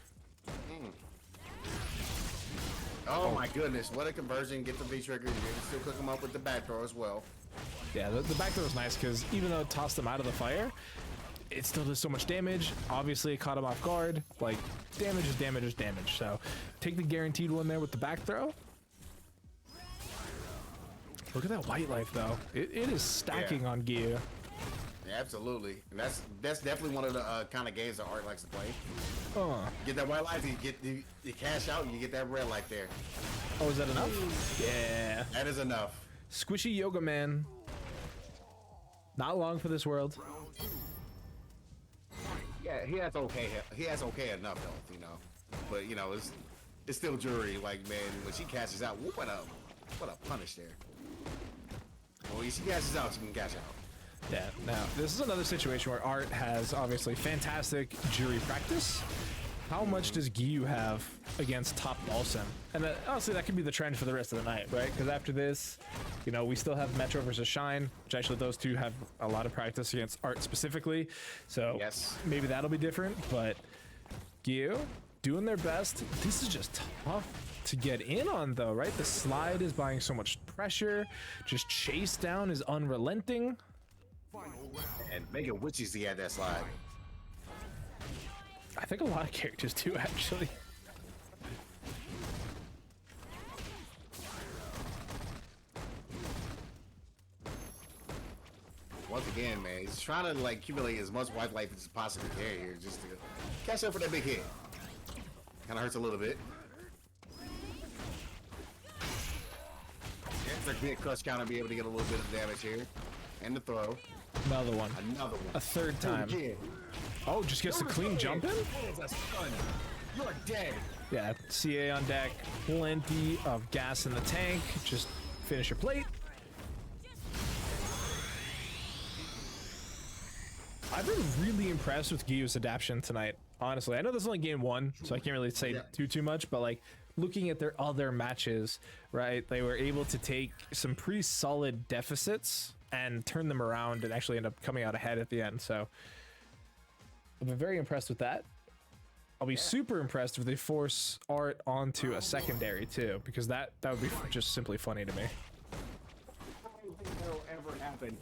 Oh my goodness, what a conversion. Get the V trigger. You can still cook him up with the back throw as well. Yeah, the back throw was nice because even though it tossed him out of the fire, it still does so much damage. Obviously, it caught him off guard. Like, damage is damage is damage. So, take the guaranteed one there with the back throw. Look at that white life, though. It is stacking on Giyu. Yeah, absolutely. And that's definitely one of the kind of games that Art likes to play. Get that white life, you cash out, and you get that red light there. Oh, is that enough? Yeah. That is enough. Squishy Yoga Man. Not long for this world. Yeah, he has okay enough health, you know. But you know, it's still Juri. Like, man, when she cashes out, what a punish there. Well, when she cashes out, she can cash out. Yeah, now, this is another situation where Art has obviously fantastic Juri practice. How much does Giyu have against top Dhalsim? And honestly, that could be the trend for the rest of the night, right? Because after this, you know, we still have Metro versus Shine, which actually those two have a lot of practice against Art specifically. So Yes. maybe that'll be different, but Giyu doing their best. This is just tough to get in on though, right? The slide is buying so much pressure. Just chase down is unrelenting. And Vega wishes he had that slide. I think a lot of characters do, actually. Once again, man, he's trying to like accumulate as much white life as he possibly can here, just to catch up for that big hit. Kind of hurts a little bit. It's a big crush counter, be able to get a little bit of damage here. And the throw. Another one. Another one. A third time. Again. Oh, just gets the clean jump in? That is a stun. You're dead. Yeah, CA on deck. Plenty of gas in the tank. Just finish your plate. I've been really impressed with Giyu's adaptation tonight. Honestly, I know this is only game one, so I can't really say too much, but like looking at their other matches, right? They were able to take some pretty solid deficits and turn them around and actually end up coming out ahead at the end. So I've been very impressed with that. I'll be super impressed if they force Art onto a secondary too, because that would be just simply funny to me. I don't think that'll ever happen.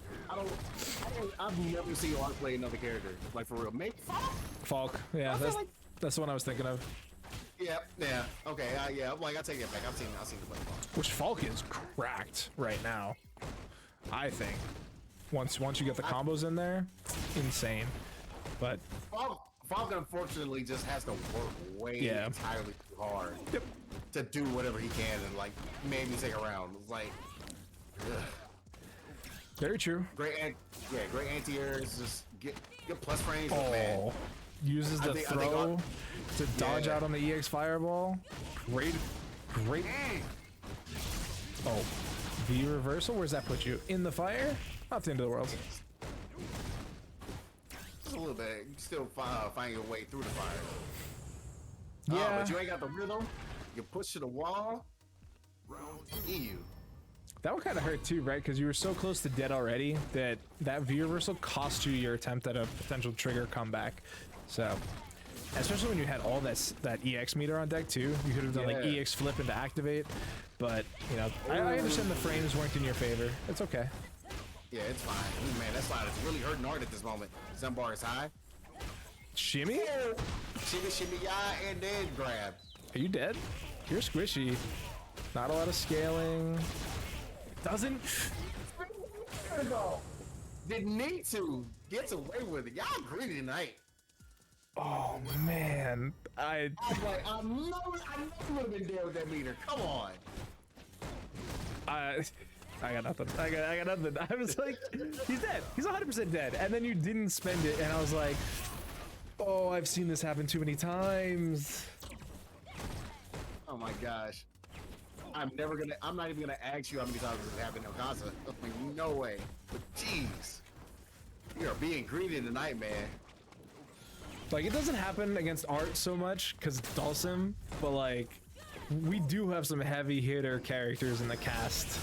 I've never seen Art play another character. Like for real. Maybe Falk, yeah, that's the one I was thinking of. Yeah, okay, yeah. I'm like, I'll take it back. I've seen the play Falk. Which Falk is cracked right now, I think. Once you get the combos in there, insane. But Falk unfortunately just has to work way entirely too hard to do whatever he can and like maybe take a round. It's like, ugh. Very true. Great anti-air is just get plus frames. Oh, Man. Uses the throw to dodge out on the EX fireball. Great. Oh, V reversal. Where's that put you? In the fire? Not the end of the world. Just a little bit. You still find your way through the fire. Yeah, but you ain't got the rhythm. You push to the wall. EU. that would kind of hurt too, right? Because you were so close to dead already that V reversal cost you your attempt at a potential trigger comeback. So, especially when you had all that EX meter on deck too, you could have done like EX flip into activate. But you know, I understand the frames weren't in your favor. It's okay. Yeah, it's fine. Ooh, man, that slide is really hurting hard at this moment. Sun bar is high. Shimmy? Shimmy, yeah, and then grab. Are you dead? You're squishy. Not a lot of scaling. Doesn't. Didn't need to. Gets away with it. Y'all greedy tonight. Oh man, I'm like, I know you would have been dead with that meter. Come on. I got nothing. I got nothing. I was like, he's dead. He's 100% dead. And then you didn't spend it, and I was like, oh, I've seen this happen too many times. Oh my gosh. I'm not even gonna ask you how many times this happened in Casa. Like, no way. But jeez. You are being greedy tonight, man. Like, it doesn't happen against Art so much because it's Dhalsim, but like, we do have some heavy hitter characters in the cast.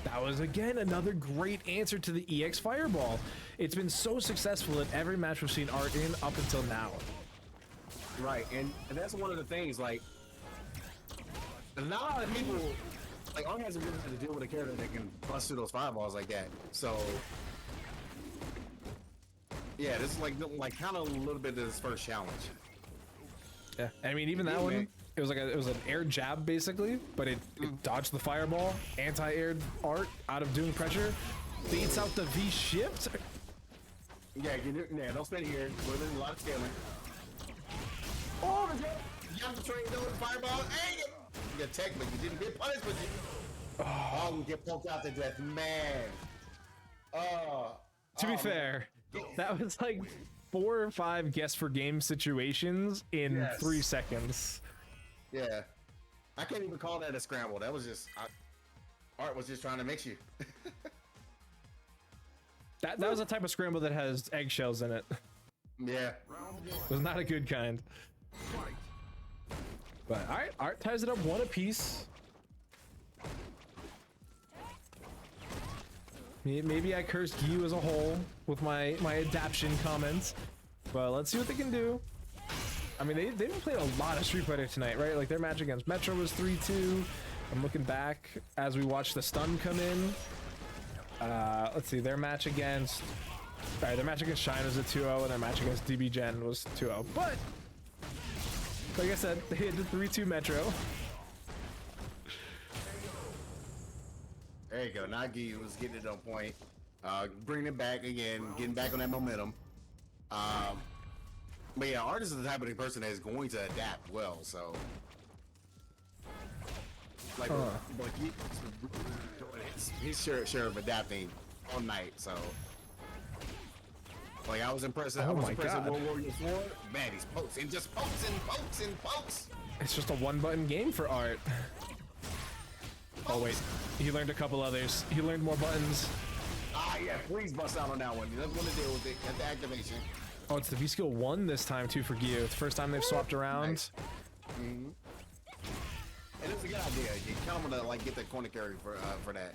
That was again another great answer to the EX fireball. It's been so successful in every match we've seen Art in up until now. Right, and that's one of the things, like, not a lot of people, like, Art hasn't really had to deal with a character that can bust through those fireballs like that. So, yeah, this is like kind of a little bit of his first challenge. Yeah, I mean, even that one, it was an air jab basically, but it dodged the fireball, anti-aired Art out of doing pressure, beats out the V shift. Yeah, don't spend it here. We're a lot of scaling. Oh, you have to train doing the fireball. Hey, you got tech, but you didn't get punished with it. Oh, we get poked out to death, man. To be fair, that was like 4 or 5 guess for game situations in 3 seconds. Yeah, I can't even call that a scramble. That was just Art was just trying to mix you. That was a type of scramble that has eggshells in it. Yeah, It was not a good kind. But all right, Art ties it up 1 apiece. Maybe I cursed Giyu as a whole with my adaptation comments, but let's see what they can do. I mean, they've been playing a lot of Street Fighter tonight, right? Like, their match against Metro was 3-2. I'm looking back as we watch the stun come in. Let's see, their match against... Alright, their match against Shine was a 2-0, and their match against DB Gen was 2-0. But, like I said, they hit the 3-2 Metro. there you go. Now Giyu was getting it on point. Bringing it back again, getting back on that momentum. But yeah, Art is the type of person that is going to adapt well, so... Like, he's sure of adapting all night. So, like, I was impressed. I Oh was my impressed God. with World Warrior 4. Man, he's pokes and just pokes and pokes and pokes. It's just a one-button game for Art. Oh wait, he learned a couple others. He learned more buttons. Ah, yeah, please bust out on that one. He doesn't want to deal with it at the activation. Oh, it's the V skill 1 this time too for Giyu. It's the first time they've swapped around. Nice. And it's a good idea. You kind of want to like get the corner carry for that.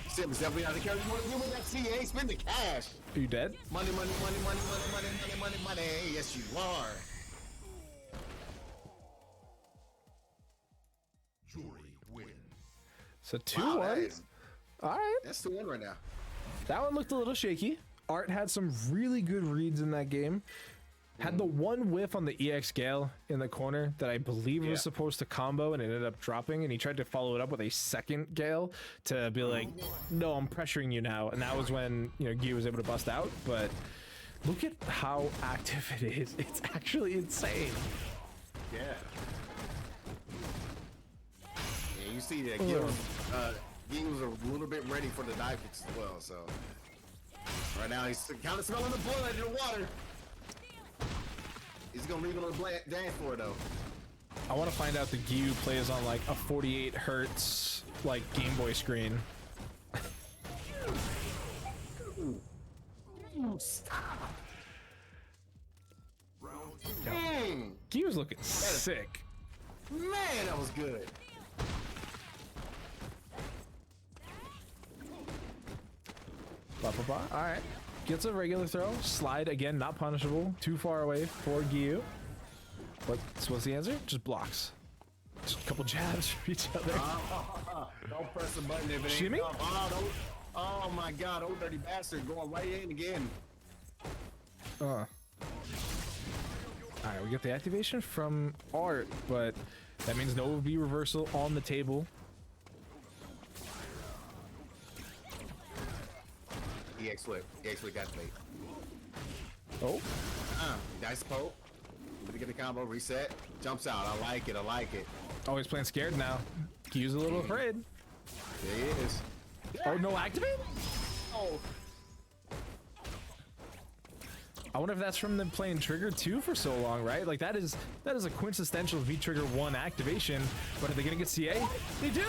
Sim is definitely not the carry. You want to deal with that CA? Spend the cash. Are you dead? Money, money, money, money, money, money, money, money, money. Yes, you are. Juri win. So 2-1. Wow, that is- All right. That's 2-1 right now. That one looked a little shaky. Art had some really good reads in that game. Had the one whiff on the EX Gale in the corner that I believe was supposed to combo and it ended up dropping, and he tried to follow it up with a second Gale to be like, no, I'm pressuring you now. And that was when, you know, Giyu was able to bust out. But look at how active it is. It's actually insane. Yeah. Yeah, you see that Giyu was a little bit ready for the dive kicks as well, so. Right now he's kind of smelling the blood in the water. He's gonna leave it on the dance floor though. I want to find out the Giyu plays on like a 48 hertz like Game Boy screen. Stop. Round 2. Dang. Giyu's looking sick. Man, that was good. Blah, blah, blah. All right. Gets a regular throw. Slide again, not punishable. Too far away for Giyu. What's the answer? Just blocks. Just a couple jabs for each other. Don't press the button if it Shimmy? ain't up. Oh my God, old dirty bastard going right in again. All right, we get the activation from Art, but that means no V reversal on the table. EX flip. EX flip got the bait. Oh, Nice poke. Gonna get the combo, reset. Jumps out. I like it. I like it. oh, he's playing scared now. Giyu's a little afraid. There he is. Oh, no activate? Oh. I wonder if that's from them playing Trigger 2 for so long, right? Like that is a quintessential V Trigger 1 activation. But are they gonna get CA? They do!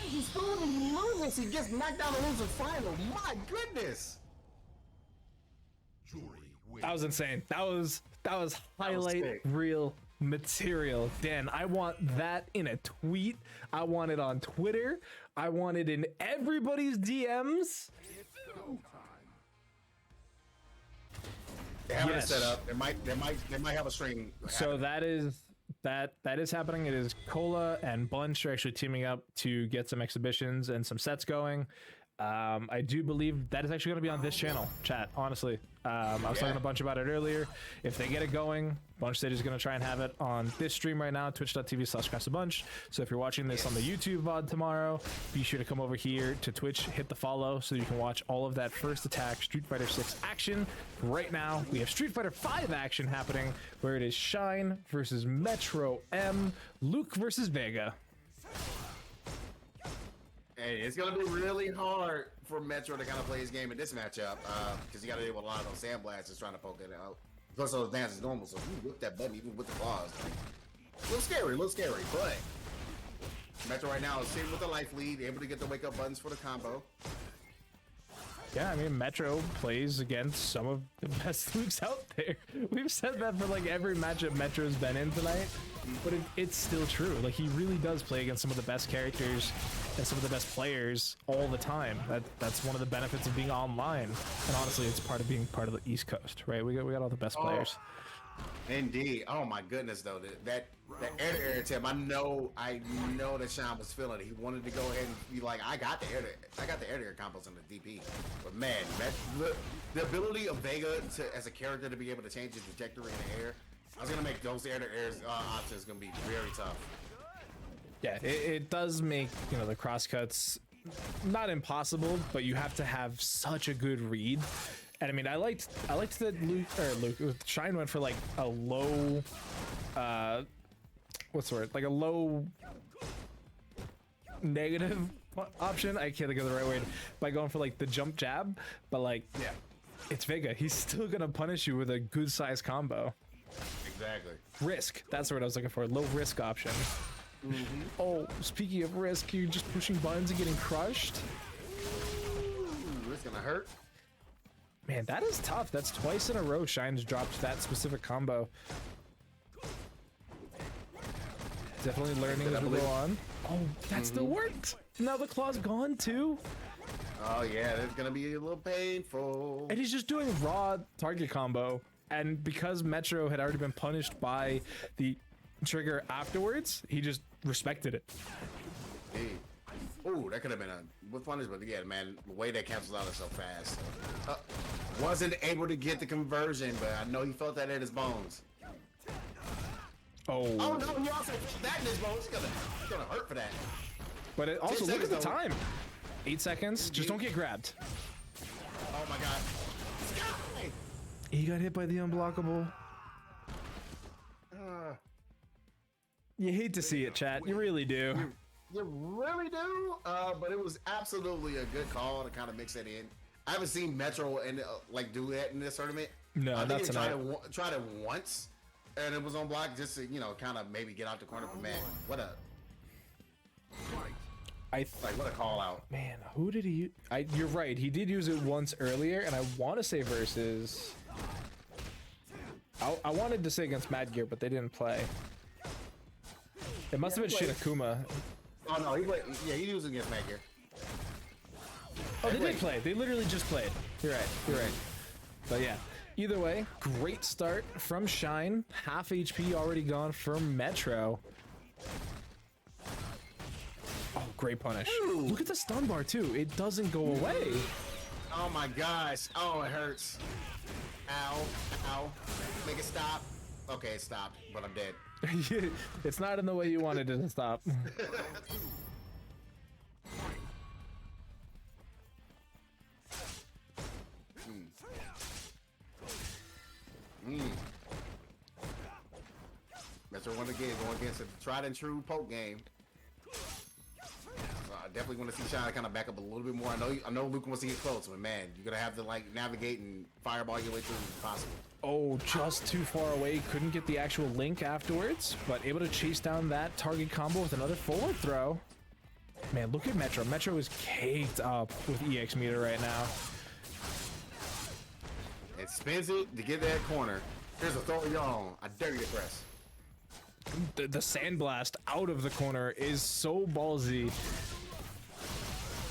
He's going lose. He gets knocked down the loser final. My goodness. Juri win. That was insane. That was highlight sick. reel material. Dan, I want that in a tweet. I want it on Twitter. I want it in everybody's DMs. They have it Yes. set up. They might have a string. So that is happening. It is Cola and Bunch are actually teaming up to get some exhibitions and some sets going. I do believe that is actually going to be on this channel, chat, honestly. I was talking a bunch about it earlier. If they get it going, Bunch Stage is going to try and have it on this stream right now, twitch.tv/CasaBunch. So if you're watching this on the YouTube VOD tomorrow, be sure to come over here to Twitch, hit the follow so you can watch all of that first attack Street Fighter 6 action. Right now, we have Street Fighter 5 action happening, where it is Shine versus Metro M, Luke versus Vega. Hey, it's gonna be really hard for Metro to kind of play his game in this matchup because you got to deal with a lot of those sandblasters trying to poke it out. Plus, those dance is normal, so if you whip that button even with the claws, like, a little scary. But Metro right now is sitting with the life lead, able to get the wake up buttons for the combo. Yeah, I mean, Metro plays against some of the best Lukes out there. We've said that for like every matchup Metro's been in tonight, but it's still true. Like, he really does play against some of the best characters and some of the best players all the time. That's one of the benefits of being online. And honestly, it's part of being part of the East Coast, right? We got all the best players. Indeed. Oh my goodness, though, that air tip. I know that Sean was feeling it. He wanted to go ahead and be like, I got the air combos in the DP. But man, the ability of Vega as a character to be able to change his trajectory in the air, I was gonna make those air options gonna be very tough. Yeah, it does make, you know, the crosscuts not impossible, but you have to have such a good read. And I mean, I liked that Shine went for like a low, what's the word? Like a low negative option. I can't think of the right word by going for like the jump jab, but like Yeah, it's Vega. He's still gonna punish you with a good size combo. exactly. Risk. That's the word I was looking for. Low risk option. Oh, speaking of risk, you're just pushing buttons and getting crushed. Ooh, it's gonna hurt. Man, that is tough. That's twice in a row Shine's dropped that specific combo. Definitely learning as we go on. Oh, that still worked. Now the claw's gone too. Oh yeah, it's gonna be a little painful. And he's just doing raw target combo. And because Metro had already been punished by the trigger afterwards, he just respected it. Hey. Ooh, that could have been a with punish, but yeah, man, the way that cancels out is so fast. Wasn't able to get the conversion, but I know he felt that in his bones. Oh, Oh no, he also felt that in his bones. It's gonna hurt for that. but it also 10 look at the seconds, though. time. 8 seconds. Just don't get grabbed. Oh my god. Sky! He got hit by the unblockable. You hate to see it, chat. You really do. You really do, but it was absolutely a good call to kind of mix it in. I haven't seen Metro and like do that in this tournament. No, I think that's he enough. tried it once, and it was on block just to kind of maybe get out the corner. But man, what a what a call out. Man, who did he? You're right. He did use it once earlier, and I want to say versus. I wanted to say against Madgear, but they didn't play. It must have been SHINAKUMA. Oh no, he played. Yeah, he used it against Madgear. Oh, they did play. They literally just played. You're right. You're right. But yeah, either way, great start from Shine. Half HP already gone from Metro. Oh, great punish. Ooh. Look at the stun bar too. It doesn't go away. Oh my gosh. Oh, it hurts. Ow. Ow. Make it stop. Okay, it stopped, but I'm dead. It's not in the way you wanted it to stop. Metro one again, going against a tried and true poke game. So I definitely want to see Shine kind of back up a little bit more. I know Luke wants to get close, but man, you're gonna have to like navigate and fireball your way through if possible. Oh, just too far away. Couldn't get the actual link afterwards, but able to chase down that target combo with another forward throw. Man, look at Metro. Metro is caked up with EX meter right now. It spins it to get that corner. Here's a throw y'all. I dare you to press. The sandblast out of the corner is so ballsy.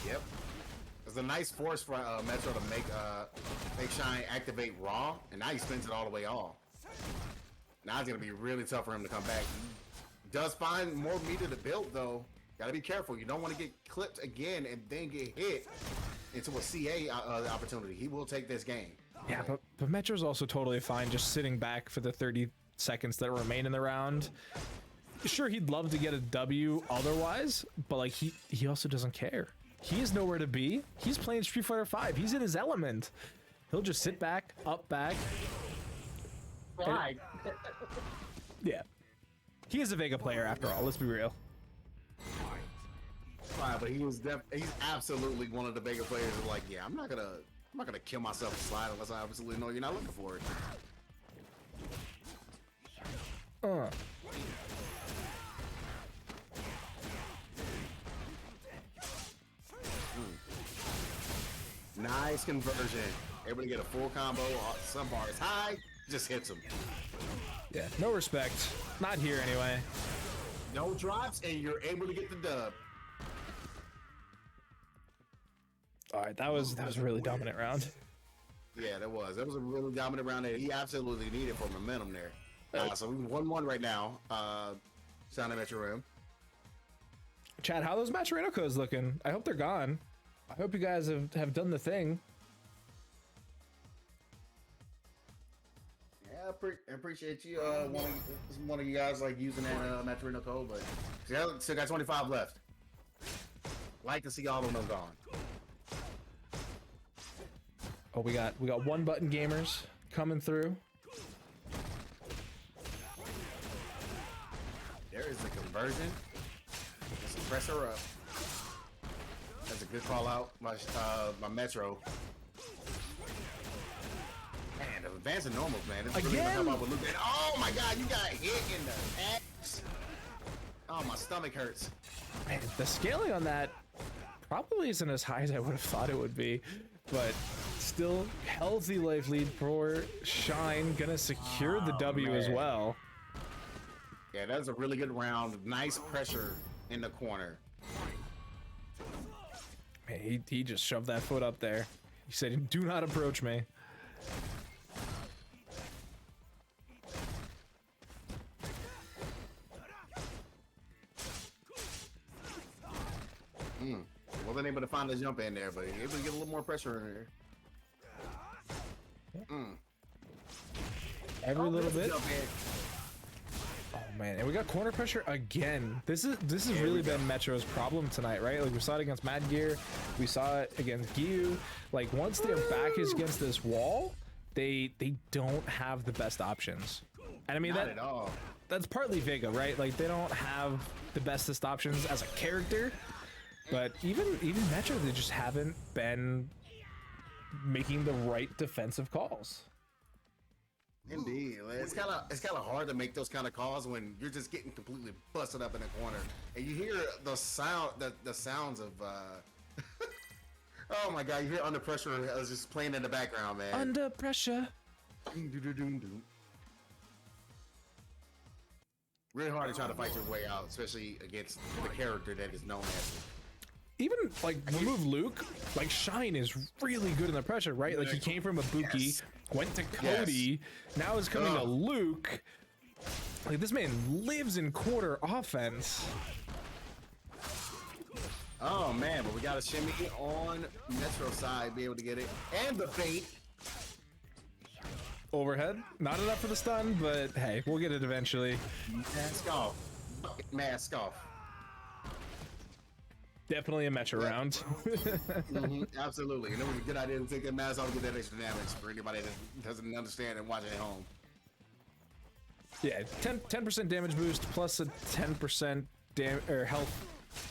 Yep. It's a nice force for Metro to make Shine activate raw, and now he spins it all the way off. Now it's gonna be really tough for him to come back. He does find more meter to build though. Gotta be careful. You don't want to get clipped again and then get hit into a CA opportunity. He will take this game. Yeah, but Metro's also totally fine just sitting back for the 30 seconds that remain in the round. Sure, he'd love to get a W otherwise, but like he also doesn't care. He is nowhere to be. He's playing Street Fighter V. He's in his element. He'll just sit back, up back. Right. Yeah. He is a Vega player after all, let's be real. Right, but he's absolutely one of the bigger players who's like, yeah, I'm not gonna kill myself and slide unless I absolutely know you're not looking for it. Nice conversion. Able to get a full combo. Some bar is high, just hits him. Yeah, no respect. Not here anyway. No drops, and you're able to get the dub. All right, that was a really dominant round. Yeah, that was a really dominant round that he absolutely needed for momentum there. So we 1-1 right now. Sound at your room. Chad, how those Maturino codes looking? I hope they're gone. I hope you guys have done the thing. Yeah, I appreciate you. One of you guys like using that Maturino code, but still got 25 left. Like to see all of them gone. Oh, we got one button gamers coming through. There is the conversion. Suppressor up. Good call out. My Metro. Man, the advancing normals, man. This is really gonna help out with Luke. And, oh my God, you got hit in the ass. Oh, my stomach hurts. Man, the scaling on that probably isn't as high as I would have thought it would be, but still healthy life lead for Shine. Gonna secure the W as well. Yeah, that was a really good round. Nice pressure in the corner. Man, he just shoved that foot up there. He said, "Do not approach me." Wasn't able to find the jump in there, but he able to get a little more pressure in there. Every little bit. Oh man, and we got corner pressure again. This has really been Metro's problem tonight, right? Like we saw it against Madgear, we saw it against Giyu. Like once their back is against this wall, they don't have the best options. And I mean Not at all. That's partly Vega, right? Like they don't have the bestest options as a character. But even Metro, they just haven't been making the right defensive calls. Indeed, it's kind of hard to make those kind of calls when you're just getting completely busted up in the corner, and you hear the sounds of. Oh my God, you hear Under Pressure just playing in the background, man. Under pressure. Really hard to try to fight your way out, especially against the character that is known as. Even like remove Luke, like Shine is really good in the pressure, right? Like he came from Ibuki, went to Cody, now is coming to Luke. Like this man lives in quarter offense. Oh man, but we got a shimmy on Metro side, be able to get it, and the bait. Overhead, not enough for the stun, but hey, we'll get it eventually. Mask off, mask off. Definitely a Metro round. Absolutely. And it was a good idea to take that mask off and get that extra damage for anybody that doesn't understand and watching at home. Yeah, 10% damage boost plus a 10%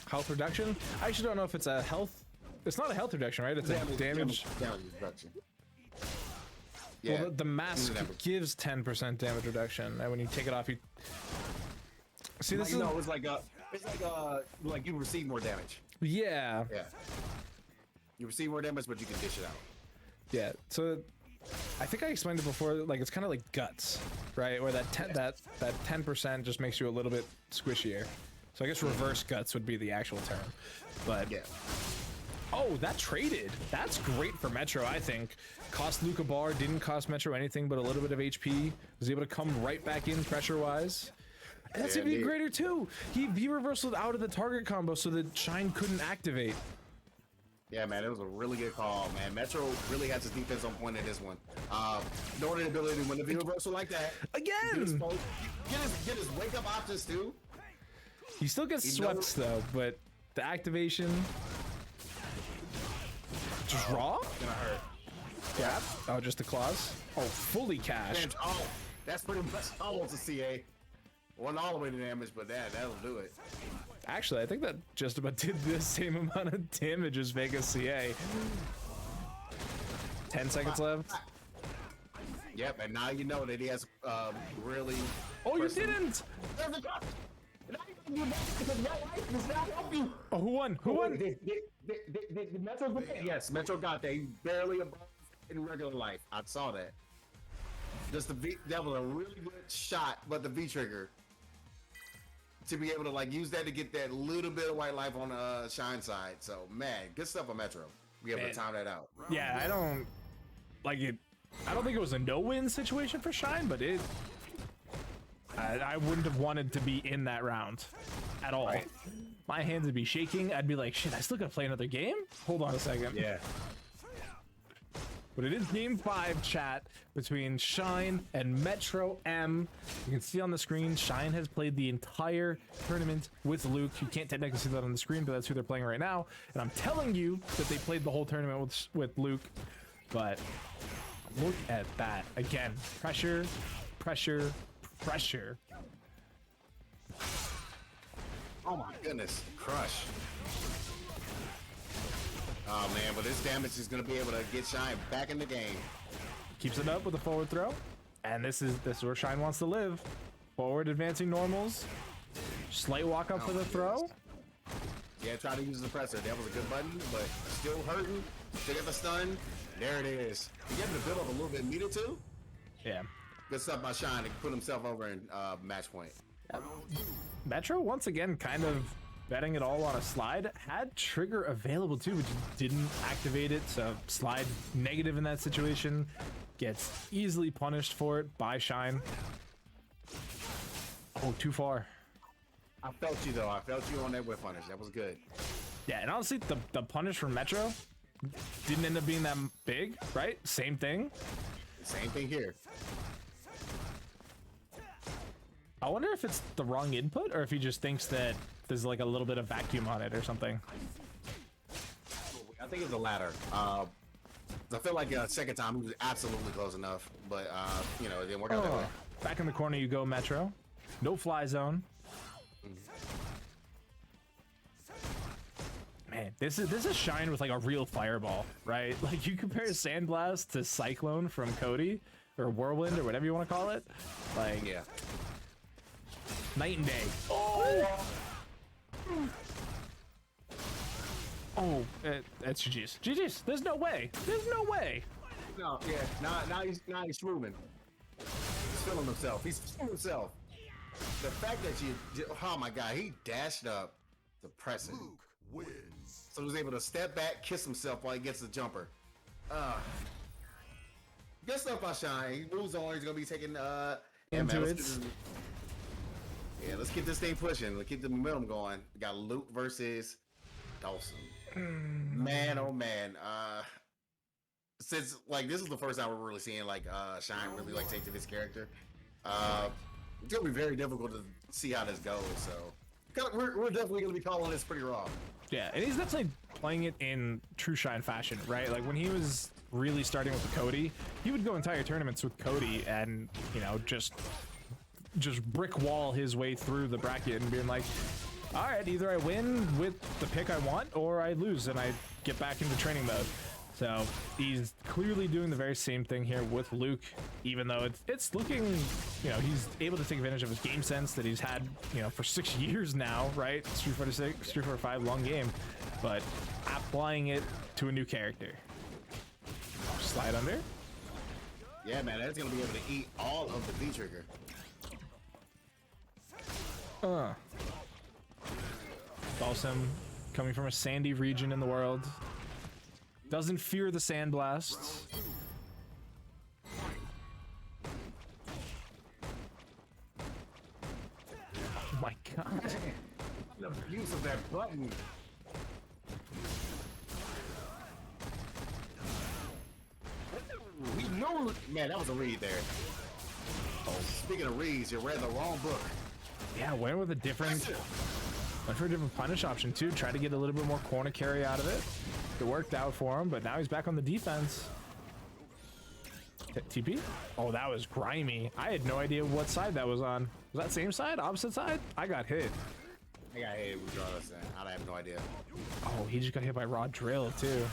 health reduction. I actually don't know if it's a health. It's not a health reduction, right? It's a damage reduction. Yeah. Well, the mask gives 10% damage reduction, and when you take it off, you see this. No, it's like you receive more damage. Yeah. Yeah. You receive more damage, but you can dish it out. Yeah. So I think I explained it before. Like it's kind of like guts, right? Where that 10% just makes you a little bit squishier. So I guess reverse guts would be the actual term. But yeah. Oh, that traded. That's great for Metro, I think. Cost Luke a bar, didn't cost Metro anything but a little bit of HP. Was able to come right back in pressure-wise. And that's even greater too. He reversaled out of the target combo so that Shine couldn't activate. Yeah, man, it was a really good call, man. Metro really has his defense on point in this one. Knowing the ability to win the V reversal like that. Again! Get his wake-up options too. He still gets swept though, but the activation... Just raw? Gonna hurt. Yeah. Oh, just the claws? Oh, fully cashed. Oh, that's pretty much almost a CA. Wasn't all the way to damage, but that'll do it. Actually, I think that just about did the same amount of damage as Vega CA. 10 seconds left. Yep, and now you know that he has really... Oh, you didn't! Oh, who won? Who won? Did Metro win? Yes, Metro got that. He barely above in regular life. I saw that. Just the V, that was a really good shot, but the V trigger to be able to like use that to get that little bit of white life on the Shine side. So man, good stuff on Metro. Be able to time that out. Yeah, I don't like it. I don't think it was a no-win situation for Shine, but it. I wouldn't have wanted to be in that round at all. Right. My hands would be shaking. I'd be like, shit, I still gotta play another game? Hold on a second. Yeah. But it is game 5, chat, between Shine and Metro M. You can see on the screen, Shine has played the entire tournament with Luke. You can't technically see that on the screen, but that's who they're playing right now. And I'm telling you that they played the whole tournament with Luke. But look at that. Again, pressure, pressure, pressure. Oh my goodness, crush. Oh man, but this damage is gonna be able to get Shine back in the game. Keeps it up with a forward throw. And this is where Shine wants to live. Forward advancing normals. Slight walk up for the throw. Yeah, try to use the suppressor. That was a good button, but still hurting. Still got the stun. There it is. He able to build up a little bit of meter too. Yeah. Good stuff by Shine to put himself over in match point. Metro, once again, kind of betting it all on a slide. Had trigger available too, but didn't activate it. So slide negative in that situation. Gets easily punished for it by Shine. Oh, too far. I felt you though. I felt you on that whip punish. That was good. Yeah, and honestly, the punish from Metro didn't end up being that big, right? Same thing. Same thing here. I wonder if it's the wrong input or if he just thinks that there's like a little bit of vacuum on it or something. I think it's the latter. I feel like second time he was absolutely close enough, but you know, it didn't work out that way. Back in the corner you go, Metro. No fly zone. Man, this is Shine with like a real fireball, right? Like you compare Sandblast to Cyclone from Cody or Whirlwind or whatever you want to call it. Like, Yeah. night and day. Oh, that's GG's. GG's. There's no way. There's no way. No, yeah. Now he's moving. He's feeling himself. He's feeling himself. The fact that oh my god, he dashed up to press it. Wins. So he was able to step back, kiss himself while he gets the jumper. Good stuff by Shine. He moves on. He's gonna be taking Into man, it. Yeah, let's get this thing pushing. Let's keep the momentum going. We got Luke versus Dhalsim. Man, oh man. Since like this is the first time we're really seeing like Shine really like take to this character. It's gonna be very difficult to see how this goes. So we're definitely gonna be calling this pretty raw. Yeah, and he's definitely playing it in true Shine fashion, right? Like when he was really starting with the Cody, he would go entire tournaments with Cody and, you know, just brick wall his way through the bracket and being like, all right, either I win with the pick I want or I lose and I get back into training mode. So he's clearly doing the very same thing here with Luke, even though it's looking, you know, he's able to take advantage of his game sense that he's had, you know, for 6 years now, right? Street Fighter 6, Street Fighter 5, long game, but applying it to a new character. Slide under. Yeah, man, that's gonna be able to eat all of the V trigger. Dhalsim, coming from a sandy region in the world, doesn't fear the sandblasts. Oh my god. The use of that button. We know, man, that was a read there. Oh, speaking of reads, you read the wrong book. Yeah, went with a different punish option too. Try to get a little bit more corner carry out of it. It worked out for him, but now he's back on the defense. TP? Oh, that was grimy. I had no idea what side that was on. Was that same side? Opposite side? I got hit. I got hit with Jarvis, and I have no idea. Oh, he just got hit by raw drill too.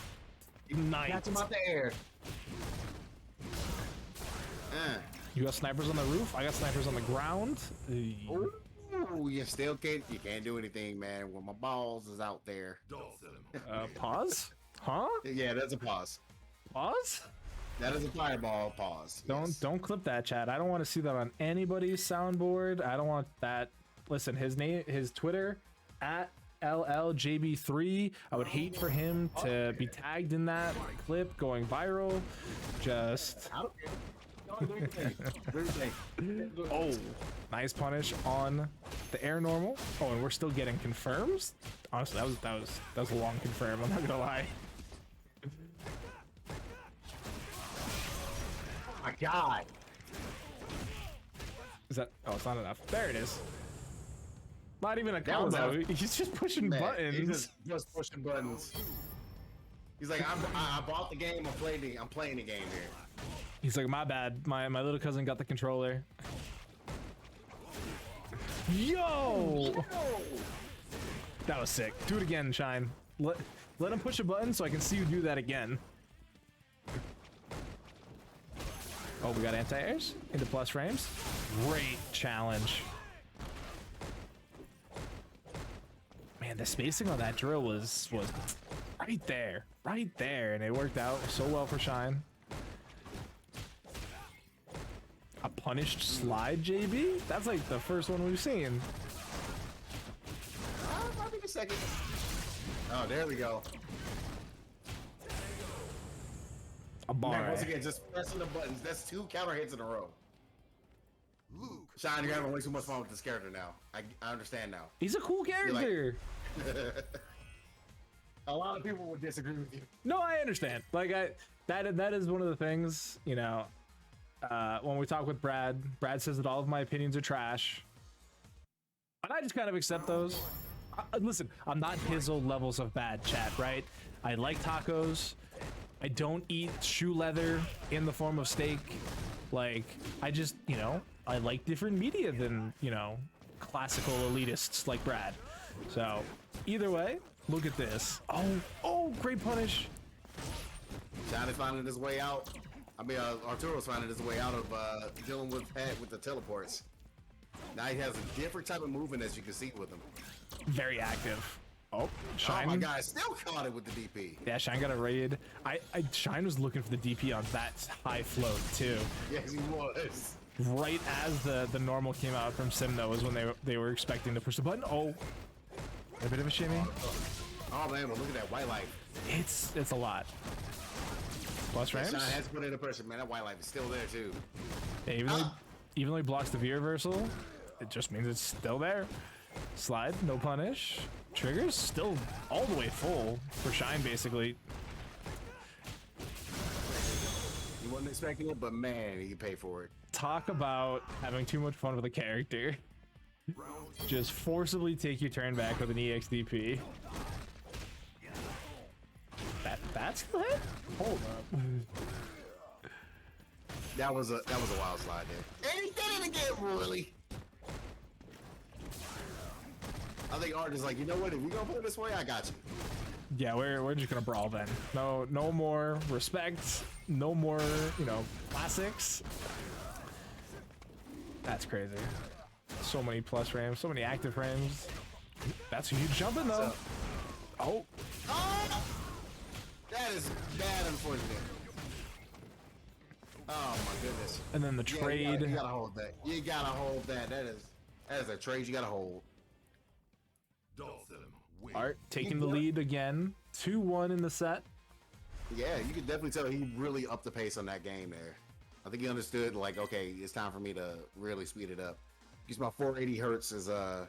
Nice. Catch him out the air. You got snipers on the roof. I got snipers on the ground. Ooh, you still can't do anything, man. When my balls is out there. Pause? Huh? Yeah, that's a pause. Pause? That is a fireball pause. Don't clip that, chat. I don't want to see that on anybody's soundboard. I don't want that. Listen, his Twitter at LLJB3. I would hate for him to be tagged in that clip going viral. Just oh, nice punish on the air normal. Oh, and we're still getting confirms. Honestly, that was a long confirm. I'm not gonna lie. My God. Is that? Oh, it's not enough. There it is. Not even a combo. He's just pushing buttons. He's just pushing buttons. He's like, I bought the game. I'm playing the game here. He's like, my bad. My little cousin got the controller. Yo! That was sick. Do it again, Shine. Let him push a button so I can see you do that again. Oh, we got anti-airs into plus frames. Great challenge. Man, the spacing on that drill was right there, and it worked out so well for Shine. A punished slide, JB? That's like the first one we've seen. I'll take a second. Oh, there we go. A bar. Man, once again, just pressing the buttons. That's 2 counter hits in a row. Luke. Shine, you're having way too much fun with this character now. I understand now. He's a cool character. A lot of people would disagree with you. No, I understand. Like that is one of the things, you know, when we talk with Brad says that all of my opinions are trash. And I just kind of accept those. Listen, I'm not his old levels of bad, chat, right? I like tacos. I don't eat shoe leather in the form of steak. Like, I just, you know, I like different media than, you know, classical elitists like Brad. So, either way, look at this. Oh, great punish. Shine is finding his way out. I mean, Arturo's finding his way out of dealing with the teleports. Now he has a different type of movement, as you can see with him. Very active. Oh, Shine. Oh my God, still caught it with the DP. Yeah, Shine got a raid. Shine was looking for the DP on that high float too. Yes, he was. Right as the normal came out from Simno was when they were expecting to push the button. Oh, a bit of a shimmy. Oh man, but look at that white light. It's a lot. Plus frames. Shine has to put in the pressure, man. That white light is still there too. Yeah, even though he blocks the V reversal, it just means it's still there. Slide, no punish. Triggers still all the way full for Shine, basically. You wasn't expecting it, but man, you pay for it. Talk about having too much fun with a character. Just forcibly take your turn back with an EXDP. That's the hit? Hold up. That was a wild slide there. And he did it again, really. I think Art is like, you know what? If we gonna play this way, I got you. Yeah, we're just gonna brawl then. No more respect. No more, you know, classics. That's crazy. So many plus frames, so many active frames. That's a huge jump in though. Oh, that is bad, unfortunate. Oh my goodness. and then the trade. You gotta hold that. You gotta hold that. That is a trade you gotta hold. Dhalsim. Win. Art taking the lead again. 2-1 in the set. Yeah, you could definitely tell he really upped the pace on that game there. I think he understood, like, okay, it's time for me to really speed it up. Because my 480 hertz is a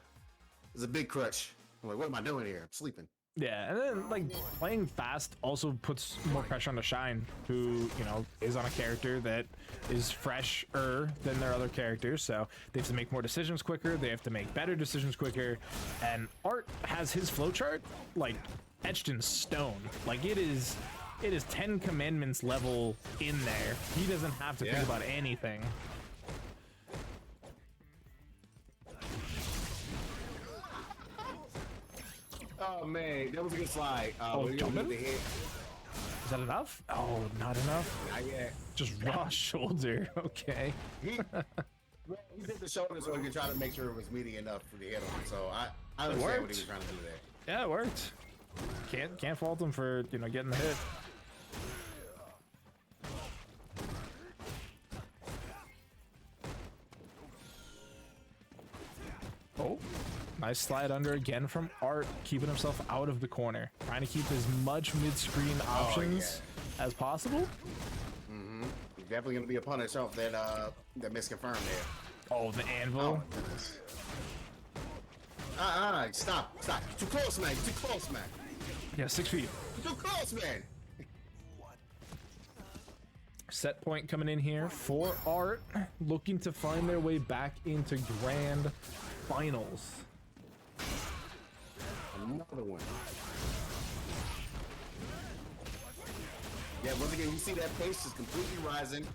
big crutch. I'm like, what am I doing here? I'm sleeping. Yeah, and then like playing fast also puts more pressure on the Shine, who, you know, is on a character that is fresher than their other characters, so they have to make more decisions quicker, they have to make better decisions quicker, and Art has his flowchart like etched in stone. Like it is 10 commandments level in there. He doesn't have to think about anything. Oh man, that was a good slide. Jumping? The hit. Is that enough? Oh, not enough. Not yet. Just raw shoulder. Okay. He did the shoulder so he could try to make sure it was meaty enough for the hit on. So I understand what he was trying to do there. Yeah, it worked. Can't fault him for, you know, getting the hit. Oh, nice slide under again from Art, keeping himself out of the corner, trying to keep as much mid-screen options as possible. Mm-hmm. Definitely gonna be a punish off that misconfirmed there. Oh, the anvil. Stop. You're too close, man. You're too close, man. Yeah, 6 feet. You're too close, man. Set point coming in here for Art, looking to find their way back into grand finals. Another one. Yeah, once again, you see that pace is completely rising.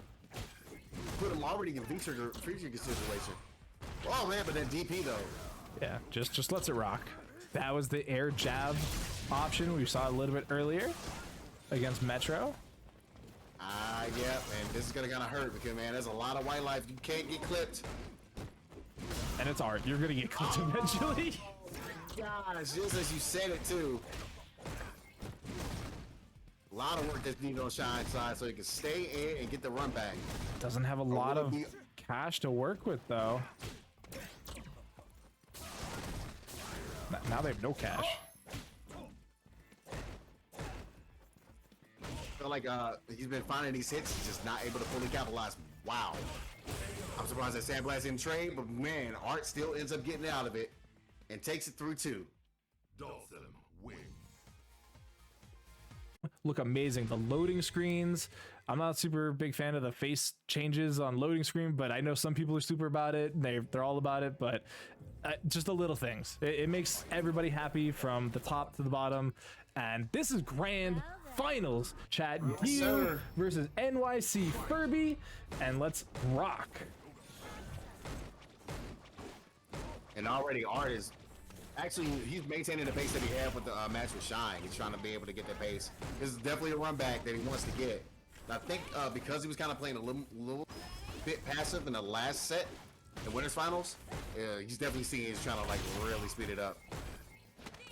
Put him already in feature consideration. Oh man, but that DP though. Yeah, just lets it rock. That was the air jab option we saw a little bit earlier against Metro. Yeah, man, this is gonna kind of hurt because, man, there's a lot of white life. You can't get clipped. And it's art. You're gonna get clipped eventually. Gosh, just as you said it too. A lot of work that's needed on Shine's side so he can stay in and get the run back. Doesn't have a lot of cash to work with though. Now they have no cash. I feel like he's been finding these hits, he's just not able to fully capitalize. Wow. I'm surprised that Sandblast didn't trade, but man, Art still ends up getting out of it and takes it through 2. Dhalsim win. Look amazing. The loading screens. I'm not a super big fan of the face changes on loading screen, but I know some people are super about it. They're all about it, but just the little things. It makes everybody happy from the top to the bottom. And this is grand finals, chat. Giyu versus NYCFurby, and let's rock. And already Art is actually, he's maintaining the pace that he had with the match with Shine. He's trying to be able to get that pace. This is definitely a run back that he wants to get. And I think because he was kind of playing a little bit passive in the last set, the winners finals, he's definitely seeing he's trying to like really speed it up.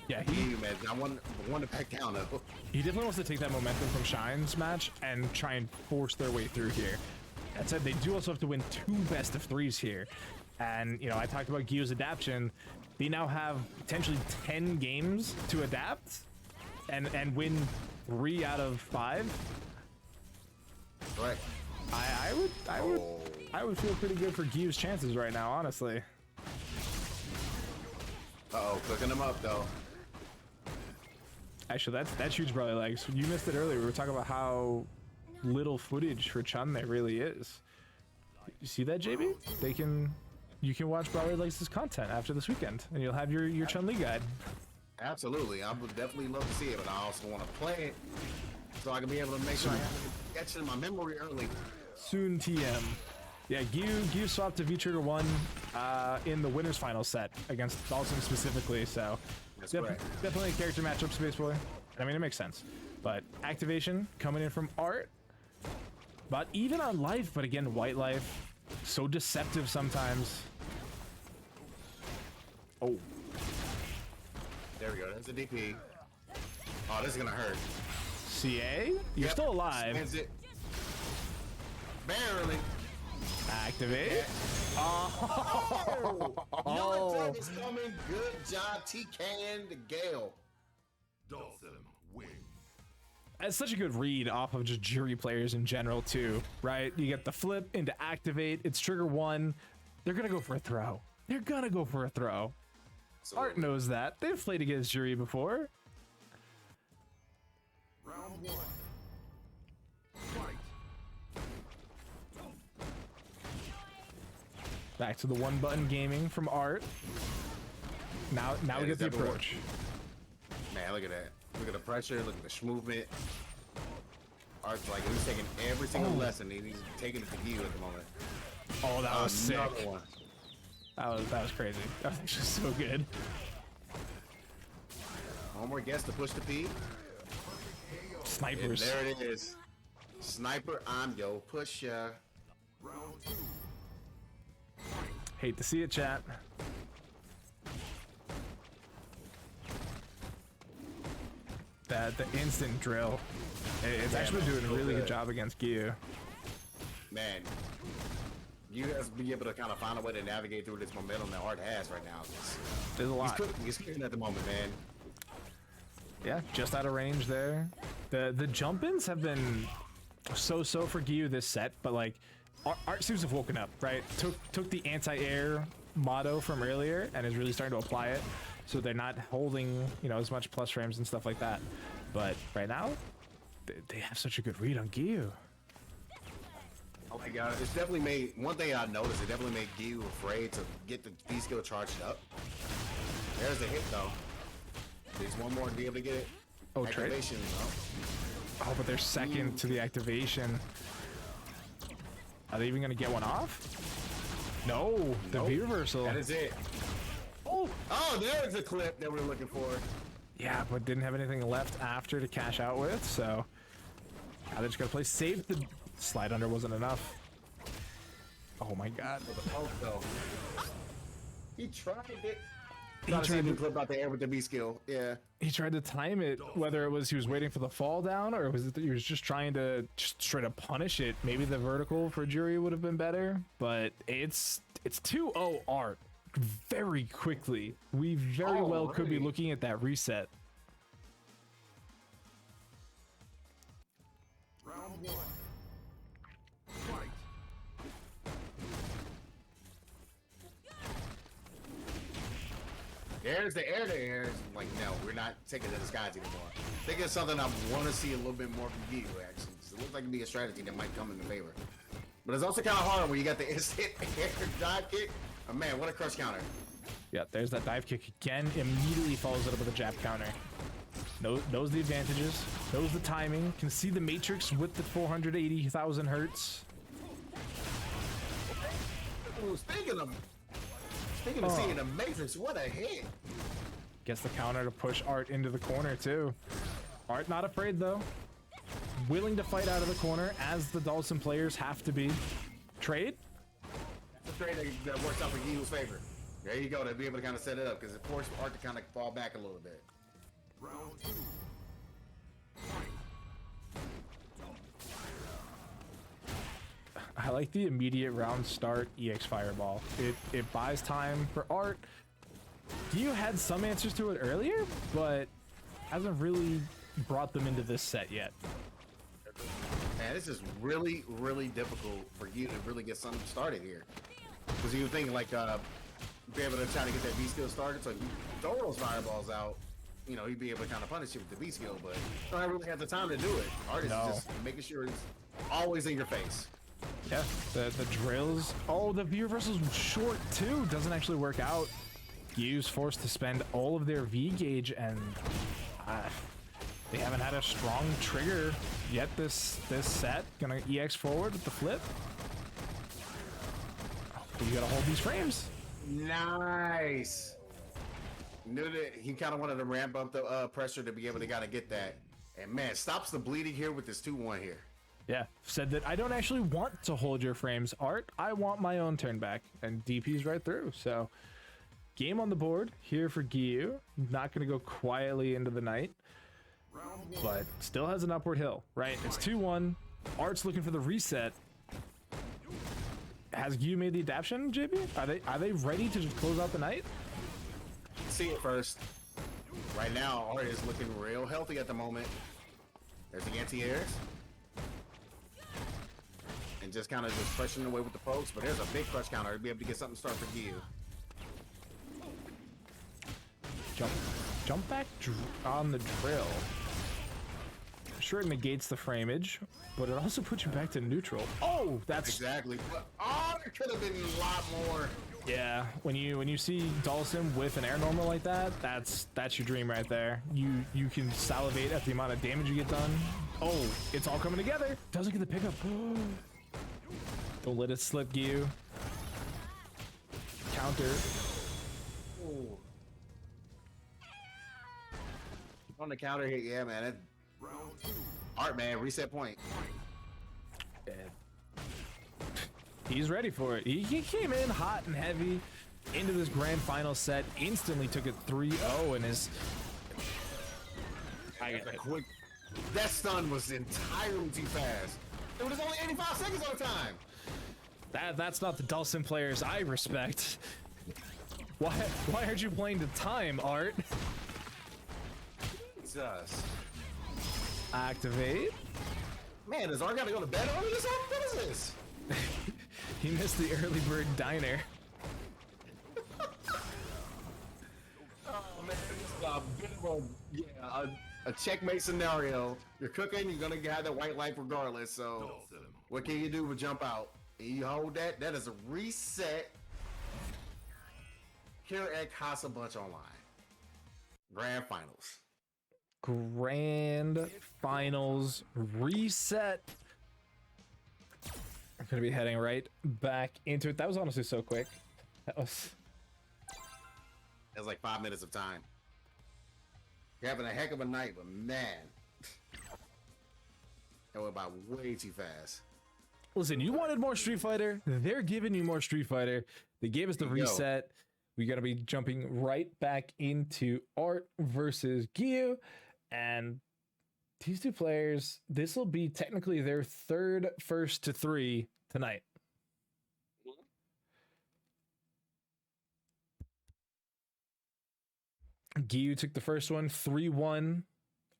Yeah, man, I want to back down though. He definitely wants to take that momentum from Shine's match and try and force their way through here. That said, they do also have to win 2 best of 3s here. And, you know, I talked about Giyu's adaptation. They now have potentially 10 games to adapt and win 3 out of 5. Right. I would feel pretty good for Giyu's chances right now, honestly. Uh-oh, cooking him up though. Actually, that's huge brother legs. You missed it earlier. We were talking about how little footage for Chun there really is. You see that, JB? You can watch Brother Legs' content after this weekend, and you'll have your Chun-Li guide. Absolutely, I would definitely love to see it, but I also want to play it so I can be able to make sure I have it etched in my memory early. Soon TM. Yeah, Giyu swapped to V-Trigger 1 in the winners final set against Dhalsim specifically, so definitely a character matchup, Space Boy. I mean, it makes sense. But activation coming in from Art. But even on life, but again, white life. So deceptive sometimes. Oh. There we go, that's a DP. Oh, this is gonna hurt. CA? You're still alive. Spins it. Barely. Activate. Yeah. Oh. Your attack is coming. Good job, TKing the Gale. Dhalsim win. It's such a good read off of just Juri players in general too, right? You get the flip into activate. It's trigger 1. They're gonna go for a throw. They're gonna go for a throw. Art knows that. They've played against Juri before. Round 1. Fight. Back to the 1-button gaming from Art. Now we get the approach. Man, look at that. Look at the pressure. Look at the movement. Art's like he's taking every single lesson. He's taking it to Giyu at the moment. Oh, that was sick. One. That was crazy. That was just so good. One more guess to push the P. Snipers. And there it is. Sniper, I'm yo pusher. Round 2. Hate to see it, chat. The instant drill. It's actually doing a really good job against Giyu. Man, you guys be able to kind of find a way to navigate through this momentum that Art has right now. There's a lot. He's cooking at the moment, man. Yeah, just out of range there. The jump-ins have been so-so for Giyu this set, but like Art seems to have woken up, right? Took the anti-air motto from earlier and is really starting to apply it. So they're not holding, you know, as much plus frames and stuff like that. But right now, they have such a good read on Giyu. Oh my god, it's definitely made, one thing I noticed, it definitely made Giyu afraid to get the B skill charged up. There's the hit though. There's one more to be able to get it. Oh, trade. Activation, Oh, but they're second to the activation. Are they even gonna get one off? No, the V reversal. That is it. Oh, there's a clip that we're looking for. Yeah, but didn't have anything left after to cash out with, so now they're just gonna play safe. The slide under wasn't enough. Oh my god. Oh, no. He tried it. He Trying to see tried him to, clip out the air with the B skill. Yeah. he tried to time it, whether it was he was waiting for the fall down or was it that he was just trying to just straight up punish it. Maybe the vertical for Juri would have been better, but it's 2-0 art very quickly. We very well could be Alrighty. looking at that reset. Round one. Fight. There's the air there. It's like, no, we're not taking to the skies anymore. I think it's something I want to see a little bit more from Giyu, actually. It looks like it'd be a strategy that might come into favor. But it's also kind of hard when you got the instant air dive kick. Oh, man, what a crush counter. Yeah, there's that dive kick again. Immediately follows it up with a jab counter. Knows the advantages, knows the timing, can see the matrix with the 480,000 hertz. Ooh, speaking of seeing the Matrix, what a hit. Gets the counter to push Art into the corner too. Art not afraid though. Willing to fight out of the corner as the Dhalsim players have to be. Trade? That's a trade that works out for Giyu's favor. There you go. They'll be able to kind of set it up because it forced Art to kind of fall back a little bit. Round two. I like the immediate round start EX Fireball. It buys time for Art. Giyu had some answers to it earlier, but hasn't really brought them into this set yet. Man, this is really, really difficult for you to really get something started here. Because you would think, like, be able to try to get that B skill started. So if you throw those fireballs out, you know, he'd be able to kind of punish you with the B skill, but you don't really have the time to do it. Artist No. is just making sure it's always in your face. Yeah, the drills. Oh, the V reversal's short too. Doesn't actually work out. Giyu's forced to spend all of their V gauge, and they haven't had a strong trigger yet this set. Gonna EX forward with the flip. Oh, you gotta hold these frames. Nice. Knew that he kind of wanted to ramp up the pressure to be able to kind of get that. And man, stops the bleeding here with this 2-1 here. Yeah, said that I don't actually want to hold your frames, Art. I want my own turn back, and DP's right through. So, game on the board here for Giyu. Not going to go quietly into the night, but still has an upward hill, right? It's 2-1. Art's looking for the reset. Has Giyu made the adaptation, JB? Are they ready to just close out the night? See it first. Right now, Art is looking real healthy at the moment. There's the anti-airs. And just kind of just pushing away with the pokes, but there's a big crush counter to be able to get something started for Giyu. Jump back on the drill. Sure, it negates the frameage, but it also puts you back to neutral. Oh, that's Exactly. But, oh, there could have been a lot more. yeah. When you see Dhalsim with an air normal like that, that's your dream right there. You can salivate at the amount of damage you get done. Oh, it's all coming together. Doesn't get the pickup. Don't let it slip, Giyu. Counter. Ooh. On the counter hit, yeah, man. It, Art, man, reset point. He's ready for it. He came in hot and heavy into this grand final set, instantly took it 3-0 and is... Quick. That stun was entirely too fast. It was only 85 seconds on time. That's not the Dhalsim players I respect. Why aren't you playing to time, Art? Jesus. Activate. Man, is Art gotta go to bed early this one? What is this? He missed the early bird diner. Oh man, this is a bit of a checkmate scenario. You're cooking, you're gonna have that white light regardless. So what can you do but jump out? You hold that. That is a reset. Here at Casa Bunch Online. Grand Finals. Grand finals reset. I'm gonna be heading right back into it. That was honestly so quick. That was It was like 5 minutes of time. You're having a heck of a night, but man, that went by way too fast. Listen, you wanted more Street Fighter. They're giving you more Street Fighter. They gave us the There you go. reset. We got to be jumping right back into Art versus Giyu. And these two players, this will be technically their third first to three tonight. Giyu took the first one, 3-1.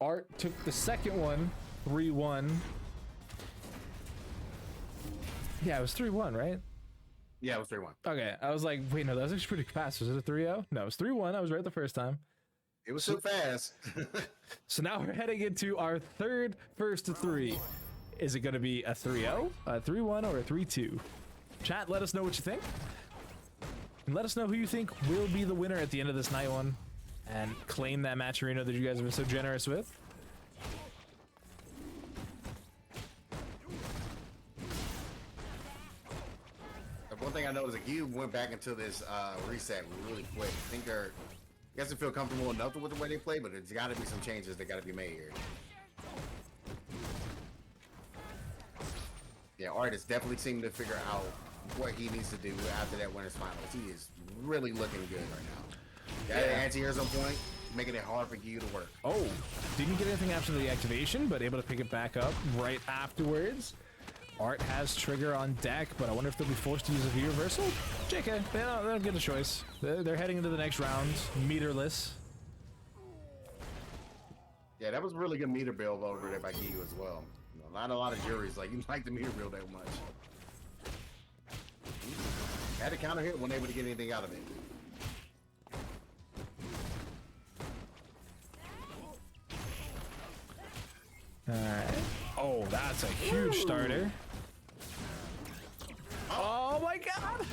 Art took the second one, 3-1. Yeah, it was 3-1, right? Yeah, it was 3-1. Okay, I was like, wait, no, that was actually pretty fast. Was it a 3-0? No, it was 3-1. I was right the first time. It was so fast. So now we're heading into our third first to three. Is it going to be a 3-0, a 3-1, or a 3-2? Chat, let us know what you think. And let us know who you think will be the winner at the end of this night one. And claim that match arena that you guys have been so generous with. One thing I noticed is that you went back into this reset really quick. I think they're, I guess they feel comfortable enough with the way they play, but there's got to be some changes that got to be made here. Yeah, Art is definitely seeming to figure out what he needs to do after that winners finals. He is really looking good right now. Got an anti-air on point, making it hard for you to work. Oh, didn't get anything after the activation, but able to pick it back up right afterwards. Art has trigger on deck, but I wonder if they'll be forced to use a V reversal. JK, they don't get a choice. They're heading into the next round, meterless. Yeah, that was a really good meter build over there by Giyu as well. You know, not a lot of juries like you like the meter build that much. Had a counter hit, wasn't able to get anything out of it. Alright. Oh, that's a huge starter. Oh my god!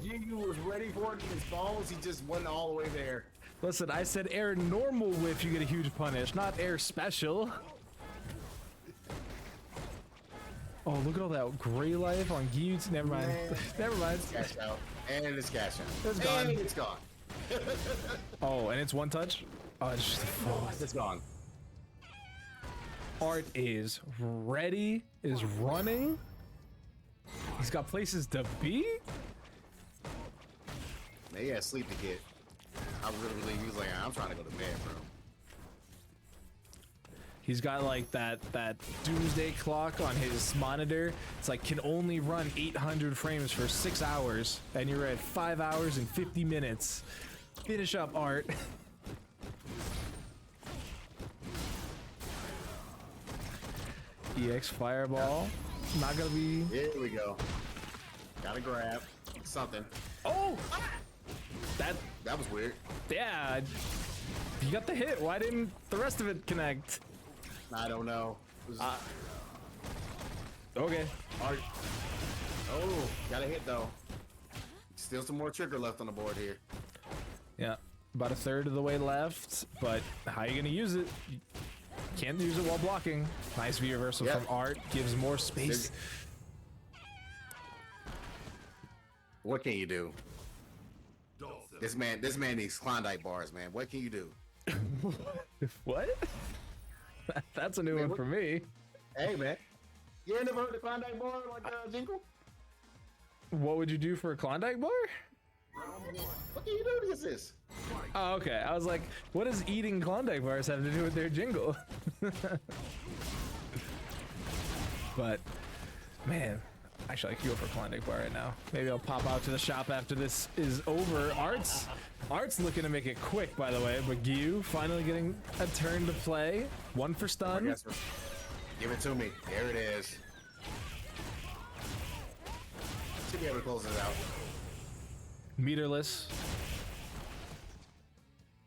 Giyu was ready for it in his balls, he just wasn't all the way there. Listen, I said air normal whiff, you get a huge punish, not air special. Oh, look at all that gray life on Giyu. Never mind. Never mind. Cash out. And it's cash out. It's gone. And it's gone. Oh, and it's one touch? Oh, it's just a fall. It's gone. Art is ready, is running. He's got places to be. Man, he had sleep to get. I really believe he was like, I'm trying to go to bed, bro. He's got like that doomsday clock on his monitor. It's like can only run 800 frames for 6 hours, and you're at 5 hours and 50 minutes. Finish up, Art. EX Fireball. Not gonna be. Here we go. Gotta grab something. Oh! That was weird. Yeah. You got the hit. Why didn't the rest of it connect? I don't know. It was- Okay. Art. Oh, got a hit though. Still some more trigger left on the board here. Yeah. About a third of the way left, but how are you gonna use it? You can't use it while blocking. Nice V reversal Yep. from Art. Gives more space. What can you do? Dhalsim. This man needs Klondike bars, man. What can you do? What? That's a new one for me. Hey, man. You ain't never heard the Klondike bar like Jingle? What would you do for a Klondike bar? What can you do against this? Oh, okay. I was like, what does eating Klondike bars have to do with their jingle? But, man, actually, I could go for a Klondike bar right now. Maybe I'll pop out to the shop after this is over. Art's looking to make it quick, by the way, but Giyu finally getting a turn to play. One for stun. Yes, sir. Give it to me. There it is. Should be able to close this out. Meterless.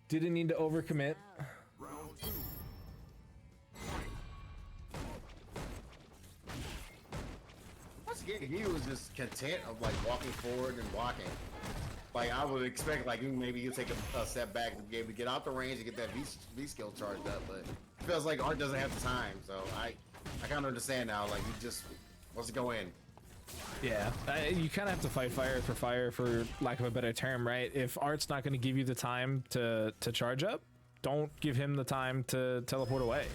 Didn't need to overcommit. Round two. Once again, he was just content of like walking forward and walking. Like I would expect, like maybe you take a step back and be able to get out the range and get that V skill charged up, but it feels like Art doesn't have the time. So I kind of understand now. Like he just wants to go in. Yeah, you kind of have to fight fire, for lack of a better term, right? If Art's not going to give you the time to charge up, don't give him the time to teleport away,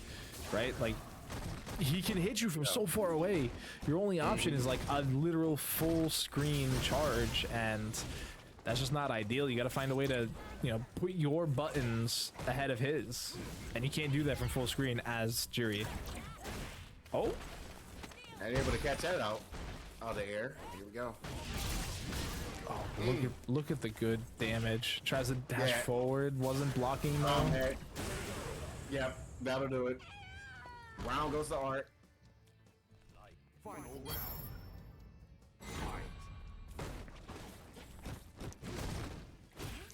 right? Like, he can hit you from so far away. Your only option is like a literal full screen charge, and that's just not ideal. You got to find a way to, you know, put your buttons ahead of his, and you can't do that from full screen as Juri. Oh, And able to catch that out of the air. Here we go. oh look at the good damage. Tries to dash forward, wasn't blocking though. Okay. Yep, that'll do it. Round goes to Art. Final round. Fight.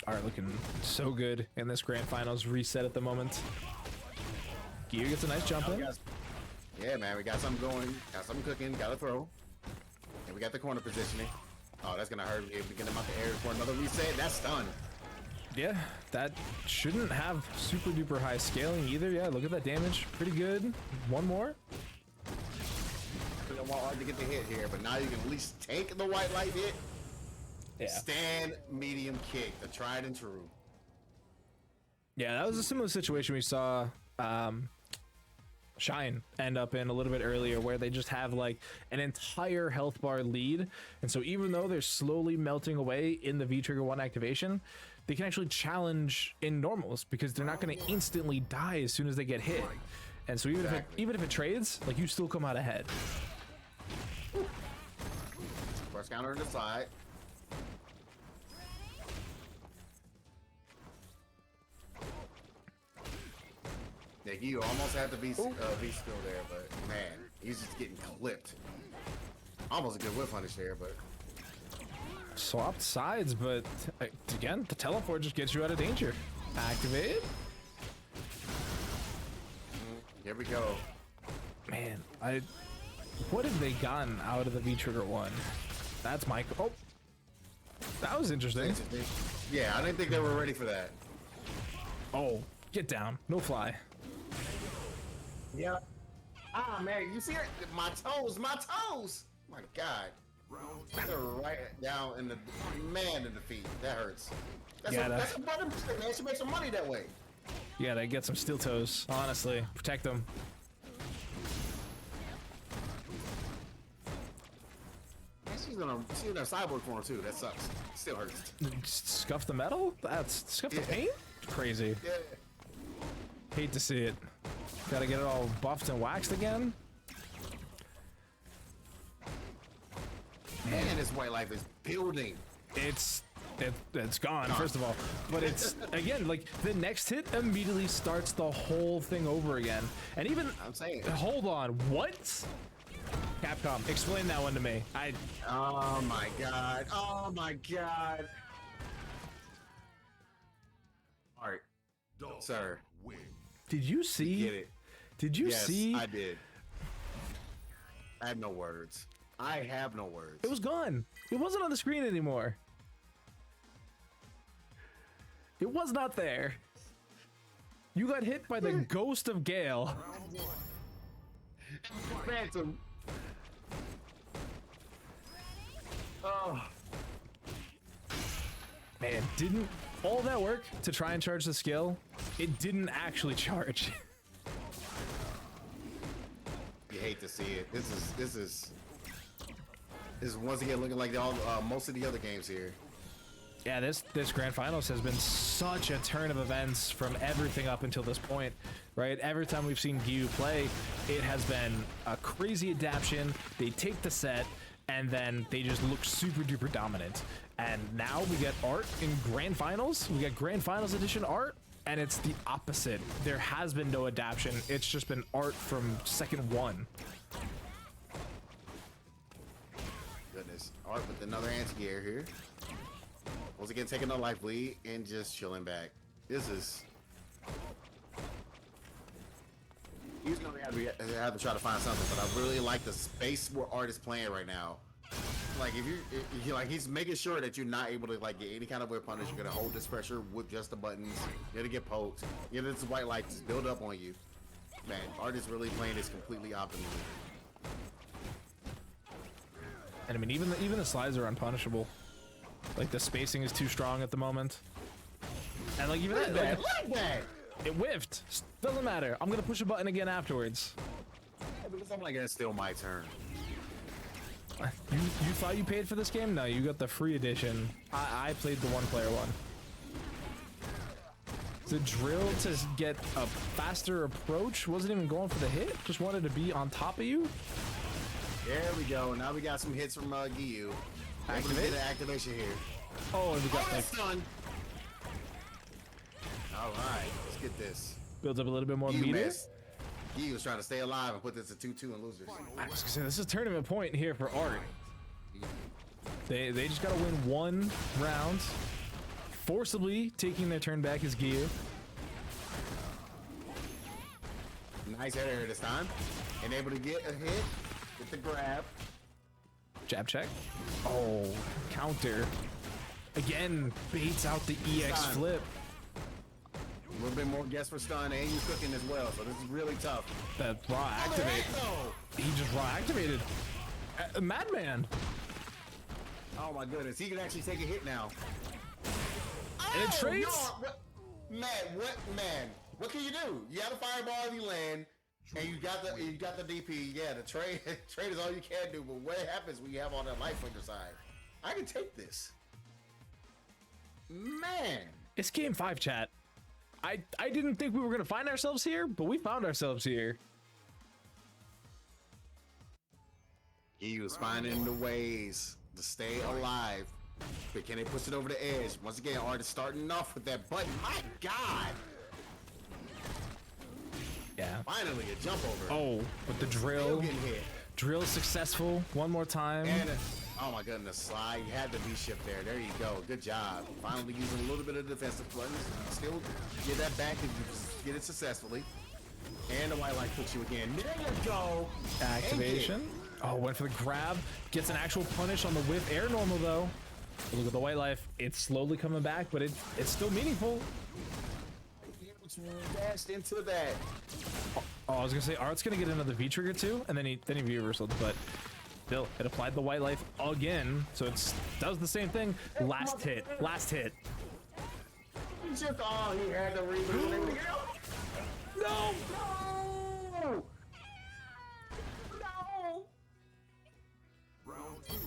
Art looking so good in this grand finals reset at the moment. Giyu gets a nice jump in. Yeah, man, we got something going. Got something cooking. Got to throw. And we got the corner positioning. Oh, that's going to hurt if we get him out the air for another reset. That's stunned. Yeah, that shouldn't have super duper high scaling either. Yeah, look at that damage. Pretty good. One more. I don't want Art to get the hit here, but now you can at least take the white light hit. Yeah. Stand medium kick, the tried and true. Yeah, that was a similar situation we saw Shine end up in a little bit earlier, where they just have like an entire health bar lead, and so even though they're slowly melting away in the V-Trigger 1 activation, they can actually challenge in normals because they're not going to instantly die as soon as they get hit. And so even if it trades, like, you still come out ahead. First counter on the side. Yeah, you almost had to be still there, but man, he's just getting clipped. Almost a good whip punish there, but Swapped sides, but again, the teleport just gets you out of danger. Activate. here we go. Man, what have they gotten out of the V-Trigger 1? That's my... Oh! That was interesting. Yeah, I didn't think they were ready for that. Oh, get down. No fly. Yeah. Ah, man, you see it? My toes, my toes! My God. They're right down in the in the feet. That hurts. That's a button mistake, man. She makes some money that way. You gotta get some steel toes, honestly. Protect them. She's in a cyborg form too. That sucks. Still hurts. Scuff the metal? That's scuff the paint? Crazy. Yeah. Hate to see it. Gotta get it all buffed and waxed again. Man, this white life is building. It's gone, first of all. But it's, again, like, the next hit immediately starts the whole thing over again. And even... I'm saying. Hold on, what? Capcom, explain that one to me. Oh my God. Oh my God. Art. Sir. Win. Did you see? Get it. Did you see? I did. I have no words. I have no words. It was gone. It wasn't on the screen anymore. It was not there. You got hit by the ghost of Gale. Phantom. Oh. Man, didn't all that work to try and charge the skill? It didn't actually charge. You hate to see it. This is once again looking like most of the other games here. Yeah, this grand finals has been such a turn of events from everything up until this point, right? Every time we've seen Giyu play, it has been a crazy adaptation. They take the set, and then they just look super duper dominant. And now we get Art in grand finals. We get grand finals edition Art, and it's the opposite. There has been no adaptation. It's just been Art from second one. Goodness. Art with another anti-air here. Once again, taking a life lead and just chilling back. This is... He's going to have to try to find something, but I really like the space where Art is playing right now. Like, if you're like, he's making sure that you're not able to, like, get any kind of whip punish. You're going to hold this pressure with just the buttons. You're going to get poked. You know, this white light just build up on you. Man, Art is really playing this completely optimally. And I mean, even the slides are unpunishable. Like, the spacing is too strong at the moment. And like, even Look at that! Look at that! It whiffed. Doesn't matter. I'm gonna push a button again afterwards. Because I'm like, it's still my turn. You thought you paid for this game? No, you got the free edition. I played the one-player one. The drill to get a faster approach wasn't even going for the hit. Just wanted to be on top of you. There we go. Now we got some hits from Giyu. Activate the activation here. Oh, and we got that's done. All right, let's get this. builds up a little bit more Giyu meter. missed. Giyu was trying to stay alive and put this at 2-2 and losers. I was gonna say this is tournament point here for Art. They just gotta win one round. Forcibly taking their turn back is Giyu. Nice header this time. And able to get a hit with the grab. Jab check. Oh, counter. Again, baits out the EX Stun. flip. A little bit more guess for stun, and he's cooking as well, so this is really tough. That raw activate. He just raw activated. Madman. Oh my goodness, he can actually take a hit now. And it trades? What can you do? You got a fireball if you land, and you got the DP. Yeah, the trade is all you can do. But what happens when you have all that life on your side? I can take this. Man, It's game 5, chat. I didn't think we were gonna find ourselves here, but we found ourselves here. he was finding the ways to stay alive. But can they push it over the edge? Once again, Art is starting off with that button. My God! Yeah. Finally, a jump over. Oh, with the Still drill. getting hit. Drill successful. One more time. And oh my goodness, slide. You had the V shift there. There you go. Good job. Finally using a little bit of defensive buttons. Still get that back and get it successfully. And the white light puts you again. There you go. Activation. Oh, went for the grab. Gets an actual punish on the whiff. Air normal though. Look at the white life. It's slowly coming back, but it's still meaningful. Dashed into that. Oh, I was gonna say Art's gonna get another V trigger too, and then he V reversaled, but still it applied the white life again, so it does the same thing. Last hit. He just he had to reboot. No. No. Round 2.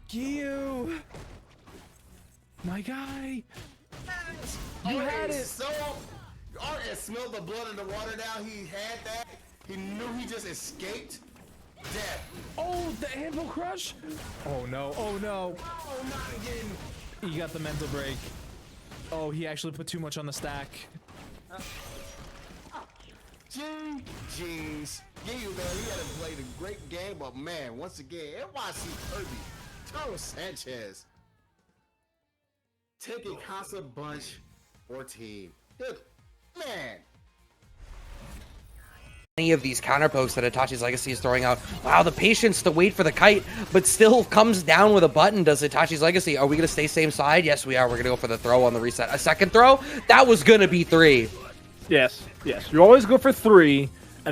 Giyu, my guy. You had it. So Art had smelled the blood in the water now. He had that. He knew he just escaped death. Oh, the anvil crush. Oh no. Oh, not again. He got the mental break. Oh, he actually put too much on the stack. GG's. Giyu, man, he had played a great game, but man, once again, NYCFurby, Toro Sanchez, taking Casa bunch 14. Good man. Any of these counter pokes that Itachi's Legacy is throwing out. Wow, the patience to wait for the kite, but still comes down with a button. Does Itachi's Legacy? Are we going to stay same side? Yes, we are. We're going to go for the throw on the reset. A second throw? That was going to be 3. Yes. You always go for 3.